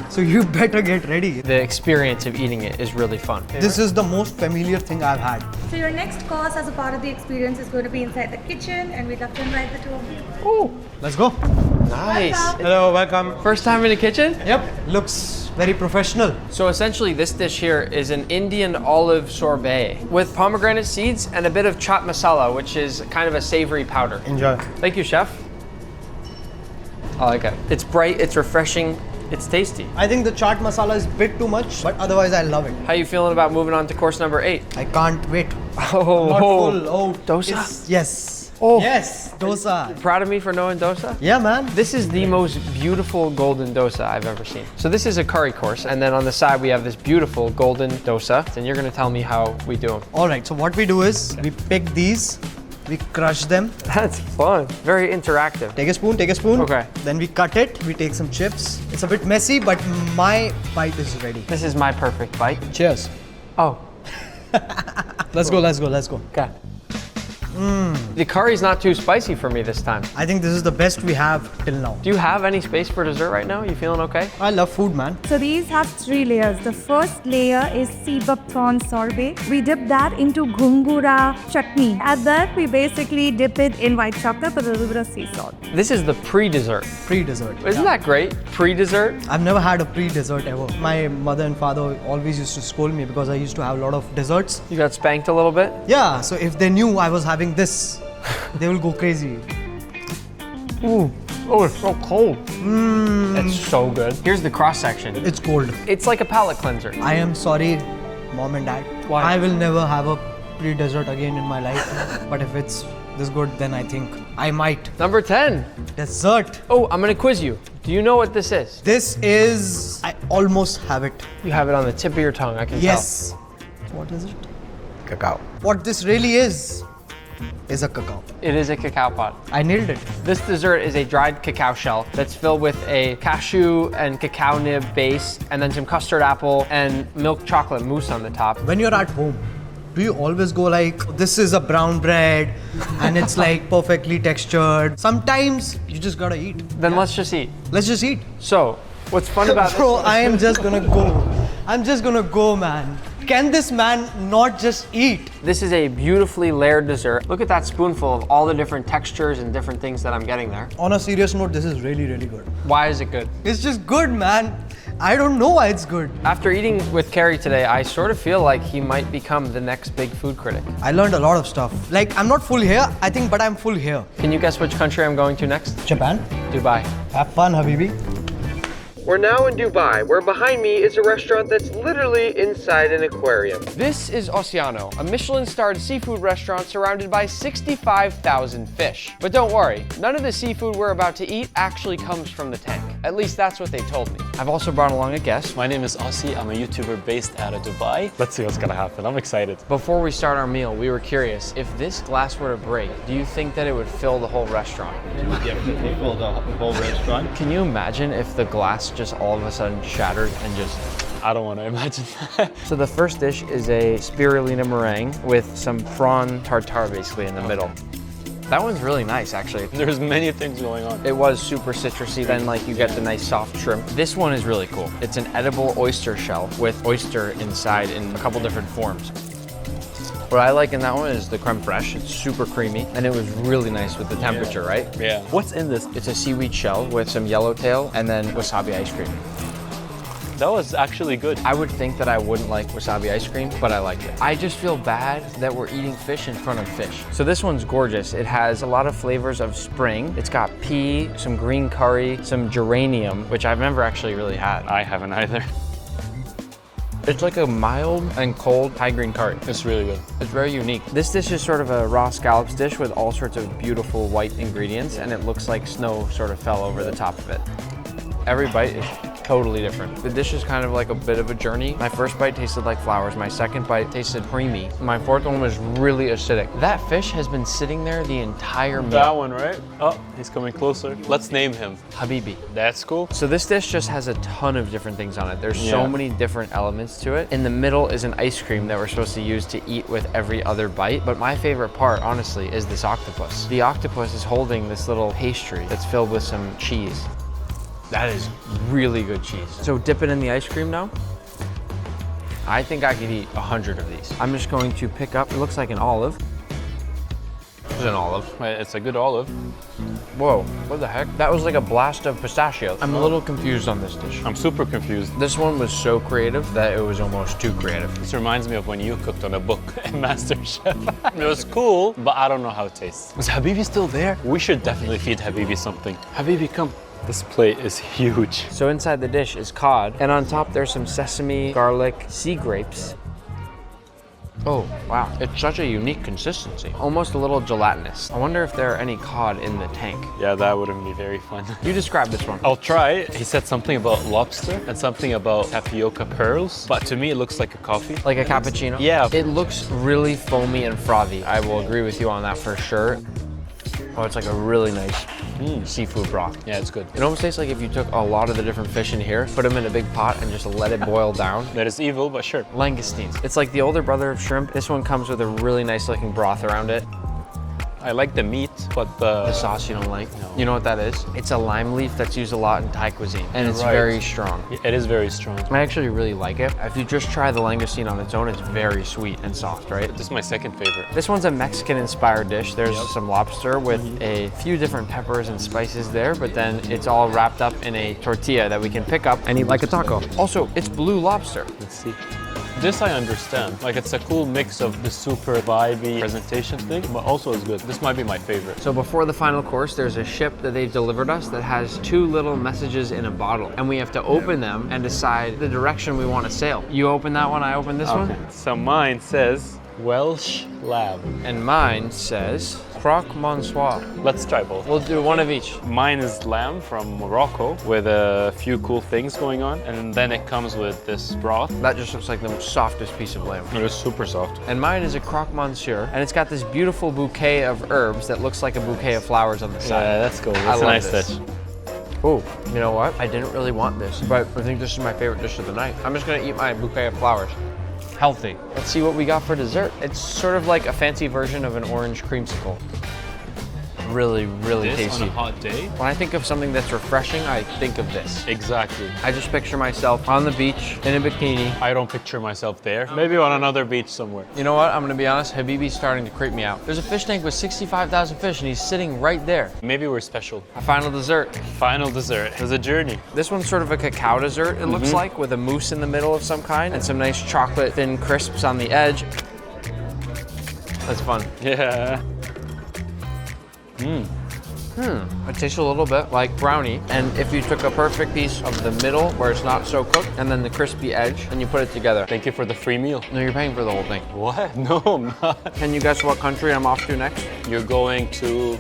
Speaker 21: So you better get ready.
Speaker 1: The experience of eating it is really fun.
Speaker 21: This is the most familiar thing I've had.
Speaker 18: So your next course as a part of the experience is going to be inside the kitchen, and we'd love to invite the two of you.
Speaker 21: Oh, let's go.
Speaker 1: Nice.
Speaker 18: Welcome.
Speaker 8: Hello, welcome.
Speaker 1: First time in the kitchen?
Speaker 21: Yep, looks very professional.
Speaker 1: So essentially this dish here is an Indian olive sorbet with pomegranate seeds and a bit of chaat masala, which is kind of a savory powder.
Speaker 8: Enjoy.
Speaker 1: Thank you, chef. I like it. It's bright, it's refreshing, it's tasty.
Speaker 21: I think the chaat masala is a bit too much, but otherwise I love it.
Speaker 1: How you feeling about moving on to course number 8?
Speaker 21: I can't wait.
Speaker 1: Oh,
Speaker 21: Not full. Oh,
Speaker 1: dosa?
Speaker 21: Yes.
Speaker 1: Oh.
Speaker 21: Yes, dosa.
Speaker 1: Proud of me for knowing dosa?
Speaker 21: Yeah, man.
Speaker 1: This is the most beautiful golden dosa I've ever seen. So this is a curry course, and then on the side we have this beautiful golden dosa, and you're gonna tell me how we do them.
Speaker 21: All right, so what we do is we pick these, we crush them.
Speaker 1: That's fun. Very interactive.
Speaker 21: Take a spoon.
Speaker 1: Okay.
Speaker 21: Then we cut it, we take some chips. It's a bit messy, but my bite is ready.
Speaker 1: This is my perfect bite.
Speaker 21: Cheers.
Speaker 1: Oh.
Speaker 21: Let's go.
Speaker 1: Okay. The curry's not too spicy for me this time.
Speaker 21: I think this is the best we have till now.
Speaker 1: Do you have any space for dessert right now? You feeling okay?
Speaker 21: I love food, man.
Speaker 7: So these have 3 layers. The first layer is sebab prawn sorbet. We dip that into gungura chutney. At that, we basically dip it in white chocolate with a little bit of sea salt.
Speaker 1: This is the pre-dessert.
Speaker 21: Pre-dessert.
Speaker 1: Isn't that great? Pre-dessert?
Speaker 21: I've never had a pre-dessert ever. My mother and father always used to scold me because I used to have a lot of desserts.
Speaker 1: You got spanked a little bit?
Speaker 21: Yeah, so if they knew I was having this, they will go crazy.
Speaker 1: Ooh. Oh, it's so cold. It's so good. Here's the cross section.
Speaker 21: It's cold.
Speaker 1: It's like a palate cleanser.
Speaker 21: I am sorry, mom and dad.
Speaker 1: Why?
Speaker 21: I will never have a pre-dessert again in my life. But if it's this good, then I think I might.
Speaker 1: Number 10.
Speaker 21: Dessert.
Speaker 1: Oh, I'm gonna quiz you. Do you know what this is?
Speaker 21: This is... I almost have it.
Speaker 1: You have it on the tip of your tongue, I can
Speaker 21: Yes. What is it?
Speaker 8: Cacao.
Speaker 21: What this really is a cacao.
Speaker 1: It is a cacao pod.
Speaker 21: I nailed it.
Speaker 1: This dessert is a dried cacao shell that's filled with a cashew and cacao nib base, and then some custard apple and milk chocolate mousse on the top.
Speaker 21: When you're at home, do you always go like, this is a brown bread and it's like perfectly textured? Sometimes you just gotta eat.
Speaker 1: Then let's just eat.
Speaker 21: Let's just eat.
Speaker 1: So, what's fun about this?
Speaker 21: Bro, I am just gonna go. I'm just gonna go, man. Can this man not just eat?
Speaker 1: This is a beautifully layered dessert. Look at that spoonful of all the different textures and different things that I'm getting there.
Speaker 21: On a serious note, this is really, really good.
Speaker 1: Why is it good?
Speaker 21: It's just good, man. I don't know why it's good.
Speaker 1: After eating with Carrie today, I sort of feel like he might become the next big food critic.
Speaker 21: I learned a lot of stuff. Like, I'm not full here, I think, but I'm full here.
Speaker 1: Can you guess which country I'm going to next?
Speaker 21: Japan.
Speaker 1: Dubai.
Speaker 21: Have fun, Habibi.
Speaker 9: We're now in Dubai, where behind me is a restaurant that's literally inside an aquarium. This is Oceano, a Michelin-starred seafood restaurant surrounded by 65,000 fish. But don't worry, none of the seafood we're about to eat actually comes from the tank. At least that's what they told me. I've also brought along a guest.
Speaker 10: My name is Aussie. I'm a YouTuber based out of Dubai. Let's see what's gonna happen. I'm excited.
Speaker 9: Before we start our meal, we were curious, if this glass were to break, do you think that it would fill the whole restaurant?
Speaker 13: It would definitely fill the whole restaurant.
Speaker 9: Can you imagine if the glass just all of a sudden shattered and just...
Speaker 10: I don't want to imagine that.
Speaker 9: So the first dish is a spirulina meringue with some prawn tartare basically in the middle. That one's really nice, actually.
Speaker 10: There's many things going on.
Speaker 9: It was super citrusy, then like you get the nice soft shrimp. This one is really cool. It's an edible oyster shell with oyster inside in a couple different forms. What I like in that one is the creme fraiche. It's super creamy, and it was really nice with the temperature, right?
Speaker 10: Yeah. What's in this?
Speaker 9: It's a seaweed shell with some yellowtail and then wasabi ice cream.
Speaker 10: That was actually good.
Speaker 9: I would think that I wouldn't like wasabi ice cream, but I like it. I just feel bad that we're eating fish in front of fish. So this one's gorgeous. It has a lot of flavors of spring. It's got pea, some green curry, some geranium, which I've never actually really had.
Speaker 10: I haven't either.
Speaker 9: It's like a mild and cold Thai green curry.
Speaker 10: It's really good.
Speaker 9: It's very unique. This dish is sort of a raw scallops dish with all sorts of beautiful white ingredients, and it looks like snow sort of fell over the top of it. Every bite is totally different. The dish is kind of like a bit of a journey. My first bite tasted like flowers. My second bite tasted creamy. My fourth one was really acidic. That fish has been sitting there the entire meal.
Speaker 10: That one, right? Oh, he's coming closer. Let's name him.
Speaker 9: Habibi.
Speaker 10: That's cool.
Speaker 9: So this dish just has a ton of different things on it. There's so many different elements to it. In the middle is an ice cream that we're supposed to use to eat with every other bite. But my favorite part, honestly, is this octopus. The octopus is holding this little pastry that's filled with some cheese. That is really good cheese. So dip it in the ice cream now. I think I could eat 100 of these. I'm just going to pick up, it looks like an olive. It's an olive.
Speaker 10: It's a good olive.
Speaker 9: Whoa, what the heck? That was like a blast of pistachio. I'm a little confused on this dish.
Speaker 10: I'm super confused.
Speaker 9: This one was so creative that it was almost too creative.
Speaker 10: This reminds me of when you cooked on a book at MasterChef. It was cool, but I don't know how it tastes. Is Habibi still there? We should definitely feed Habibi something. Habibi, come. This plate is huge.
Speaker 9: So inside the dish is cod, and on top there's some sesame, garlic, sea grapes. Oh, wow. It's such a unique consistency. Almost a little gelatinous. I wonder if there are any cod in the tank.
Speaker 10: Yeah, that wouldn't be very fun.
Speaker 9: You describe this one.
Speaker 10: I'll try. He said something about lobster and something about tapioca pearls, but to me it looks like a coffee.
Speaker 9: Like a cappuccino?
Speaker 10: Yeah.
Speaker 9: It looks really foamy and frothy. I will agree with you on that for sure. Oh, it's like a really nice seafood broth.
Speaker 10: Yeah, it's good.
Speaker 9: It almost tastes like if you took a lot of the different fish in here, put them in a big pot and just let it boil down.
Speaker 10: That is evil, but sure.
Speaker 9: Langoustines. It's like the older brother of shrimp. This one comes with a really nice looking broth around it.
Speaker 10: I like the meat, but the
Speaker 9: sauce you don't like?
Speaker 10: No.
Speaker 9: You know what that is? It's a lime leaf that's used a lot in Thai cuisine, and it's very strong.
Speaker 10: It is very strong.
Speaker 9: I actually really like it. If you just try the langoustine on its own, it's very sweet and soft, right?
Speaker 10: This is my second favorite.
Speaker 9: This one's a Mexican-inspired dish. There's some lobster with a few different peppers and spices there, but then it's all wrapped up in a tortilla that we can pick up and eat like a taco. Also, it's blue lobster.
Speaker 10: Let's see. This I understand. Like, it's a cool mix of the super vibey presentation thing, but also it's good. This might be my favorite.
Speaker 9: So before the final course, there's a ship that they've delivered us that has 2 little messages in a bottle. And we have to open them and decide the direction we want to sail. You open that one, I open this one?
Speaker 10: So mine says Welsh lamb.
Speaker 9: And mine says croque monsieur.
Speaker 10: Let's try both.
Speaker 9: We'll do one of each.
Speaker 10: Mine is lamb from Morocco with a few cool things going on. And then it comes with this broth.
Speaker 9: That just looks like the softest piece of lamb.
Speaker 10: It is super soft.
Speaker 9: And mine is a croque monsieur. And it's got this beautiful bouquet of herbs that looks like a bouquet of flowers on the side.
Speaker 10: Yeah, that's cool. That's a nice touch.
Speaker 9: Oh, you know what? I didn't really want this, but I think this is my favorite dish of the night. I'm just gonna eat my bouquet of flowers. Healthy. Let's see what we got for dessert. It's sort of like a fancy version of an orange creamsicle. Really, really tasty.
Speaker 10: On a hot day?
Speaker 9: When I think of something that's refreshing, I think of this.
Speaker 10: Exactly.
Speaker 9: I just picture myself on the beach in a bikini.
Speaker 10: I don't picture myself there. Maybe on another beach somewhere.
Speaker 9: You know what? I'm gonna be honest, Habibi's starting to creep me out. There's a fish tank with 65,000 fish and he's sitting right there.
Speaker 10: Maybe we're special.
Speaker 9: A final dessert.
Speaker 10: Final dessert. There's a journey.
Speaker 9: This one's sort of a cacao dessert, it looks like, with a mousse in the middle of some kind and some nice chocolate thin crisps on the edge. That's fun.
Speaker 10: Yeah.
Speaker 1: It tastes a little bit like brownie. And if you took a perfect piece of the middle where it's not so cooked and then the crispy edge and you put it together.
Speaker 10: Thank you for the free meal.
Speaker 1: No, you're paying for the whole thing.
Speaker 10: What? No, I'm not.
Speaker 1: Can you guess what country I'm off to next?
Speaker 10: You're going to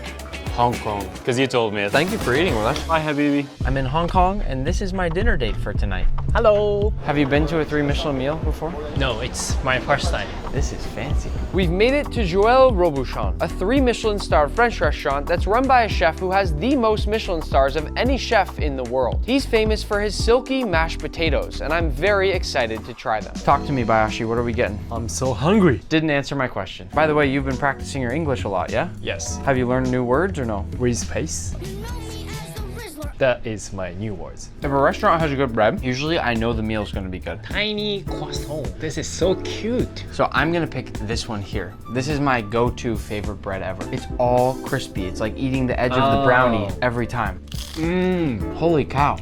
Speaker 10: Hong Kong, because you told me.
Speaker 1: Thank you for eating with us.
Speaker 10: Hi, Habibi.
Speaker 1: I'm in Hong Kong and this is my dinner date for tonight.
Speaker 11: Hello.
Speaker 1: Have you been to a 3 Michelin meal before?
Speaker 11: No, it's my first time.
Speaker 1: This is fancy. We've made it to Joël Robuchon, a 3 Michelin star French restaurant that's run by a chef who has the most Michelin stars of any chef in the world. He's famous for his silky mashed potatoes, and I'm very excited to try them. Talk to me, Bayashi, what are we getting?
Speaker 10: I'm so hungry.
Speaker 1: Didn't answer my question. By the way, you've been practicing your English a lot, yeah?
Speaker 10: Yes.
Speaker 1: Have you learned new words or no?
Speaker 10: With space. That is my new words.
Speaker 1: If a restaurant has a good bread, usually I know the meal's gonna be good.
Speaker 11: Tiny croissant. This is so cute.
Speaker 1: So I'm gonna pick this one here. This is my go-to favorite bread ever. It's all crispy. It's like eating the edge of the brownie every time. Holy cow.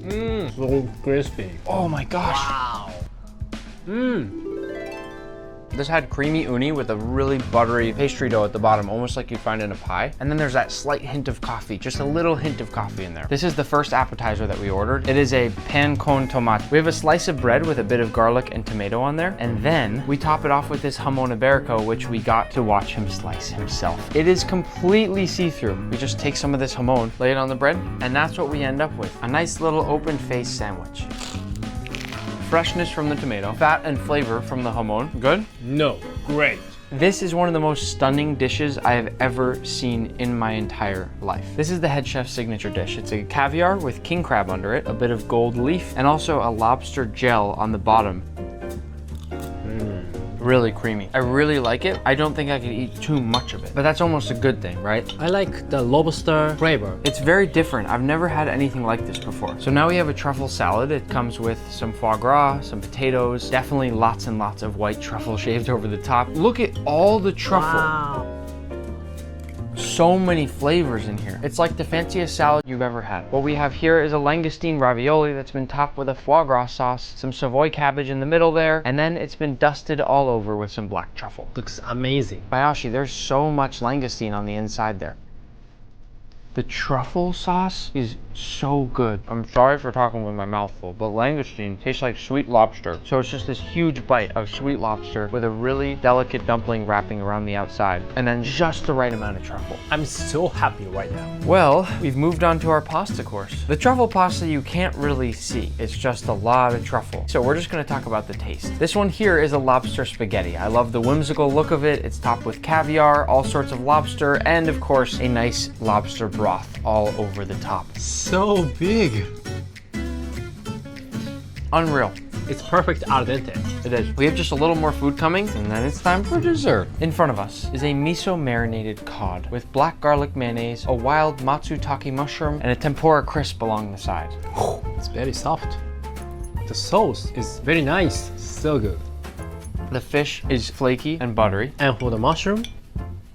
Speaker 11: So crispy.
Speaker 1: Oh my gosh.
Speaker 11: Wow.
Speaker 1: This had creamy uni with a really buttery pastry dough at the bottom, almost like you'd find in a pie. And then there's that slight hint of coffee, just a little hint of coffee in there. This is the first appetizer that we ordered. It is a pan con tomate. We have a slice of bread with a bit of garlic and tomato on there. And then we top it off with this jamon iberico, which we got to watch him slice himself. It is completely see-through. We just take some of this jamon, lay it on the bread, and that's what we end up with. A nice little open face sandwich. Freshness from the tomato, fat and flavor from the jamon. Good?
Speaker 11: No, great.
Speaker 1: This is one of the most stunning dishes I have ever seen in my entire life. This is the head chef's signature dish. It's a caviar with king crab under it, a bit of gold leaf, and also a lobster gel on the bottom. Really creamy. I really like it. I don't think I could eat too much of it, but that's almost a good thing, right?
Speaker 11: I like the lobster flavor.
Speaker 1: It's very different. I've never had anything like this before. So now we have a truffle salad. It comes with some foie gras, some potatoes, definitely lots and lots of white truffle shaved over the top. Look at all the truffle.
Speaker 11: Wow.
Speaker 1: So many flavors in here. It's like the fanciest salad you've ever had. What we have here is a langoustine ravioli that's been topped with a foie gras sauce, some Savoy cabbage in the middle there, and then it's been dusted all over with some black truffle.
Speaker 11: Looks amazing.
Speaker 1: Bayashi, there's so much langoustine on the inside there. The truffle sauce is so good. I'm sorry for talking with my mouth full, but langoustine tastes like sweet lobster. So it's just this huge bite of sweet lobster with a really delicate dumpling wrapping around the outside, and then just the right amount of truffle.
Speaker 11: I'm so happy right now.
Speaker 1: Well, we've moved on to our pasta course. The truffle pasta you can't really see. It's just a lot of truffle. So we're just gonna talk about the taste. This one here is a lobster spaghetti. I love the whimsical look of it. It's topped with caviar, all sorts of lobster, and of course, a nice lobster broth all over the top.
Speaker 11: So big.
Speaker 1: Unreal.
Speaker 11: It's perfect al dente.
Speaker 1: It is. We have just a little more food coming, and then it's time for dessert. In front of us is a miso marinated cod with black garlic mayonnaise, a wild matsutake mushroom, and a tempura crisp along the side.
Speaker 11: It's very soft. The sauce is very nice. So good.
Speaker 1: The fish is flaky and buttery.
Speaker 11: And for the mushroom,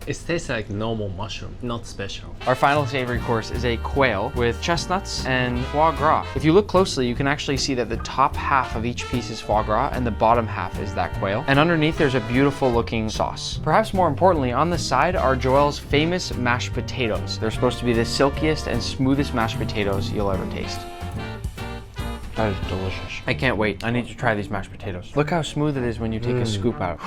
Speaker 11: it tastes like normal mushroom, not special.
Speaker 1: Our final savory course is a quail with chestnuts and foie gras. If you look closely, you can actually see that the top half of each piece is foie gras and the bottom half is that quail. And underneath there's a beautiful looking sauce. Perhaps more importantly, on the side are Joël's famous mashed potatoes. They're supposed to be the silkiest and smoothest mashed potatoes you'll ever taste. That is delicious. I can't wait. I need to try these mashed potatoes. Look how smooth it is when you take a scoop out.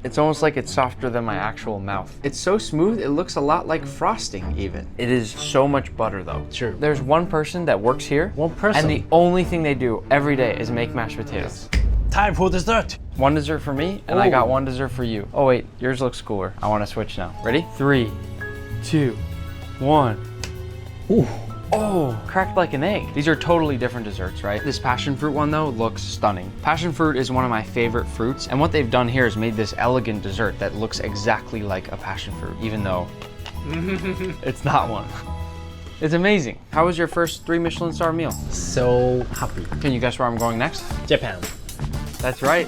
Speaker 1: It's almost like it's softer than my actual mouth. It's so smooth, it looks a lot like frosting even. It is so much butter though.
Speaker 11: True.
Speaker 1: There's one person that works here.
Speaker 11: One person?
Speaker 1: And the only thing they do every day is make mashed potatoes.
Speaker 11: Time for dessert.
Speaker 1: One dessert for me, and I got one dessert for you. Oh wait, yours looks cooler. I wanna switch now. Ready? 3, 2, 1. Ooh. Oh, cracked like an egg. These are totally different desserts, right? This passion fruit one though looks stunning. Passion fruit is one of my favorite fruits, and what they've done here is made this elegant dessert that looks exactly like a passion fruit, even though it's not one. It's amazing. How was your first 3 Michelin star meal?
Speaker 11: So happy.
Speaker 1: Can you guess where I'm going next?
Speaker 11: Japan.
Speaker 1: That's right.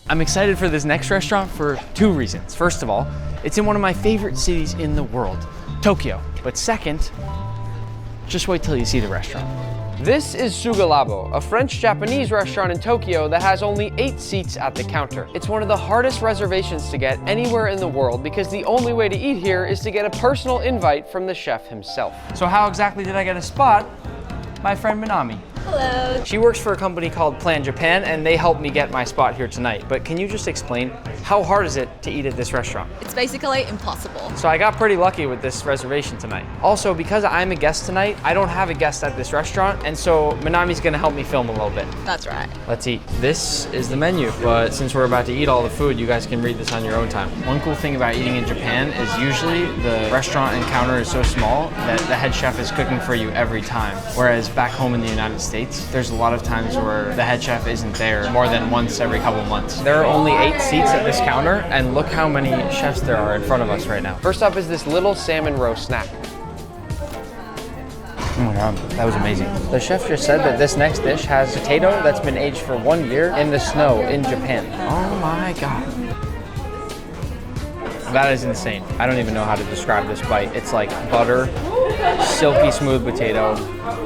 Speaker 1: I'm excited for this next restaurant for 2 reasons. First of all, it's in one of my favorite cities in the world, Tokyo. But second, just wait till you see the restaurant.
Speaker 9: This is Sugalabo, a French-Japanese restaurant in Tokyo that has only 8 seats at the counter. It's one of the hardest reservations to get anywhere in the world because the only way to eat here is to get a personal invite from the chef himself. So how exactly did I get a spot? My friend Minami.
Speaker 12: Hello.
Speaker 9: She works for a company called Plan Japan, and they helped me get my spot here tonight. But can you just explain, how hard is it to eat at this restaurant?
Speaker 12: It's basically impossible.
Speaker 9: So I got pretty lucky with this reservation tonight. Also, because I'm a guest tonight, I don't have a guest at this restaurant, and so Minami's gonna help me film a little bit.
Speaker 12: That's right.
Speaker 9: Let's eat. This is the menu, but since we're about to eat all the food, you guys can read this on your own time. One cool thing about eating in Japan is usually the restaurant and counter is so small that the head chef is cooking for you every time. Whereas back home in the United States, there's a lot of times where the head chef isn't there more than once every couple months. There are only 8 seats at this counter, and look how many chefs there are in front of us right now. First up is this little salmon roast snack. Oh my God, that was amazing. The chef just said that this next dish has potato that's been aged for 1 year in the snow in Japan. Oh my God. That is insane. I don't even know how to describe this bite. It's like butter, silky smooth potato,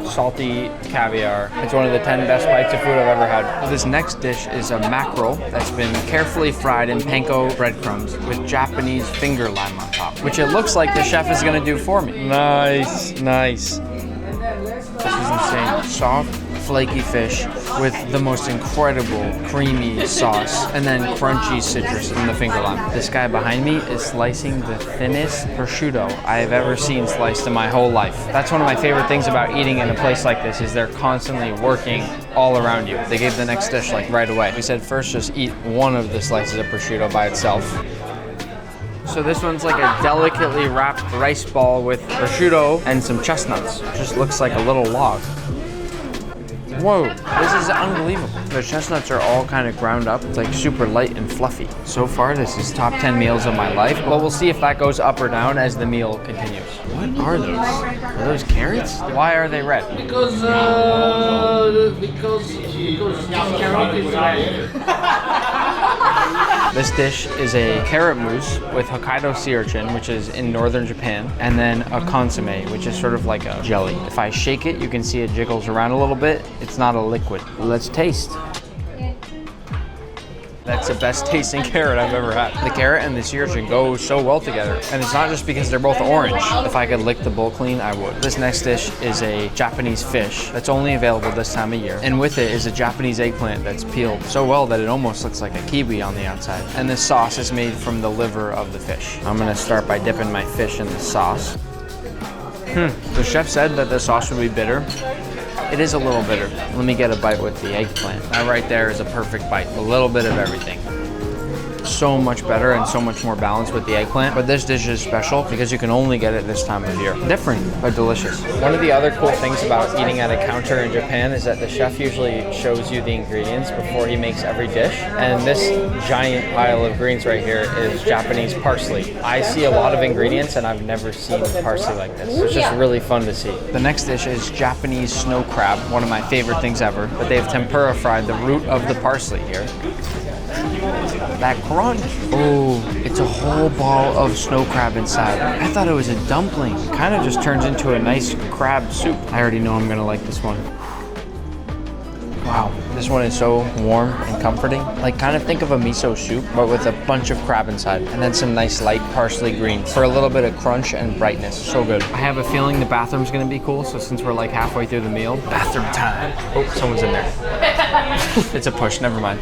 Speaker 9: salty caviar. It's one of the 10 best bites of food I've ever had. This next dish is a mackerel that's been carefully fried in panko breadcrumbs with Japanese finger lime on top, which it looks like the chef is gonna do for me. Nice, nice. This is insane. Soft, flaky fish with the most incredible creamy sauce and then crunchy citrus from the finger lime. This guy behind me is slicing the thinnest prosciutto I have ever seen sliced in my whole life. That's one of my favorite things about eating in a place like this is they're constantly working all around you. They gave the next dish like right away. We said first just eat one of the slices of prosciutto by itself. So this one's like a delicately wrapped rice ball with prosciutto and some chestnuts. It just looks like a little log. Whoa, this is unbelievable. The chestnuts are all kind of ground up. It's like super light and fluffy. So far, this is top 10 meals of my life, but we'll see if that goes up or down as the meal continues. What are those? Are those carrots? Why are they red?
Speaker 4: Because carrot is red.
Speaker 9: This dish is a carrot mousse with Hokkaido sea urchin, which is in northern Japan, and then a consomme, which is sort of like a jelly. If I shake it, you can see it jiggles around a little bit. It's not a liquid. Let's taste. That's the best tasting carrot I've ever had. The carrot and the sea urchin go so well together. And it's not just because they're both orange. If I could lick the bowl clean, I would. This next dish is a Japanese fish that's only available this time of year. And with it is a Japanese eggplant that's peeled so well that it almost looks like a kiwi on the outside. And this sauce is made from the liver of the fish. I'm gonna start by dipping my fish in the sauce. The chef said that the sauce would be bitter. It is a little bitter. Let me get a bite with the eggplant. That right there is a perfect bite. A little bit of everything. So much better and so much more balanced with the eggplant. But this dish is special because you can only get it this time of year. Different, but delicious. One of the other cool things about eating at a counter in Japan is that the chef usually shows you the ingredients before he makes every dish. And this giant pile of greens right here is Japanese parsley. I see a lot of ingredients and I've never seen parsley like this. It's just really fun to see. The next dish is Japanese snow crab, one of my favorite things ever. But they've tempura fried the root of the parsley here. That crunch. Oh, it's a whole ball of snow crab inside. I thought it was a dumpling. It kind of just turns into a nice crab soup. I already know I'm gonna like this one. Wow, this one is so warm and comforting. Like kind of think of a miso soup, but with a bunch of crab inside. And then some nice light parsley greens for a little bit of crunch and brightness. So good. I have a feeling the bathroom's gonna be cool, so since we're like halfway through the meal, bathroom time. Oh, someone's in there. It's a push, never mind.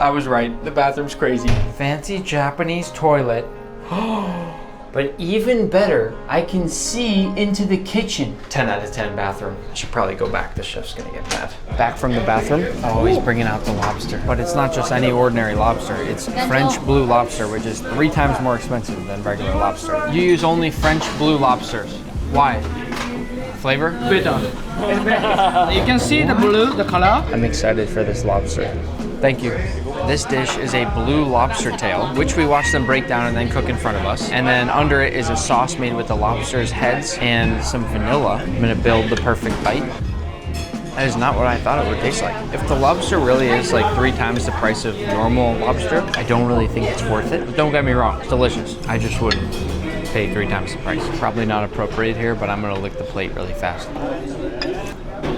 Speaker 9: I was right, the bathroom's crazy. Fancy Japanese toilet. But even better, I can see into the kitchen. 10 out of 10 bathroom. I should probably go back, the chef's gonna get mad. Back from the bathroom, oh, he's bringing out the lobster. But it's not just any ordinary lobster, it's French blue lobster, which is 3 times more expensive than regular lobster. You use only French blue lobsters. Why? Flavor?
Speaker 21: Bitter. You can see the blue, the color.
Speaker 9: I'm excited for this lobster. Thank you. This dish is a blue lobster tail, which we watch them break down and then cook in front of us. And then under it is a sauce made with the lobster's heads and some vanilla. I'm gonna build the perfect bite. That is not what I thought it would taste like. If the lobster really is like 3 times the price of normal lobster, I don't really think it's worth it. But don't get me wrong, it's delicious. I just wouldn't pay 3 times the price. Probably not appropriate here, but I'm gonna lick the plate really fast.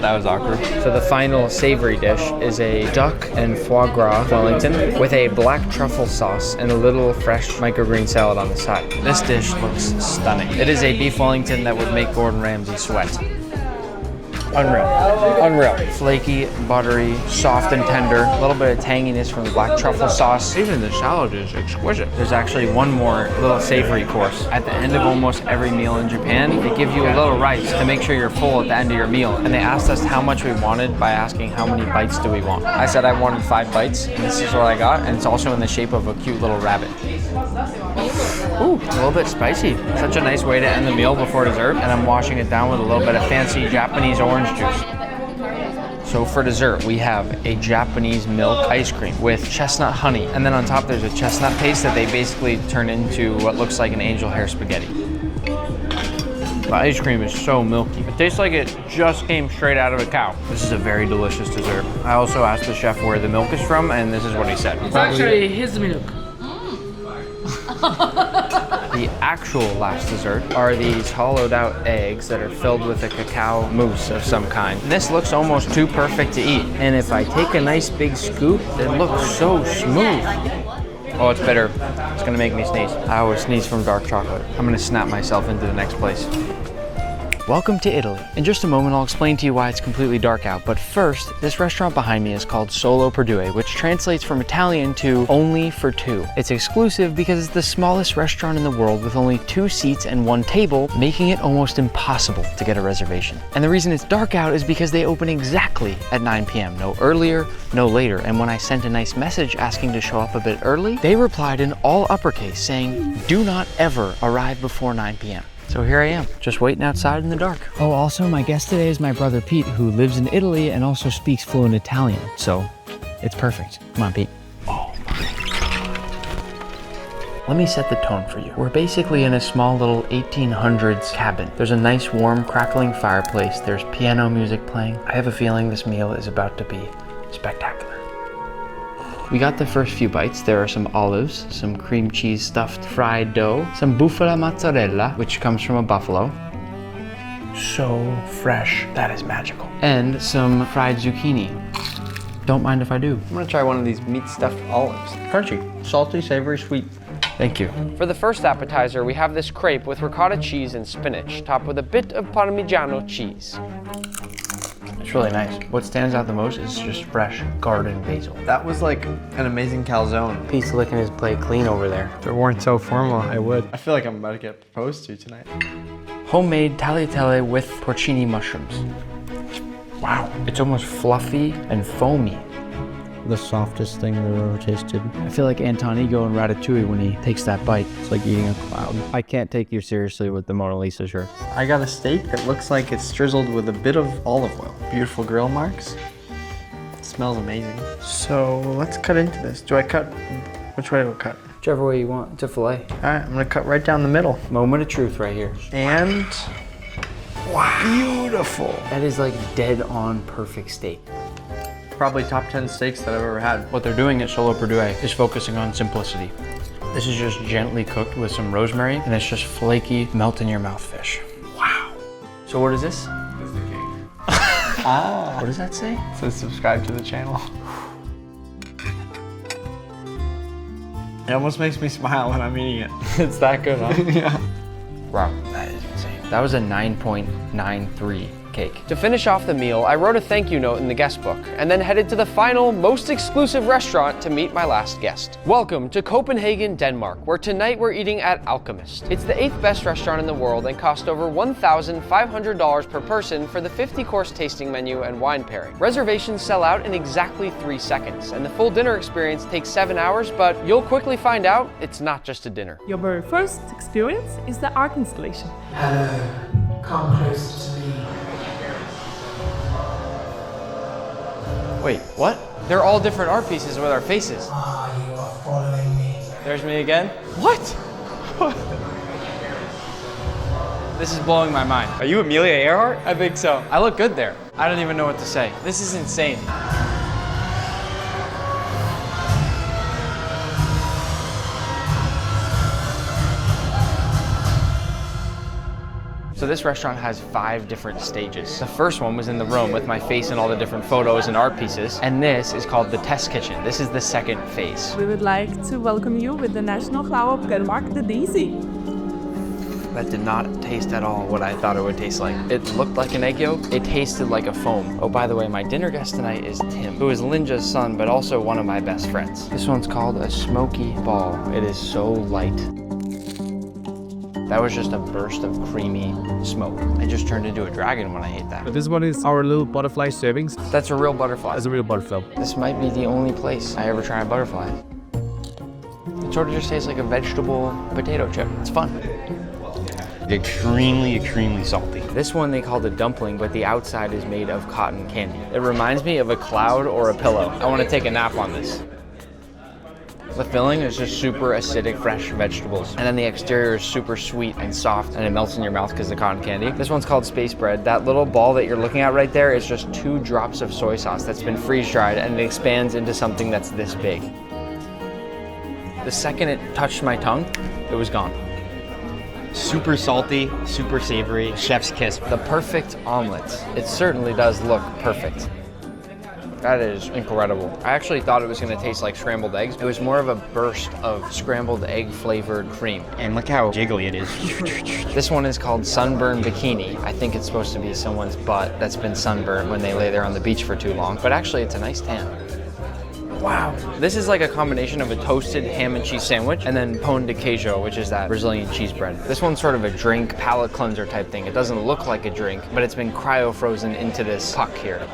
Speaker 9: That was awkward. So the final savory dish is a duck and foie gras Wellington with a black truffle sauce and a little fresh microgreen salad on the side. This dish looks stunning. It is a beef Wellington that would make Gordon Ramsay sweat. Unreal. Unreal. Flaky, buttery, soft and tender. A little bit of tanginess from the black truffle sauce. Even the salad is exquisite. There's actually one more little savory course. At the end of almost every meal in Japan, they give you a little rice to make sure you're full at the end of your meal. And they asked us how much we wanted by asking how many bites do we want. I said I wanted 5 bites, and this is what I got. And it's also in the shape of a cute little rabbit. Ooh, a little bit spicy. Such a nice way to end the meal before dessert. And I'm washing it down with a little bit of fancy Japanese orange juice. So for dessert, we have a Japanese milk ice cream with chestnut honey. And then on top, there's a chestnut paste that they basically turn into what looks like an angel hair spaghetti. The ice cream is so milky. It tastes like it just came straight out of a cow. This is a very delicious dessert. I also asked the chef where the milk is from, and this is what he said.
Speaker 5: It's actually his milk.
Speaker 9: The actual last dessert are these hollowed out eggs that are filled with a cacao mousse of some kind. This looks almost too perfect to eat. And if I take a nice big scoop, it looks so smooth. Oh, it's bitter. It's gonna make me sneeze. I always sneeze from dark chocolate. I'm gonna snap myself into the next place. Welcome to Italy. In just a moment, I'll explain to you why it's completely dark out, but first, this restaurant behind me is called Solo per Due, which translates from Italian to only for 2. It's exclusive because it's the smallest restaurant in the world with only 2 seats and 1 table, making it almost impossible to get a reservation. And the reason it's dark out is because they open exactly at 9 p.m., no earlier, no later. And when I sent a nice message asking to show up a bit early, they replied in all uppercase saying, "Do not ever arrive before 9 p.m. So here I am, just waiting outside in the dark. Oh, also my guest today is my brother Pete, who lives in Italy and also speaks fluent Italian. So it's perfect. Come on, Pete. Oh my. Let me set the tone for you. We're basically in a small little 1800s cabin. There's a nice warm crackling fireplace. There's piano music playing. I have a feeling this meal is about to be spectacular. We got the first few bites. There are some olives, some cream cheese stuffed fried dough, some bufala mozzarella, which comes from a buffalo. So fresh, that is magical. And some fried zucchini. Don't mind if I do.
Speaker 8: I'm gonna try one of these meat stuffed olives. Crunchy, salty, savory, sweet.
Speaker 9: Thank you. For the first appetizer, we have this crepe with ricotta cheese and spinach, topped with a bit of Parmigiano cheese. It's really nice. What stands out the most is just fresh garden basil.
Speaker 8: That was like an amazing calzone.
Speaker 9: Pete's licking his plate clean over there.
Speaker 8: If it weren't so formal, I would. I feel like I'm about to get proposed to tonight.
Speaker 9: Homemade tagliatelle with porcini mushrooms. Wow, it's almost fluffy and foamy.
Speaker 11: The softest thing I've ever tasted.
Speaker 9: I feel like Anton Ego in Ratatouille when he takes that bite. It's like eating a cloud. I can't take you seriously with the Mona Lisa shirt.
Speaker 8: I got a steak that looks like it's drizzled with a bit of olive oil. Beautiful grill marks. It smells amazing. So let's cut into this. Do I cut? Which way do I cut?
Speaker 9: Whichever way you want to fillet.
Speaker 8: All right, I'm gonna cut right down the middle.
Speaker 9: Moment of truth right here.
Speaker 8: And wow, beautiful.
Speaker 9: That is like dead on perfect steak.
Speaker 8: Probably top 10 steaks that I've ever had.
Speaker 9: What they're doing at Solo per Due is focusing on simplicity. This is just gently cooked with some rosemary, and it's just flaky, melt in your mouth fish. Wow. So what is this?
Speaker 8: This is the cake.
Speaker 9: Ah. What does that say?
Speaker 8: It says subscribe to the channel. It almost makes me smile when I'm eating it.
Speaker 9: It's that good, huh?
Speaker 8: Yeah.
Speaker 9: Wow, that is insane. That was a 9.93 cake. To finish off the meal, I wrote a thank you note in the guest book and then headed to the final, most exclusive restaurant to meet my last guest. Welcome to Copenhagen, Denmark, where tonight we're eating at Alchemist. It's the 8th best restaurant in the world and cost over $1,500 per person for the 50-course tasting menu and wine pairing. Reservations sell out in exactly 3 seconds, and the full dinner experience takes 7 hours, but you'll quickly find out it's not just a dinner.
Speaker 5: Your very first experience is the art installation.
Speaker 16: Hello, come closer to me.
Speaker 9: Wait, what? They're all different art pieces with our faces.
Speaker 16: Ah, you are following me.
Speaker 9: There's me again. What? This is blowing my mind.
Speaker 8: Are you Amelia Earhart?
Speaker 9: I think so. I look good there. I don't even know what to say. This is insane. So So this restaurant has 5 different stages. The first one was in the room with my face and all the different photos and art pieces. And this is called the test kitchen. This is the second phase.
Speaker 5: We would like to welcome you with the national flower of Denmark, the Daisy.
Speaker 9: That did not taste at all what I thought it would taste like. It looked like an egg yolk. It tasted like a foam. Oh, by the way, my dinner guest tonight is Tim, who is Linja's son, but also one of my best friends. This one's called a smoky ball. It is so light. That was just a burst of creamy smoke. I just turned into a dragon when I ate that.
Speaker 11: This one is our little butterfly servings.
Speaker 9: That's a real butterfly.
Speaker 11: That's a real butterfly.
Speaker 9: This might be the only place I ever try a butterfly. It sort of just tastes like a vegetable potato chip. It's fun. Extremely salty. This one they call the dumpling, but the outside is made of cotton candy. It reminds me of a cloud or a pillow. I want to take a nap on this. The filling is just super acidic, fresh vegetables. And then the exterior is super sweet and soft, and it melts in your mouth because of the cotton candy. This one's called space bread. That little ball that you're looking at right there is just 2 drops of soy sauce that's been freeze-dried, and it expands into something that's this big. The second it touched my tongue, it was gone.
Speaker 14: Super salty, super savory, chef's kiss.
Speaker 9: The perfect omelet. It certainly does look perfect. That is incredible. I actually thought it was gonna taste like scrambled eggs. It was more of a burst of scrambled egg flavored cream.
Speaker 14: And look how jiggly it is.
Speaker 9: This one is called sunburn bikini. I think it's supposed to be someone's butt that's been sunburned when they lay there on the beach for too long, but actually it's a nice tan. Wow. This is like a combination of a toasted ham and cheese sandwich and then pão de queijo, which is that Brazilian cheese bread. This one's sort of a drink, palate cleanser type thing. It doesn't look like a drink, but it's been cryo-frozen into this puck here.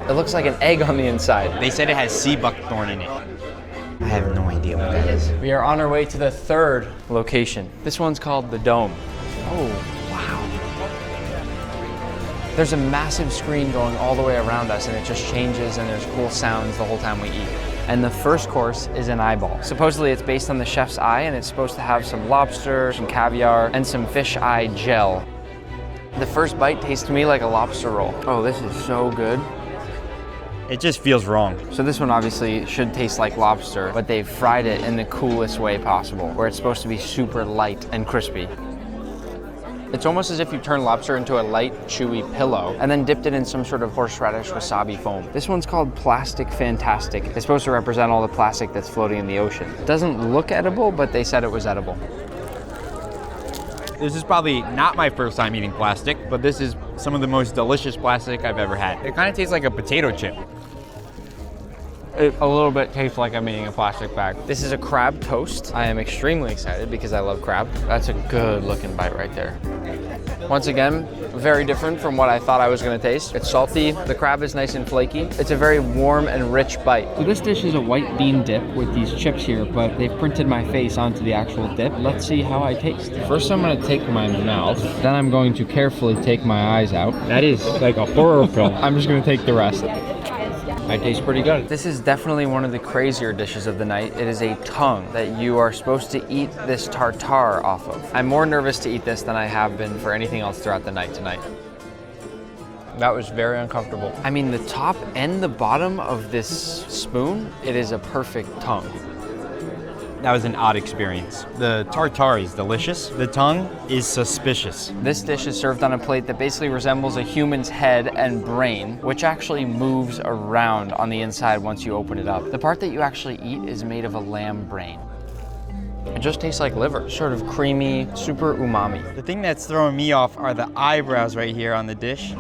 Speaker 9: It looks like an egg on the inside.
Speaker 14: They said it has sea buckthorn in it. I have no idea what that is.
Speaker 9: We are on our way to the 3rd location. This one's called the Dome. Oh, wow. There's a massive screen going all the way around us, and it just changes, and there's cool sounds the whole time we eat. And the first course is an eyeball. Supposedly it's based on the chef's eye, and it's supposed to have some lobster, some caviar, and some fish eye gel. The first bite tastes to me like a lobster roll. Oh, this is so good.
Speaker 14: It just feels wrong.
Speaker 9: So this one obviously should taste like lobster, but they've fried it in the coolest way possible, where it's supposed to be super light and crispy. It's almost as if you turn lobster into a light, chewy pillow and then dipped it in some sort of horseradish wasabi foam. This one's called Plastic Fantastic. It's supposed to represent all the plastic that's floating in the ocean. It doesn't look edible, but they said it was edible.
Speaker 14: This is probably not my first time eating plastic, but this is some of the most delicious plastic I've ever had. It kind of tastes like a potato chip.
Speaker 9: It a little bit tastes like I'm eating a plastic bag. This is a crab toast. I am extremely excited because I love crab. That's a good looking bite right there. Once again, very different from what I thought I was gonna taste. It's salty, the crab is nice and flaky. It's a very warm and rich bite. So this dish is a white bean dip with these chips here, but they've printed my face onto the actual dip. Let's see how I taste. First I'm gonna take my mouth, then I'm going to carefully take my eyes out. That is like a horror film. I'm just gonna take the rest. I taste pretty good. This is definitely one of the crazier dishes of the night. It is a tongue that you are supposed to eat this tartare off of. I'm more nervous to eat this than I have been for anything else throughout the night tonight. That was very uncomfortable. I mean, the top and the bottom of this spoon, it is a perfect tongue.
Speaker 14: That was an odd experience. The tartare is delicious. The tongue is suspicious.
Speaker 9: This dish is served on a plate that basically resembles a human's head and brain, which actually moves around on the inside once you open it up. The part that you actually eat is made of a lamb brain. It just tastes like liver, sort of creamy, super umami.
Speaker 14: The thing that's throwing me off are the eyebrows right here on the dish.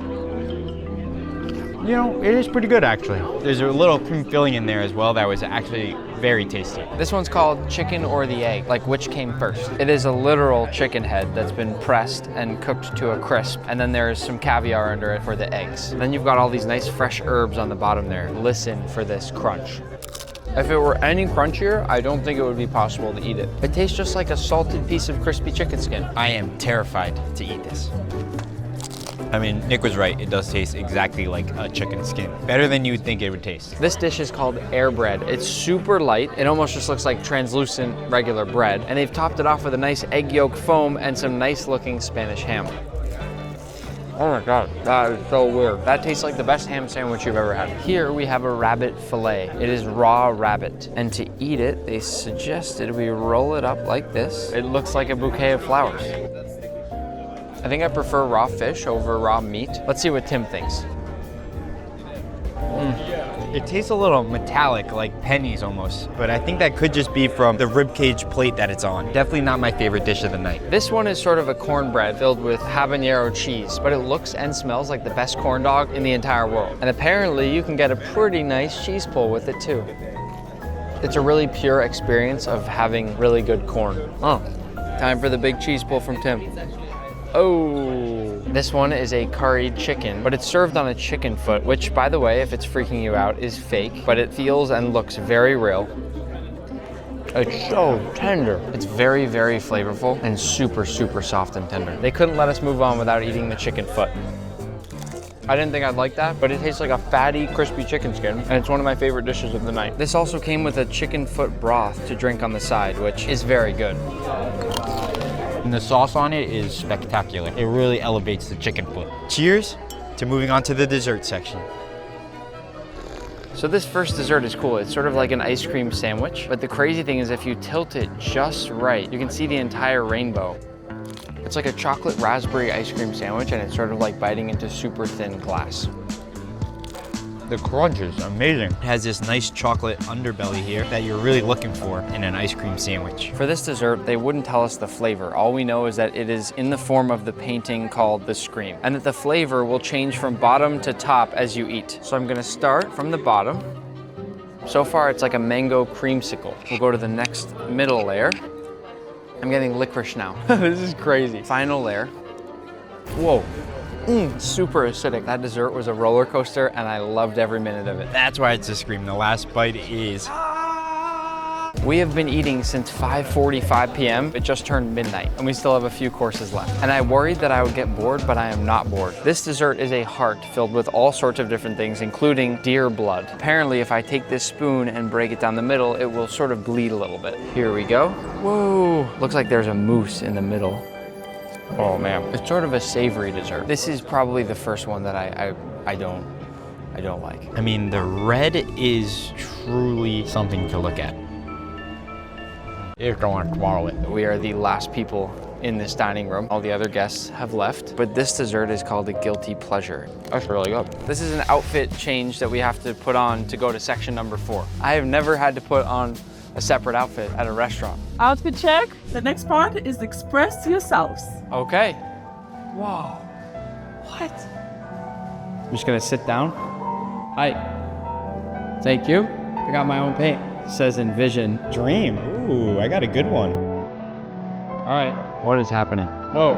Speaker 14: You know, it is pretty good actually. There's a little cream filling in there as well that was actually very tasty.
Speaker 9: This one's called chicken or the egg, like which came first. It is a literal chicken head that's been pressed and cooked to a crisp, and then there's some caviar under it for the eggs. Then you've got all these nice fresh herbs on the bottom there. Listen for this crunch. If it were any crunchier, I don't think it would be possible to eat it. It tastes just like a salted piece of crispy chicken skin.
Speaker 14: I am terrified to eat this. I mean, Nick was right. It does taste exactly like a chicken skin. Better than you'd think it would taste.
Speaker 9: This dish is called air bread. It's super light. It almost just looks like translucent regular bread. And they've topped it off with a nice egg yolk foam and some nice looking Spanish ham. Oh my God, that is so weird. That tastes like the best ham sandwich you've ever had. Here we have a rabbit fillet. It is raw rabbit. And to eat it, they suggested we roll it up like this. It looks like a bouquet of flowers. I think I prefer raw fish over raw meat. Let's see what Tim thinks.
Speaker 14: It tastes a little metallic, like pennies almost, but I think that could just be from the ribcage plate that it's on. Definitely not my favorite dish of the night.
Speaker 9: This one is sort of a cornbread filled with habanero cheese, but it looks and smells like the best corn dog in the entire world. And apparently you can get a pretty nice cheese pull with it too. It's a really pure experience of having really good corn. Oh, time for the big cheese pull from Tim. Oh, this one is a curried chicken, but it's served on a chicken foot, which, by the way, if it's freaking you out, is fake, but it feels and looks very real. It's so tender. It's very, very flavorful and super, super soft and tender. They couldn't let us move on without eating the chicken foot. I didn't think I'd like that, but it tastes like a fatty, crispy chicken skin, and it's one of my favorite dishes of the night. This also came with a chicken foot broth to drink on the side, which is very good.
Speaker 14: And the sauce on it is spectacular. It really elevates the chicken foot. Cheers to moving on to the dessert section.
Speaker 9: So this first dessert is cool. It's sort of like an ice cream sandwich, but the crazy thing is if you tilt it just right, you can see the entire rainbow. It's like a chocolate raspberry ice cream sandwich, and it's sort of like biting into super thin glass.
Speaker 14: The crunch is amazing. It has this nice chocolate underbelly here that you're really looking for in an ice cream sandwich.
Speaker 9: For this dessert, they wouldn't tell us the flavor. All we know is that it is in the form of the painting called The Scream, and that the flavor will change from bottom to top as you eat. So I'm gonna start from the bottom. So far, it's like a mango creamsicle. We'll go to the next middle layer. I'm getting licorice now. This is crazy. Final layer. Whoa. Super acidic. That dessert was a roller coaster, and I loved every minute of it.
Speaker 14: That's why it's a scream. The last bite is...
Speaker 9: We have been eating since 5:45 p.m. It just turned midnight, and we still have a few courses left. And I worried that I would get bored, but I am not bored. This dessert is a heart filled with all sorts of different things, including deer blood. Apparently, if I take this spoon and break it down the middle, it will sort of bleed a little bit. Here we go. Whoa. Looks like there's a moose in the middle. Oh man, it's sort of a savory dessert. This is probably the first one that I don't like.
Speaker 14: I mean, the red is truly something to look at. You're going to swallow it.
Speaker 9: We are the last people in this dining room. All the other guests have left, but this dessert is called a guilty pleasure. That's really good. This is an outfit change that we have to put on to go to section number 4. I have never had to put on a separate outfit at a restaurant.
Speaker 5: Outfit check. The next part is express yourselves.
Speaker 9: Okay. Whoa. What? I'm just gonna sit down. Hi. Thank you. I got my own paint. It says Envision.
Speaker 14: Dream. Ooh, I got a good one.
Speaker 9: All right.
Speaker 14: What is happening?
Speaker 9: Whoa.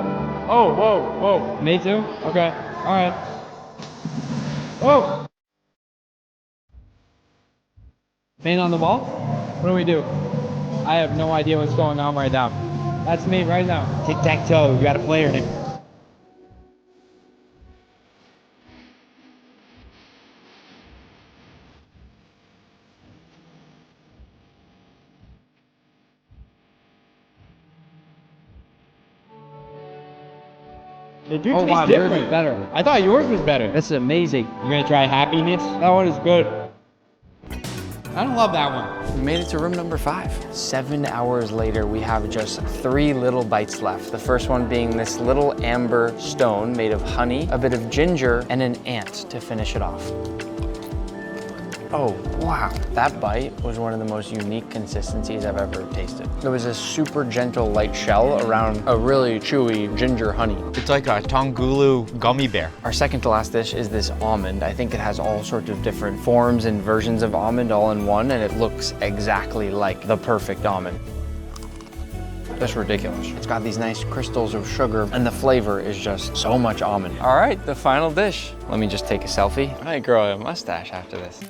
Speaker 9: Oh, whoa, whoa. Me too? Okay. All right. Whoa. Paint on the wall? What do we do? I have no idea what's going on right now. That's me right now.
Speaker 14: Tic-tac-toe, you got a player name.
Speaker 9: It do taste different. Better. I thought yours was better. This is amazing.
Speaker 14: You're gonna try happiness?
Speaker 9: That one is good.
Speaker 14: I don't love that one.
Speaker 9: We made it to room number 5. 7 hours later, we have just 3 little bites left. The first one being this little amber stone made of honey, a bit of ginger, and an ant to finish it off. Oh, wow. That bite was one of the most unique consistencies I've ever tasted. There was a super gentle light shell around a really chewy ginger honey.
Speaker 14: It's like a Tongulu gummy bear.
Speaker 9: Our second to last dish is this almond. I think it has all sorts of different forms and versions of almond all in one, and it looks exactly like the perfect almond. That's ridiculous. It's got these nice crystals of sugar, and the flavor is just so much almond. All right, the final dish. Let me just take a selfie. I might grow a mustache after this.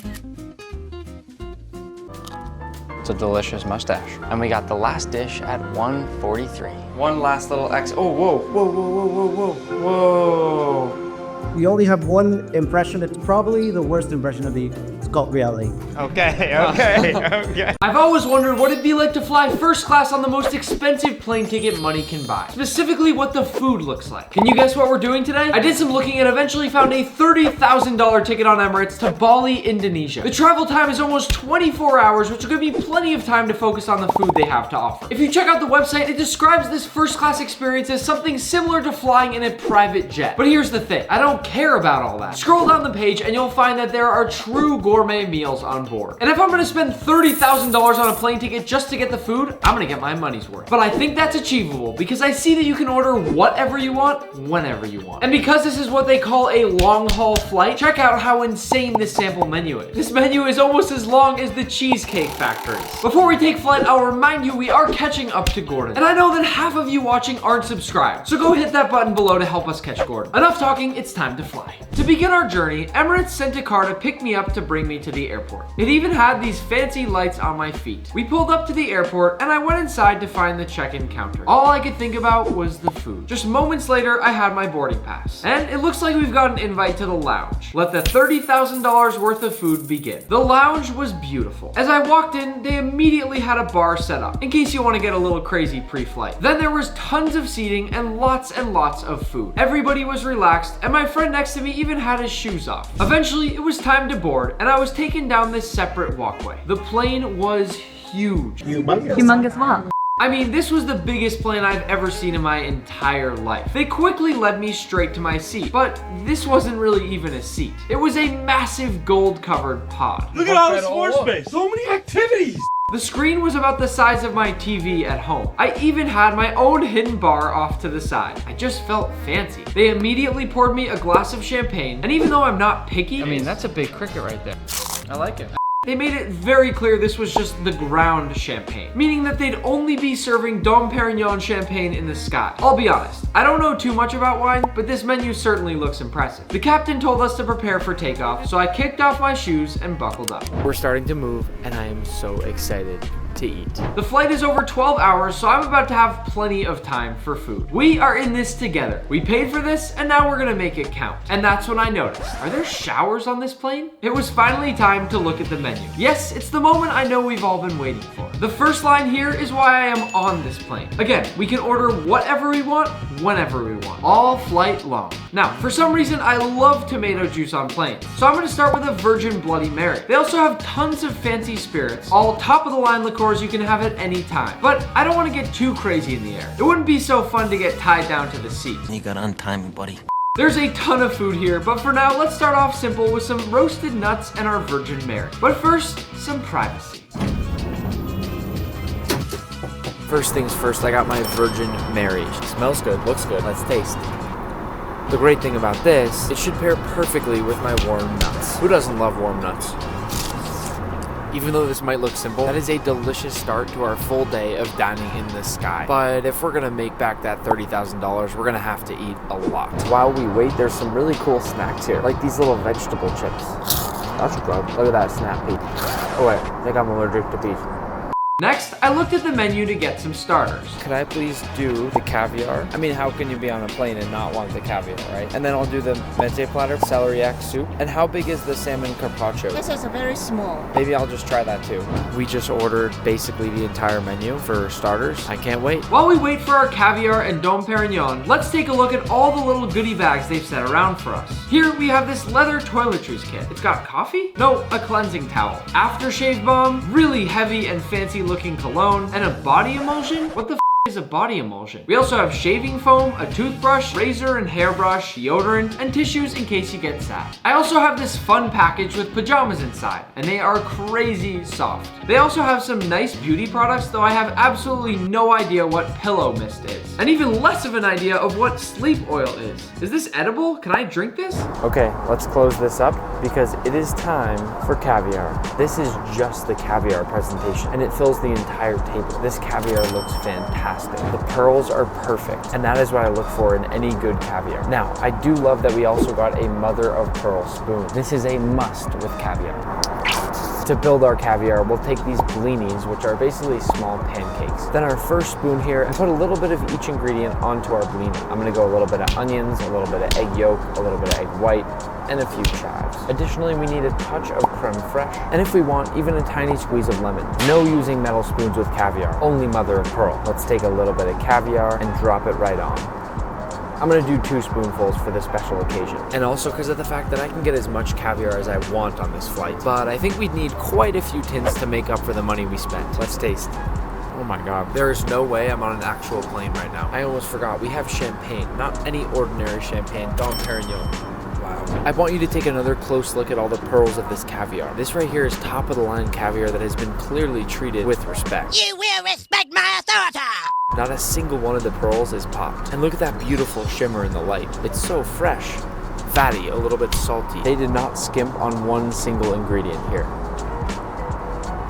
Speaker 9: It's a delicious mustache. And we got the last dish at 1:43. One last little oh, whoa, whoa, whoa, whoa, whoa, whoa, whoa.
Speaker 21: We only have one impression. It's probably the worst impression of the Got really.
Speaker 14: Okay.
Speaker 9: I've always wondered what it'd be like to fly first class on the most expensive plane ticket money can buy. Specifically what the food looks like. Can you guess what we're doing today? I did some looking and eventually found a $30,000 ticket on Emirates to Bali, Indonesia. The travel time is almost 24 hours, which will give me plenty of time to focus on the food they have to offer. If you check out the website, it describes this first class experience as something similar to flying in a private jet. But here's the thing, I don't care about all that. Scroll down the page and you'll find that there are true gourmet meals on board. And if I'm gonna spend $30,000 on a plane ticket just to get the food, I'm gonna get my money's worth. But I think that's achievable because I see that you can order whatever you want, whenever you want. And because this is what they call a long haul flight, check out how insane this sample menu is. This menu is almost as long as the Cheesecake Factory. Before we take flight, I'll remind you we are catching up to Gordon. And I know that half of you watching aren't subscribed, so go hit that button below to help us catch Gordon. Enough talking, it's time to fly. To begin our journey, Emirates sent a car to pick me up to bring me to the airport. It even had these fancy lights on my feet. We pulled up to the airport and I went inside to find the check-in counter. All I could think about was the food. Just moments later, I had my boarding pass. And it looks like we've got an invite to the lounge. Let the $30,000 worth of food begin. The lounge was beautiful. As I walked in, they immediately had a bar set up, in case you want to get a little crazy pre-flight. Then there was tons of seating and lots of food. Everybody was relaxed, and my friend next to me even had his shoes off. Eventually, it was time to board, and I was taken down this separate walkway. The plane was huge.
Speaker 7: Humongous what?
Speaker 9: I mean, this was the biggest plane I've ever seen in my entire life. They quickly led me straight to my seat, but this wasn't really even a seat. It was a massive gold-covered pod.
Speaker 3: Look at all this floor space, so many activities.
Speaker 9: The screen was about the size of my TV at home. I even had my own hidden bar off to the side. I just felt fancy. They immediately poured me a glass of champagne, and even though I'm not picky,
Speaker 1: I mean, that's a big cricket right there. I like it.
Speaker 9: They made it very clear this was just the ground champagne, meaning that they'd only be serving Dom Perignon champagne in the sky. I'll be honest, I don't know too much about wine, but this menu certainly looks impressive. The captain told us to prepare for takeoff, so I kicked off my shoes and buckled up.
Speaker 1: We're starting to move, and I am so excited to eat.
Speaker 9: The flight is over 12 hours, so I'm about to have plenty of time for food. We are in this together. We paid for this, and now we're gonna make it count. And that's when I noticed, are there showers on this plane? It was finally time to look at the menu. Yes, it's the moment I know we've all been waiting for. The first line here is why I am on this plane. Again, we can order whatever we want, whenever we want, all flight long. Now, for some reason, I love tomato juice on planes, so I'm gonna start with a Virgin Bloody Mary. They also have tons of fancy spirits, all top of the line liqueurs you can have at any time. But I don't want to get too crazy in the air. It wouldn't be so fun to get tied down to the seat.
Speaker 22: You gotta untie me, buddy.
Speaker 9: There's a ton of food here, but for now, let's start off simple with some roasted nuts and our Virgin Mary. But first, some privacy.
Speaker 1: First things first, I got my Virgin Mary. Smells good, looks good. Let's taste. The great thing about this, it should pair perfectly with my warm nuts. Who doesn't love warm nuts? Even though this might look simple, that is a delicious start to our full day of dining in the sky. But if we're gonna make back that $30,000, we're gonna have to eat a lot. While we wait, there's some really cool snacks here, like these little vegetable chips. That's good. Look at that snap peek. Oh wait, I think I'm allergic to beef.
Speaker 9: Next, I looked at the menu to get some starters.
Speaker 1: Could I please do the caviar? I mean, how can you be on a plane and not want the caviar, right? And then I'll do the mente platter, celeriac soup. And how big is the salmon carpaccio?
Speaker 4: This is very small.
Speaker 1: Maybe I'll just try that too. We just ordered basically the entire menu for starters. I can't wait.
Speaker 9: While we wait for our caviar and Dom Perignon, let's take a look at all the little goodie bags they've set around for us. Here we have this leather toiletries kit. It's got coffee? No, a cleansing towel. Aftershave balm, really heavy and fancy looking cologne, and a body emulsion? What the f is a body emulsion? We also have shaving foam, a toothbrush, razor and hairbrush, deodorant, and tissues in case you get sad. I also have this fun package with pajamas inside, and they are crazy soft. They also have some nice beauty products, though I have absolutely no idea what pillow mist is, and even less of an idea of what sleep oil is. Is this edible? Can I drink this?
Speaker 1: Okay, let's close this up because it is time for caviar. This is just the caviar presentation, and it fills the entire table. This caviar looks fantastic. The pearls are perfect, and that is what I look for in any good caviar. Now, I do love that we also got a mother of pearl spoon. This is a must with caviar. To build our caviar, we'll take these blinis, which are basically small pancakes. Then our first spoon here, and put a little bit of each ingredient onto our blini. I'm gonna go a little bit of onions, a little bit of egg yolk, a little bit of egg white,
Speaker 9: and a few chives. Additionally, we need a touch of creme fraiche, and if we want, even a tiny squeeze of lemon. No using metal spoons with caviar, only mother of pearl. Let's take a little bit of caviar and drop it right on. I'm gonna do 2 spoonfuls for this special occasion. And also because of the fact that I can get as much caviar as I want on this flight. But I think we'd need quite a few tins to make up for the money we spent. Let's taste. Oh my God. There is no way I'm on an actual plane right now. I almost forgot, we have champagne, not any ordinary champagne, Dom Perignon. Wow. I want you to take another close look at all the pearls of this caviar. This right here is top of the line caviar that has been clearly treated with respect.
Speaker 4: You will respect my authority!
Speaker 9: Not a single one of the pearls is popped. And look at that beautiful shimmer in the light. It's so fresh, fatty, a little bit salty. They did not skimp on one single ingredient here.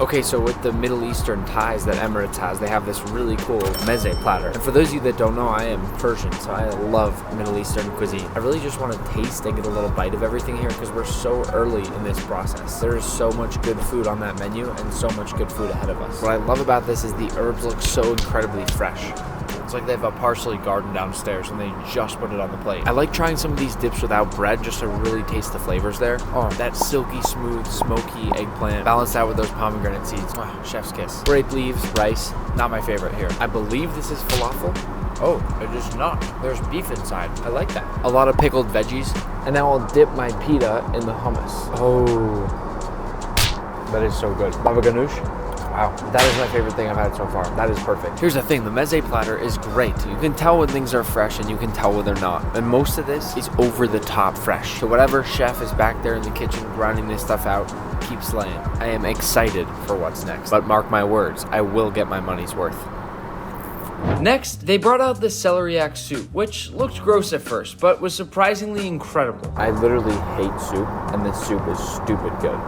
Speaker 9: Okay, so with the Middle Eastern ties that Emirates has, they have this really cool meze platter. And for those of you that don't know, I am Persian, so I love Middle Eastern cuisine. I really just want to taste and get a little bite of everything here because we're so early in this process. There is so much good food on that menu and so much good food ahead of us. What I love about this is the herbs look so incredibly fresh. It's like they have a parsley garden downstairs and they just put it on the plate. I like trying some of these dips without bread just to really taste the flavors there. Oh, that silky smooth, smoky eggplant balanced out with those pomegranate seeds. Oh, chef's kiss. Grape leaves, rice, not my favorite here. I believe this is falafel. Oh, it is not. There's beef inside. I like that. A lot of pickled veggies. And now I'll dip my pita in the hummus. Oh, that is so good. Baba ganoush. Wow, that is my favorite thing I've had so far. That is perfect. Here's the thing, the meze platter is great. You can tell when things are fresh and you can tell when they're not. And most of this is over the top fresh. So whatever chef is back there in the kitchen grinding this stuff out, keep slaying. I am excited for what's next. But mark my words, I will get my money's worth.
Speaker 1: Next, they brought out the celeriac soup, which looked gross at first, but was surprisingly incredible.
Speaker 9: I literally hate soup, and this soup is stupid good.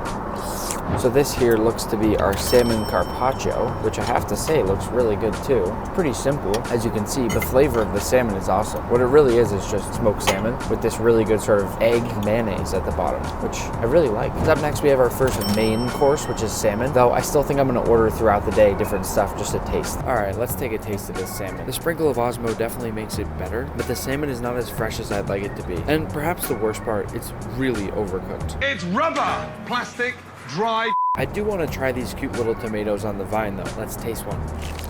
Speaker 9: So this here looks to be our salmon carpaccio, which I have to say looks really good too. It's pretty simple. As you can see, the flavor of the salmon is awesome. What it really is just smoked salmon with this really good sort of egg mayonnaise at the bottom, which I really like. Up next, we have our first main course, which is salmon, though I still think I'm gonna order throughout the day different stuff just to taste. All right, let's take a taste of this salmon. The sprinkle of Osmo definitely makes it better, but the salmon is not as fresh as I'd like it to be. And perhaps the worst part, it's really overcooked.
Speaker 3: It's rubber, plastic, dry.
Speaker 9: I do want to try these cute little tomatoes on the vine though. Let's taste one.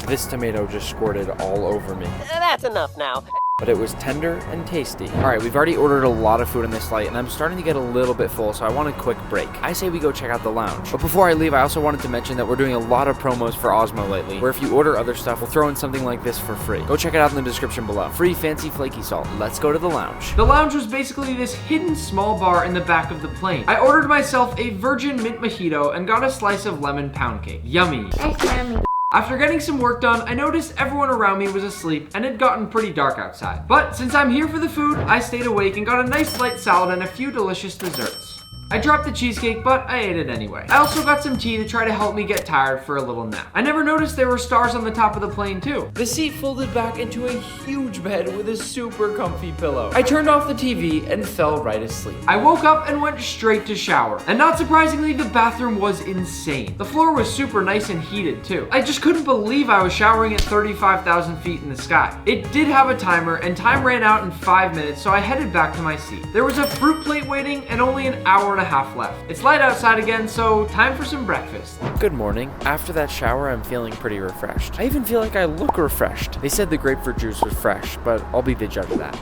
Speaker 9: This tomato just squirted all over me.
Speaker 4: That's enough now.
Speaker 9: But it was tender and tasty. All right, we've already ordered a lot of food on this flight and I'm starting to get a little bit full, so I want a quick break. I say we go check out the lounge. But before I leave, I also wanted to mention that we're doing a lot of promos for Osmo lately, where if you order other stuff, we'll throw in something like this for free. Go check it out in the description below. Free fancy flaky salt. Let's go to the lounge.
Speaker 1: The lounge was basically this hidden small bar in the back of the plane. I ordered myself a virgin mint mojito and got a slice of lemon pound cake. Yummy.
Speaker 18: That's yummy.
Speaker 1: After getting some work done, I noticed everyone around me was asleep and it had gotten pretty dark outside. But since I'm here for the food, I stayed awake and got a nice light salad and a few delicious desserts. I dropped the cheesecake, but I ate it anyway. I also got some tea to try to help me get tired for a little nap. I never noticed there were stars on the top of the plane too. The seat folded back into a huge bed with a super comfy pillow. I turned off the TV and fell right asleep. I woke up and went straight to shower. And not surprisingly, the bathroom was insane. The floor was super nice and heated too. I just couldn't believe I was showering at 35,000 feet in the sky. It did have a timer and time ran out in 5 minutes, so I headed back to my seat. There was a fruit plate waiting and only an hour and a half left. It's light outside again, so time for some breakfast.
Speaker 9: Good morning. After that shower, I'm feeling pretty refreshed. I even feel like I look refreshed. They said the grapefruit juice was fresh, but I'll be the judge of that.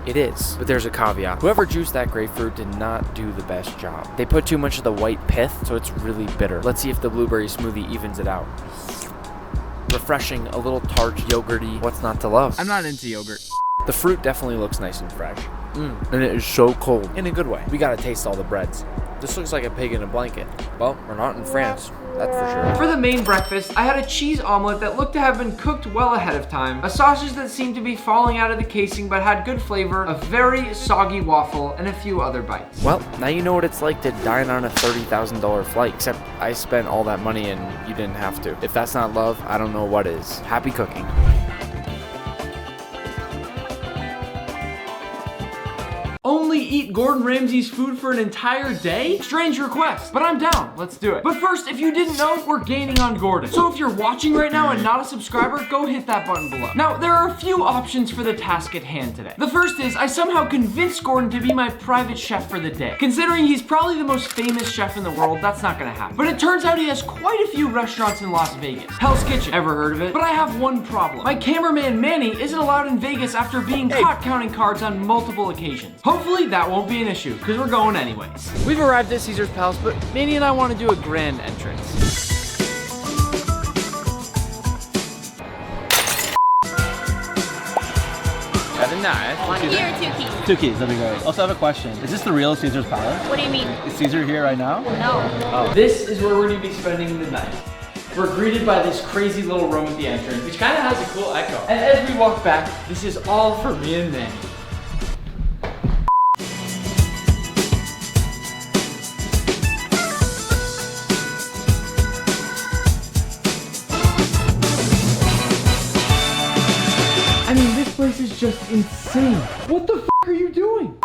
Speaker 9: It is, but there's a caveat. Whoever juiced that grapefruit did not do the best job. They put too much of the white pith, so it's really bitter. Let's see if the blueberry smoothie evens it out. Refreshing, a little tart, yogurty. What's not to love?
Speaker 1: I'm not into yogurt.
Speaker 9: The fruit definitely looks nice and fresh. And it is so cold. In a good way. We gotta taste all the breads. This looks like a pig in a blanket. Well, we're not in France, that's for sure.
Speaker 1: For the main breakfast, I had a cheese omelet that looked to have been cooked well ahead of time, a sausage that seemed to be falling out of the casing but had good flavor, a very soggy waffle, and a few other bites.
Speaker 9: Well, now you know what it's like to dine on a $30,000 flight, except I spent all that money and you didn't have to. If that's not love, I don't know what is. Happy cooking.
Speaker 1: Only eat Gordon Ramsay's food for an entire day? Strange request, but I'm down. Let's do it. But first, if you didn't know, we're gaining on Gordon. So if you're watching right now and not a subscriber, go hit that button below. Now, there are a few options for the task at hand today. The first is I somehow convinced Gordon to be my private chef for the day. Considering he's probably the most famous chef in the world, that's not gonna happen. But it turns out he has quite a few restaurants in Las Vegas. Hell's Kitchen, ever heard of it? But I have one problem. My cameraman Manny isn't allowed in Vegas after being caught counting cards on multiple occasions. Hopefully that won't be an issue, because we're going anyways. We've arrived at Caesar's Palace, but Manny and I want to do a grand entrance. Nice.
Speaker 12: One key or 2 keys?
Speaker 13: 2 keys, that'd be great. Also, I have a question. Is this the real Caesar's Palace?
Speaker 12: What do you mean?
Speaker 13: Is Caesar here right now?
Speaker 12: No.
Speaker 13: Oh.
Speaker 1: This is where we're gonna be spending the night. We're greeted by this crazy little room at the entrance, which kind of has a cool echo. And as we walk back, this is all for me and Manny. I mean, this place is just insane. What the f are you doing?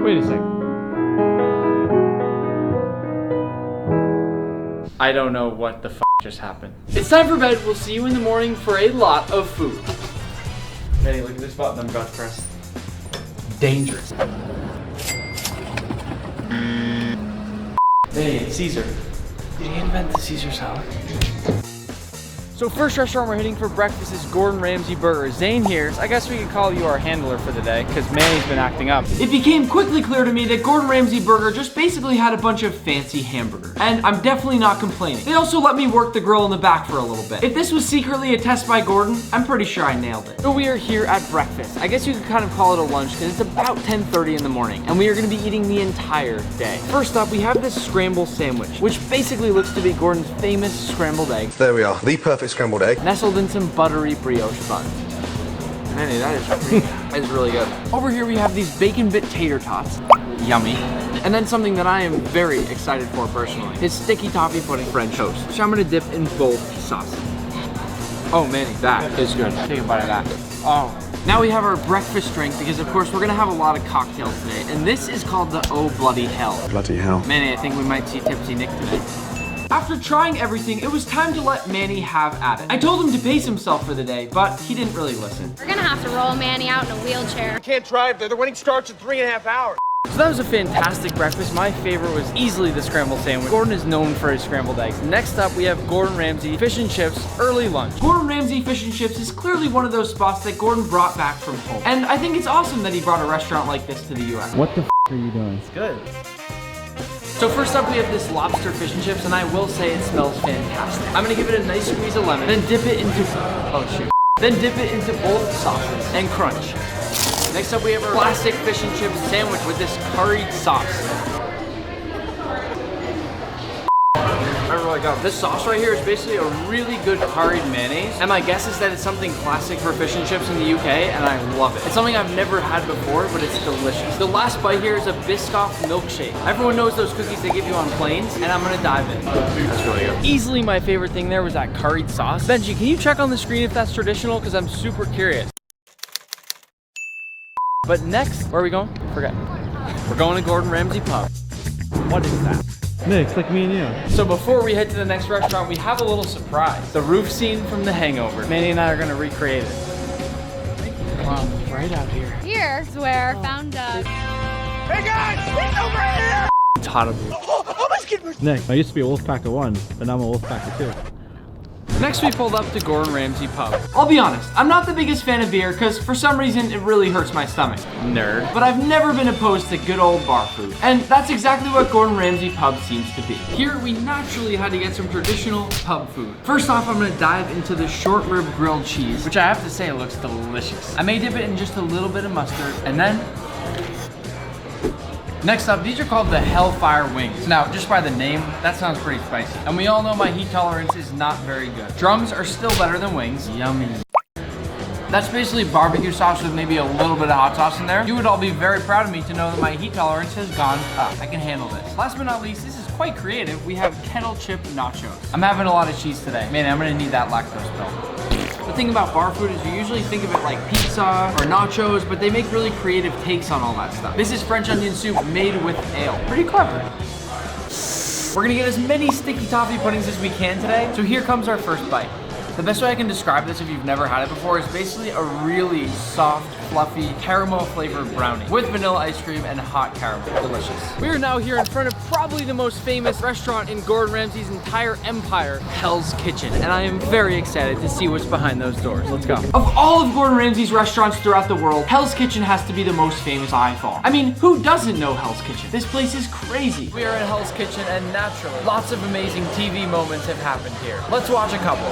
Speaker 1: Wait a second. I don't know what the f just happened. It's time for bed. We'll see you in the morning for a lot of food. Manny, look at this button I'm about to press. Dangerous. Hey, it's Caesar. Did he invent the Caesar salad? So first restaurant we're hitting for breakfast is Gordon Ramsay Burger. Zane here, I guess we could call you our handler for the day, because Manny's been acting up. It became quickly clear to me that Gordon Ramsay Burger just basically had a bunch of fancy hamburgers. And I'm definitely not complaining. They also let me work the grill in the back for a little bit. If this was secretly a test by Gordon, I'm pretty sure I nailed it. So we are here at breakfast. I guess you could kind of call it a lunch, because it's about 10:30 in the morning, and we are gonna be eating the entire day. First up, we have this scramble sandwich, which basically looks to be Gordon's famous scrambled egg.
Speaker 2: There we are, the perfect scrambled egg.
Speaker 1: Nestled in some buttery brioche bun. Manny, that is really good. Over here we have these bacon bit tater tots. Yummy. And then something that I am very excited for personally is sticky toffee pudding French toast, which I'm gonna dip in both sauces. Oh Manny, that is good. Take a bite of that. Oh. Now we have our breakfast drink because of course we're gonna have a lot of cocktails today. And this is called the Oh Bloody Hell.
Speaker 2: Bloody hell.
Speaker 1: Manny, I think we might see Tipsy Nick today. After trying everything, it was time to let Manny have at it. I told him to pace himself for the day, but he didn't really listen.
Speaker 12: We're gonna have to roll Manny out in a wheelchair.
Speaker 22: I can't drive there. The wedding starts in 3.5 hours.
Speaker 1: So that was a fantastic breakfast. My favorite was easily the scrambled sandwich. Gordon is known for his scrambled eggs. Next up, we have Gordon Ramsay Fish and Chips Early Lunch. Gordon Ramsay Fish and Chips is clearly one of those spots that Gordon brought back from home. And I think it's awesome that he brought a restaurant like this to the US.
Speaker 14: What the f are you doing?
Speaker 13: It's good.
Speaker 1: So first up, we have this lobster fish and chips, and I will say it smells fantastic. I'm gonna give it a nice squeeze of lemon, then dip it into, oh shoot. Then dip it into both sauces and crunch. Next up, we have our classic fish and chips sandwich with this curried sauce. I really got it. This sauce right here is basically a really good curried mayonnaise, and my guess is that it's something classic for fish and chips in the UK, and I love it. It's something I've never had before, but it's delicious. The last bite here is a Biscoff milkshake. Everyone knows those cookies they give you on planes, and I'm gonna dive in. That's really good. Easily my favorite thing there was that curried sauce. Benji, can you check on the screen if that's traditional? Because I'm super curious. But next, where are we going? Forget. We're going to Gordon Ramsay Pub. What is that?
Speaker 13: Nick, it's like me and you.
Speaker 1: So before we head to the next restaurant, we have a little surprise. The roof scene from The Hangover. Manny and I are gonna recreate it. Wow, right out here.
Speaker 12: Here's where I found
Speaker 22: Hey guys, he's over here!
Speaker 1: It's hot up here.
Speaker 13: Nick, I used to be a Wolfpacker 1, but now I'm a Wolfpacker 2.
Speaker 1: Next we pulled up to Gordon Ramsay Pub. I'll be honest, I'm not the biggest fan of beer because for some reason it really hurts my stomach. Nerd. But I've never been opposed to good old bar food. And that's exactly what Gordon Ramsay Pub seems to be. Here we naturally had to get some traditional pub food. First off, I'm gonna dive into the short rib grilled cheese, which I have to say looks delicious. I may dip it in just a little bit of mustard and then next up, these are called the Hellfire Wings. Now, just by the name, that sounds pretty spicy. And we all know my heat tolerance is not very good. Drums are still better than wings. Yummy. That's basically barbecue sauce with maybe a little bit of hot sauce in there. You would all be very proud of me to know that my heat tolerance has gone up. I can handle this. Last but not least, this is quite creative. We have kettle chip nachos. I'm having a lot of cheese today. Man, I'm gonna need that lactose pill. The thing about bar food is you usually think of it like pizza or nachos, but they make really creative takes on all that stuff. This is French onion soup made with ale. Pretty clever. We're gonna get as many sticky toffee puddings as we can today, so here comes our first bite. The best way I can describe this if you've never had it before is basically a really soft, fluffy, caramel flavored brownie with vanilla ice cream and hot caramel. Delicious. We are now here in front of probably the most famous restaurant in Gordon Ramsay's entire empire, Hell's Kitchen, and I am very excited to see what's behind those doors. Let's go. Of all of Gordon Ramsay's restaurants throughout the world, Hell's Kitchen has to be the most famous by far. I mean, who doesn't know Hell's Kitchen? This place is crazy. We are in Hell's Kitchen and naturally, lots of amazing TV moments have happened here. Let's watch a couple.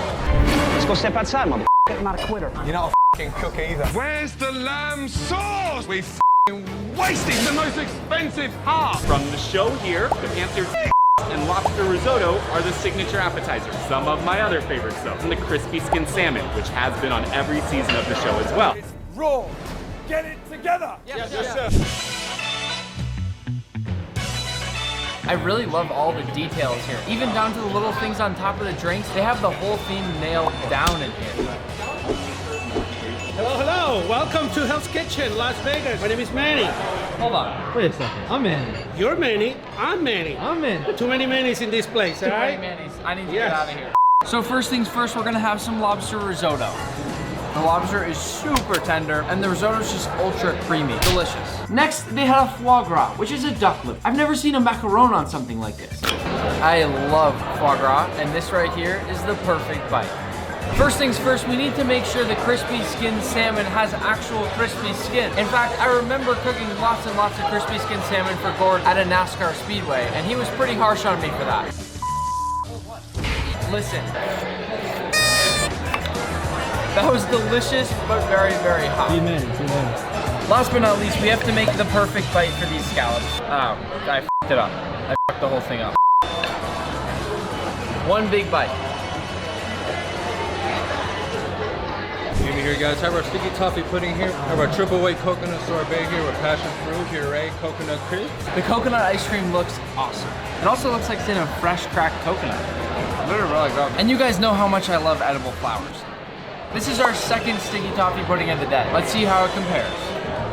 Speaker 22: Let's go step outside, mother.
Speaker 3: I'm not a quitter. You're not a f***ing cook either. Where's the lamb sauce? We f***ing wasted the most expensive half.
Speaker 10: From the show here, the panther and lobster risotto are the signature appetizers. Some of my other favorites though, and the crispy skin salmon, which has been on every season of the show as well.
Speaker 22: It's raw. Get it together.
Speaker 3: Yes, sir.
Speaker 1: I really love all the details here. Even down to the little things on top of the drinks. They have the whole theme nailed down in here.
Speaker 11: Hello, hello. Welcome to Hell's Kitchen, Las Vegas. My name is Manny.
Speaker 1: Hold on.
Speaker 11: Wait a second. I'm Manny. You're Manny. I'm Manny. I'm Manny. Too many Mannys in this place, all right?
Speaker 1: Too many Mannys. I need to get out of here. So first things first, we're gonna have some lobster risotto. The lobster is super tender, and the risotto is just ultra creamy. Delicious. Next, they had a foie gras, which is a duck lip. I've never seen a macaron on something like this. I love foie gras, and this right here is the perfect bite. First things first, we need to make sure the crispy skin salmon has actual crispy skin. In fact, I remember cooking lots and lots of crispy skin salmon for Gord at a NASCAR speedway, and he was pretty harsh on me for that. Listen. That was delicious, but very, very hot.
Speaker 11: 3 minutes.
Speaker 1: Last but not least, we have to make the perfect bite for these scallops. Oh, I f***ed it up. I f***ed the whole thing up. One big bite.
Speaker 13: Give me here, guys. Have our sticky toffee pudding here. Have our triple weight coconut sorbet here with passion fruit, puree, coconut cream.
Speaker 1: The coconut ice cream looks awesome. It also looks like it's in a fresh cracked coconut.
Speaker 13: Literally really good.
Speaker 1: And you guys know how much I love edible flowers. This is our second sticky toffee pudding of the day. Let's see how it compares.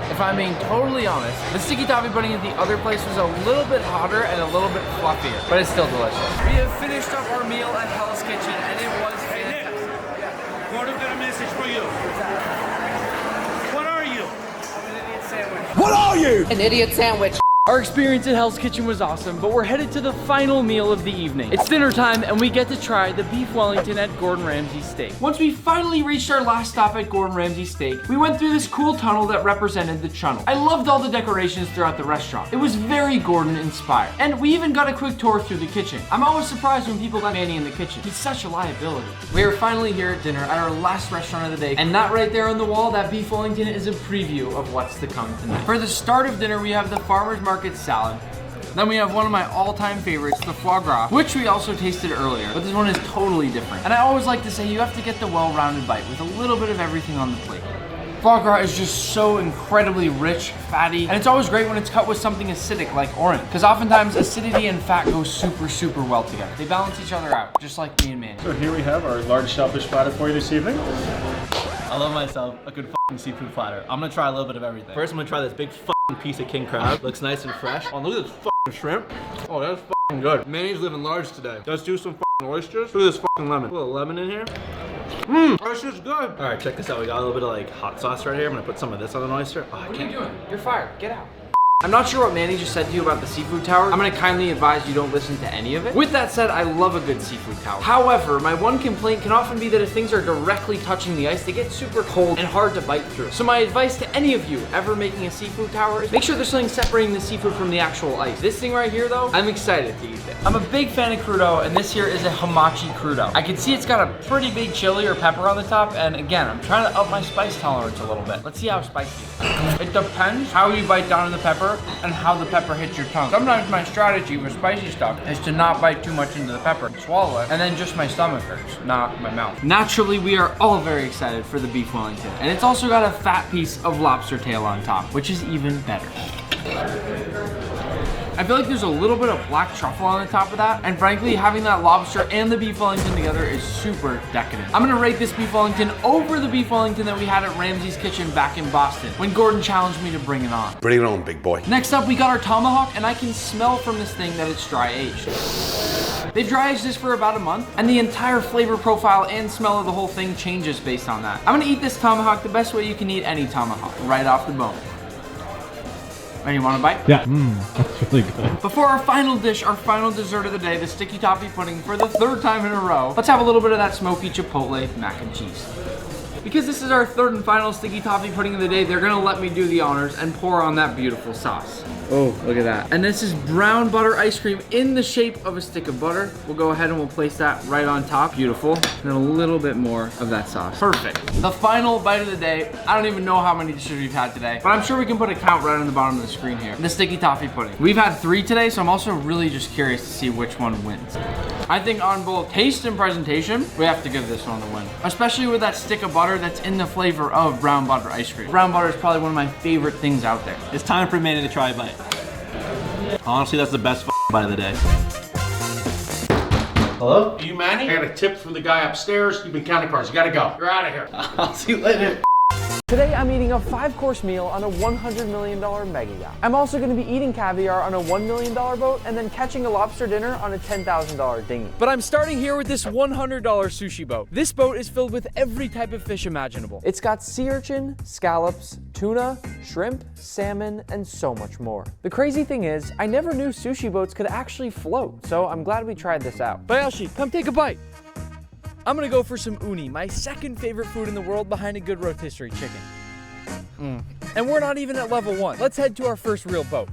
Speaker 1: If I'm being totally honest, the sticky toffee pudding at the other place was a little bit hotter and a little bit fluffier, but it's still delicious. We have finished up our meal at Hell's Kitchen, and it was fantastic.
Speaker 22: Gordon got a message for you. What are you?
Speaker 1: I'm an idiot sandwich.
Speaker 22: What are you?
Speaker 1: An idiot sandwich. Our experience at Hell's Kitchen was awesome, but we're headed to the final meal of the evening. It's dinner time, and we get to try the beef Wellington at Gordon Ramsay's Steak. Once we finally reached our last stop at Gordon Ramsay's Steak, we went through this cool tunnel that represented the channel. I loved all the decorations throughout the restaurant. It was very Gordon inspired. And we even got a quick tour through the kitchen. I'm always surprised when people let Manny in the kitchen. He's such a liability. We are finally here at dinner at our last restaurant of the day, and that right there on the wall, that beef Wellington, is a preview of what's to come tonight. For the start of dinner, we have the farmer's market salad. Then we have one of my all-time favorites, the foie gras, which we also tasted earlier, but this one is totally different. And I always like to say you have to get the well-rounded bite with a little bit of everything on the plate. Foie gras is just so incredibly rich, fatty, and it's always great when it's cut with something acidic like orange, because oftentimes acidity and fat go super, super well together. They balance each other out, just like me and Manny.
Speaker 11: So here we have our large shellfish platter for you this evening.
Speaker 13: I love myself a good f***ing seafood platter. I'm gonna try a little bit of everything. First, I'm gonna try this big f***ing piece of king crab. Looks nice and fresh. Oh, look at this f***ing shrimp. Oh, that's f***ing good. Manny's living large today. Let's do some f***ing oysters. Look at this f***ing lemon. A little lemon in here. This is good. All right, check this out. We got a little bit of like hot sauce right here. I'm gonna put some of this on an oyster. Oh,
Speaker 1: What are you doing? You're fired. Get out. I'm not sure what Manny just said to you about the seafood tower. I'm gonna kindly advise you don't listen to any of it. With that said, I love a good seafood tower. However, my one complaint can often be that if things are directly touching the ice, they get super cold and hard to bite through. So my advice to any of you ever making a seafood tower is make sure there's something separating the seafood from the actual ice. This thing right here though, I'm excited to eat it. I'm a big fan of crudo, and this here is a hamachi crudo. I can see it's got a pretty big chili or pepper on the top, and again, I'm trying to up my spice tolerance a little bit. Let's see how spicy it is. It depends how you bite down on the pepper and how the pepper hits your tongue. Sometimes my strategy with spicy stuff is to not bite too much into the pepper and swallow it, and then just my stomach hurts, not my mouth. Naturally, we are all very excited for the beef Wellington, and it's also got a fat piece of lobster tail on top, which is even better.
Speaker 9: I feel like there's a little bit of black truffle on the top of that. And frankly, having that lobster and the beef Wellington together is super decadent. I'm gonna rate this beef Wellington over the beef Wellington that we had at Ramsey's Kitchen back in Boston when Gordon challenged me to bring it on.
Speaker 2: Bring it on, big boy.
Speaker 9: Next up, we got our tomahawk, and I can smell from this thing that it's dry aged. They've dry aged this for about a month, and the entire flavor profile and smell of the whole thing changes based on that. I'm gonna eat this tomahawk the best way you can eat any tomahawk, right off the bone. And you want a bite?
Speaker 11: Yeah, that's really good.
Speaker 9: Before our final dish, our final dessert of the day, the sticky toffee pudding for the 3rd time in a row, let's have a little bit of that smoky chipotle mac and cheese. Because this is our 3rd and final sticky toffee pudding of the day, they're gonna let me do the honors and pour on that beautiful sauce. Oh, look at that. And this is brown butter ice cream in the shape of a stick of butter. We'll go ahead and we'll place that right on top. Beautiful. And then a little bit more of that sauce. Perfect. The final bite of the day. I don't even know how many dishes we've had today, but I'm sure we can put a count right on the bottom of the screen here. The sticky toffee pudding. We've had 3 today, so I'm also really just curious to see which one wins. I think on both taste and presentation, we have to give this one the win. Especially with that stick of butter that's in the flavor of brown butter ice cream. Brown butter is probably one of my favorite things out there.
Speaker 13: It's time for Manny to try a bite. Honestly, that's the best bite of the day. Hello?
Speaker 6: You Manny? I got a tip from the guy upstairs. You've been counting cars. You gotta go. You're out of here.
Speaker 13: I'll see you later.
Speaker 9: Today I'm eating a 5-course meal on a $100 million mega yacht. I'm also going to be eating caviar on a $1 million boat and then catching a lobster dinner on a $10,000 dinghy. But I'm starting here with this $100 sushi boat. This boat is filled with every type of fish imaginable. It's got sea urchin, scallops, tuna, shrimp, salmon, and so much more. The crazy thing is, I never knew sushi boats could actually float, so I'm glad we tried this out. Bayashi, come take a bite. I'm gonna go for some uni, my 2nd favorite food in the world behind a good rotisserie chicken. And we're not even at level 1. Let's head to our first real boat.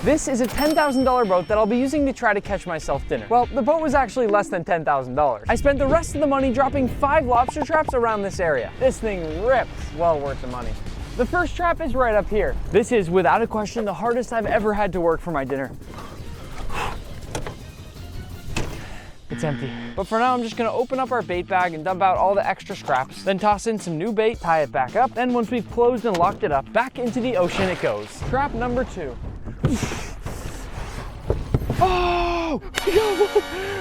Speaker 9: This is a $10,000 boat that I'll be using to try to catch myself dinner. Well, the boat was actually less than $10,000. I spent the rest of the money dropping 5 lobster traps around this area. This thing rips. Well worth the money. The first trap is right up here. This is, without a question, the hardest I've ever had to work for my dinner. It's empty. But for now, I'm just gonna open up our bait bag and dump out all the extra scraps, then toss in some new bait, tie it back up, then once we've closed and locked it up, back into the ocean it goes. Trap number 2. Oh!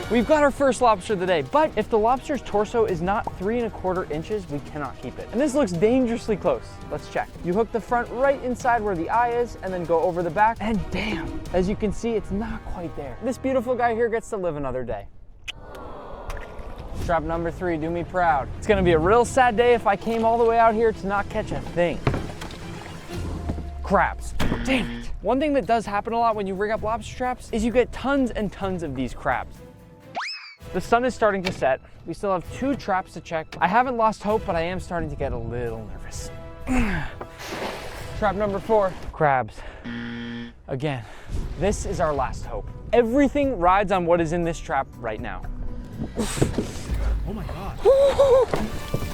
Speaker 9: We've got our first lobster of the day, but if the lobster's torso is not 3 1/4 inches, we cannot keep it. And this looks dangerously close. Let's check. You hook the front right inside where the eye is, and then go over the back, and damn! As you can see, it's not quite there. This beautiful guy here gets to live another day. Trap number 3, do me proud. It's gonna be a real sad day if I came all the way out here to not catch a thing. Crabs. Damn it. One thing that does happen a lot when you rig up lobster traps is you get tons and tons of these crabs. The sun is starting to set. We still have 2 traps to check. I haven't lost hope, but I am starting to get a little nervous. Trap number 4, crabs. Again, this is our last hope. Everything rides on what is in this trap right now.
Speaker 6: Oh my God.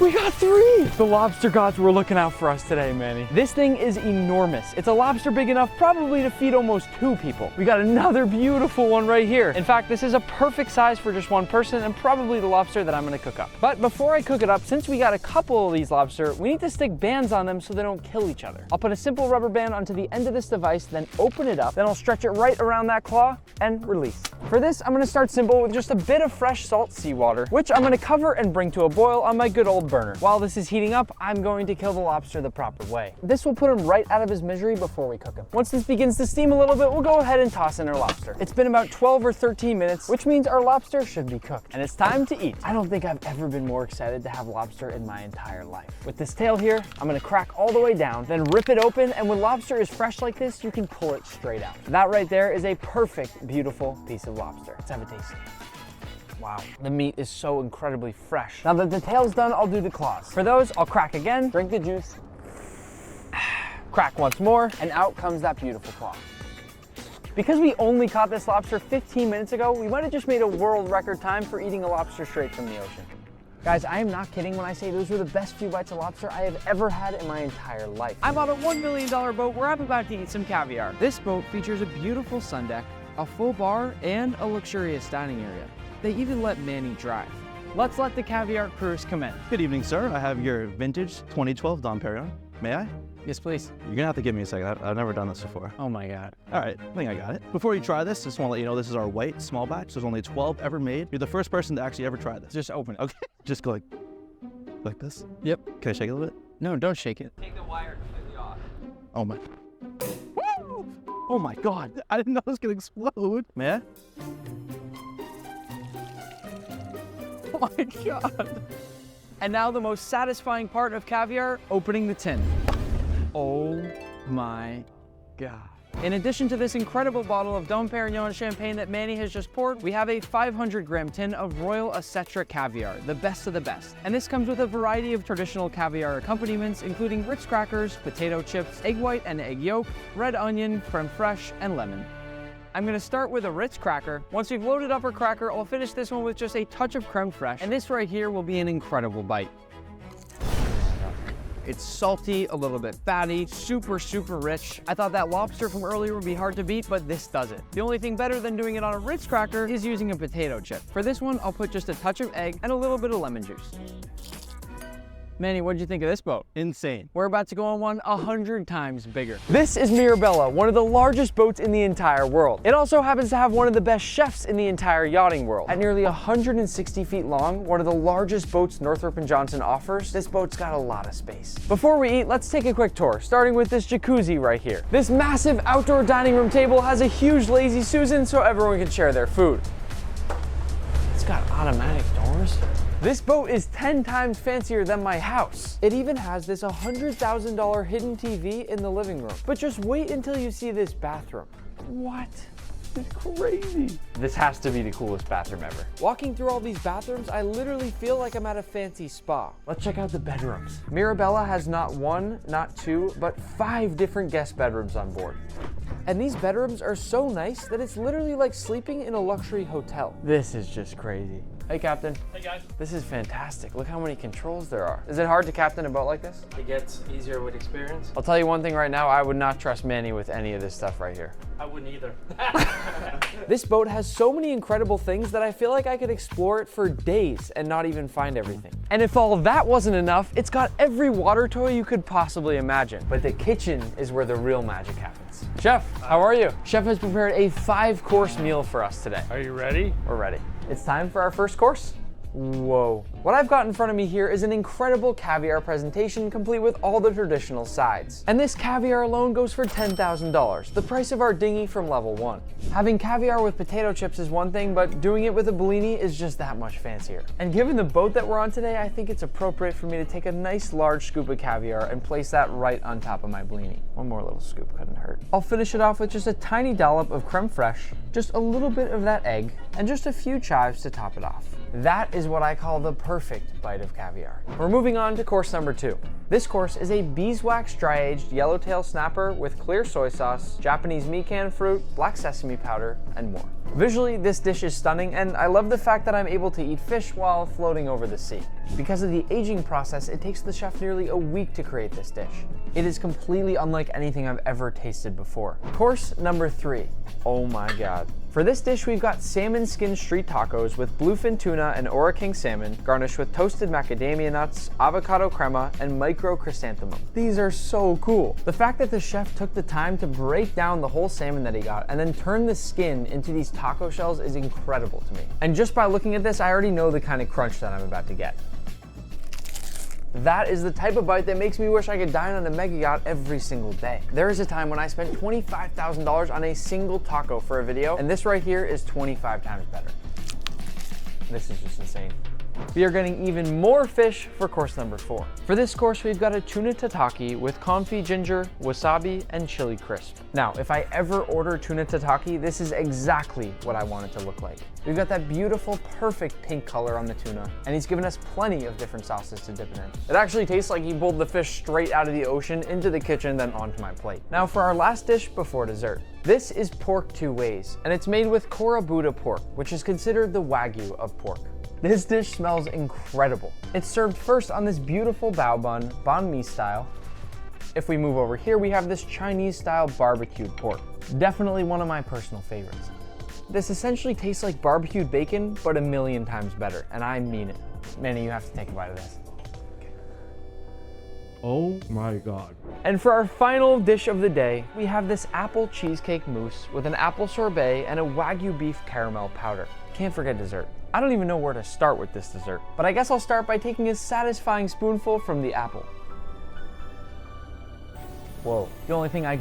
Speaker 9: We got 3! The lobster gods were looking out for us today, Manny. This thing is enormous. It's a lobster big enough probably to feed almost 2 people. We got another beautiful one right here. In fact, this is a perfect size for just 1 person and probably the lobster that I'm gonna cook up. But before I cook it up, since we got a couple of these lobster, we need to stick bands on them so they don't kill each other. I'll put a simple rubber band onto the end of this device, then open it up, then I'll stretch it right around that claw and release. For this, I'm gonna start simple with just a bit of fresh salt seawater, which I'm gonna cover and bring to a boil on my good old burner. While this is heating up, I'm going to kill the lobster the proper way. This will put him right out of his misery before we cook him. Once this begins to steam a little bit, we'll go ahead and toss in our lobster. It's been about 12 or 13 minutes, which means our lobster should be cooked. And it's time to eat. I don't think I've ever been more excited to have lobster in my entire life. With this tail here, I'm gonna crack all the way down, then rip it open, and when lobster is fresh like this, you can pull it straight out. That right there is a perfect, beautiful piece of lobster. Let's have a taste. Wow, the meat is so incredibly fresh. Now that the tail's done, I'll do the claws. For those, I'll crack again, drink the juice, crack once more, and out comes that beautiful claw. Because we only caught this lobster 15 minutes ago, we might have just made a world record time for eating a lobster straight from the ocean. Guys, I am not kidding when I say those were the best few bites of lobster I have ever had in my entire life. I'm on a $1 million boat where I'm about to eat some caviar. This boat features a beautiful sun deck, a full bar, and a luxurious dining area. They even let Manny drive. Let's let the caviar cruise commence.
Speaker 17: Good evening, sir. I have your vintage 2012 Dom Perignon. May I?
Speaker 9: Yes, please.
Speaker 13: You're gonna have to give me a second. I've never done this before.
Speaker 9: Oh my God.
Speaker 13: All right, I think I got it. Before you try this, just want to let you know this is our white small batch. There's only 12 ever made. You're the first person to actually ever try this.
Speaker 9: Just open it.
Speaker 13: Okay. Just go like this.
Speaker 9: Yep.
Speaker 13: Can I shake it a little bit?
Speaker 9: No, don't shake it.
Speaker 22: Take the wire completely off.
Speaker 13: Oh my. Woo! Oh my God. I didn't know it was gonna explode. Man.
Speaker 9: Oh my God. And now the most satisfying part of caviar, opening the tin. Oh my God. In addition to this incredible bottle of Dom Perignon champagne that Manny has just poured, we have a 500-gram tin of Royal Ascetra caviar, the best of the best. And this comes with a variety of traditional caviar accompaniments, including Ritz crackers, potato chips, egg white and egg yolk, red onion, creme fraiche, and lemon. I'm gonna start with a Ritz cracker. Once we've loaded up our cracker, I'll finish this one with just a touch of creme fraiche. And this right here will be an incredible bite. It's salty, a little bit fatty, super, super rich. I thought that lobster from earlier would be hard to beat, but this does it. The only thing better than doing it on a Ritz cracker is using a potato chip. For this one, I'll put just a touch of egg and a little bit of lemon juice. Manny, what'd you think of this boat?
Speaker 13: Insane.
Speaker 9: We're about to go on one 100 times bigger. This is Mirabella, one of the largest boats in the entire world. It also happens to have one of the best chefs in the entire yachting world. At nearly 160 feet long, one of the largest boats Northrop & Johnson offers, this boat's got a lot of space. Before we eat, let's take a quick tour, starting with this jacuzzi right here. This massive outdoor dining room table has a huge Lazy Susan so everyone can share their food. It's got automatic doors. This boat is 10 times fancier than my house. It even has this $100,000 hidden TV in the living room. But just wait until you see this bathroom. What? It's crazy. This has to be the coolest bathroom ever. Walking through all these bathrooms, I literally feel like I'm at a fancy spa. Let's check out the bedrooms. Mirabella has not one, not two, but 5 different guest bedrooms on board. And these bedrooms are so nice that it's literally like sleeping in a luxury hotel. This is just crazy. Hey, Captain.
Speaker 22: Hey, guys.
Speaker 9: This is fantastic. Look how many controls there are. Is it hard to captain a boat like this?
Speaker 22: It gets easier with experience.
Speaker 9: I'll tell you one thing right now, I would not trust Manny with any of this stuff right here.
Speaker 22: I wouldn't either.
Speaker 9: This boat has so many incredible things that I feel like I could explore it for days and not even find everything. And if all that wasn't enough, it's got every water toy you could possibly imagine. But the kitchen is where the real magic happens. Chef, how are you? Chef has prepared a 5-course meal for us today.
Speaker 11: Are you ready?
Speaker 9: We're ready. It's time for our first course. Whoa. What I've got in front of me here is an incredible caviar presentation complete with all the traditional sides. And this caviar alone goes for $10,000, the price of our dinghy from level 1. Having caviar with potato chips is one thing, but doing it with a Bellini is just that much fancier. And given the boat that we're on today, I think it's appropriate for me to take a nice large scoop of caviar and place that right on top of my Bellini. One more little scoop couldn't hurt. I'll finish it off with just a tiny dollop of creme fraiche, just a little bit of that egg, and just a few chives to top it off. That is what I call the perfect bite of caviar. We're moving on to course number 2. This course is a beeswax dry-aged yellowtail snapper with clear soy sauce, Japanese mikan fruit, black sesame powder, and more. Visually, this dish is stunning, and I love the fact that I'm able to eat fish while floating over the sea. Because of the aging process, it takes the chef nearly a week to create this dish. It is completely unlike anything I've ever tasted before. Course number 3. Oh my God. For this dish, we've got salmon skin street tacos with bluefin tuna and Ora King salmon, garnished with toasted macadamia nuts, avocado crema, and micro chrysanthemum. These are so cool. The fact that the chef took the time to break down the whole salmon that he got and then turn the skin into these taco shells is incredible to me. And just by looking at this, I already know the kind of crunch that I'm about to get. That is the type of bite that makes me wish I could dine on a mega yacht every single day. There is a time when I spent $25,000 on a single taco for a video, and this right here is 25 times better. This is just insane. We are getting even more fish for course number 4. For this course, we've got a tuna tataki with confit ginger, wasabi, and chili crisp. Now, if I ever order tuna tataki, this is exactly what I want it to look like. We've got that beautiful, perfect pink color on the tuna, and he's given us plenty of different sauces to dip it in. It actually tastes like he pulled the fish straight out of the ocean into the kitchen, then onto my plate. Now for our last dish before dessert. This is pork 2 ways, and it's made with Korabuta pork, which is considered the Wagyu of pork. This dish smells incredible. It's served first on this beautiful bao bun, banh mi style. If we move over here, we have this Chinese style barbecued pork. Definitely one of my personal favorites. This essentially tastes like barbecued bacon, but a million times better, and I mean it. Manny, you have to take a bite of this.
Speaker 11: Oh my God.
Speaker 9: And for our final dish of the day, we have this apple cheesecake mousse with an apple sorbet and a Wagyu beef caramel powder. Can't forget dessert. I don't even know where to start with this dessert, but I guess I'll start by taking a satisfying spoonful from the apple. Whoa. The only thing I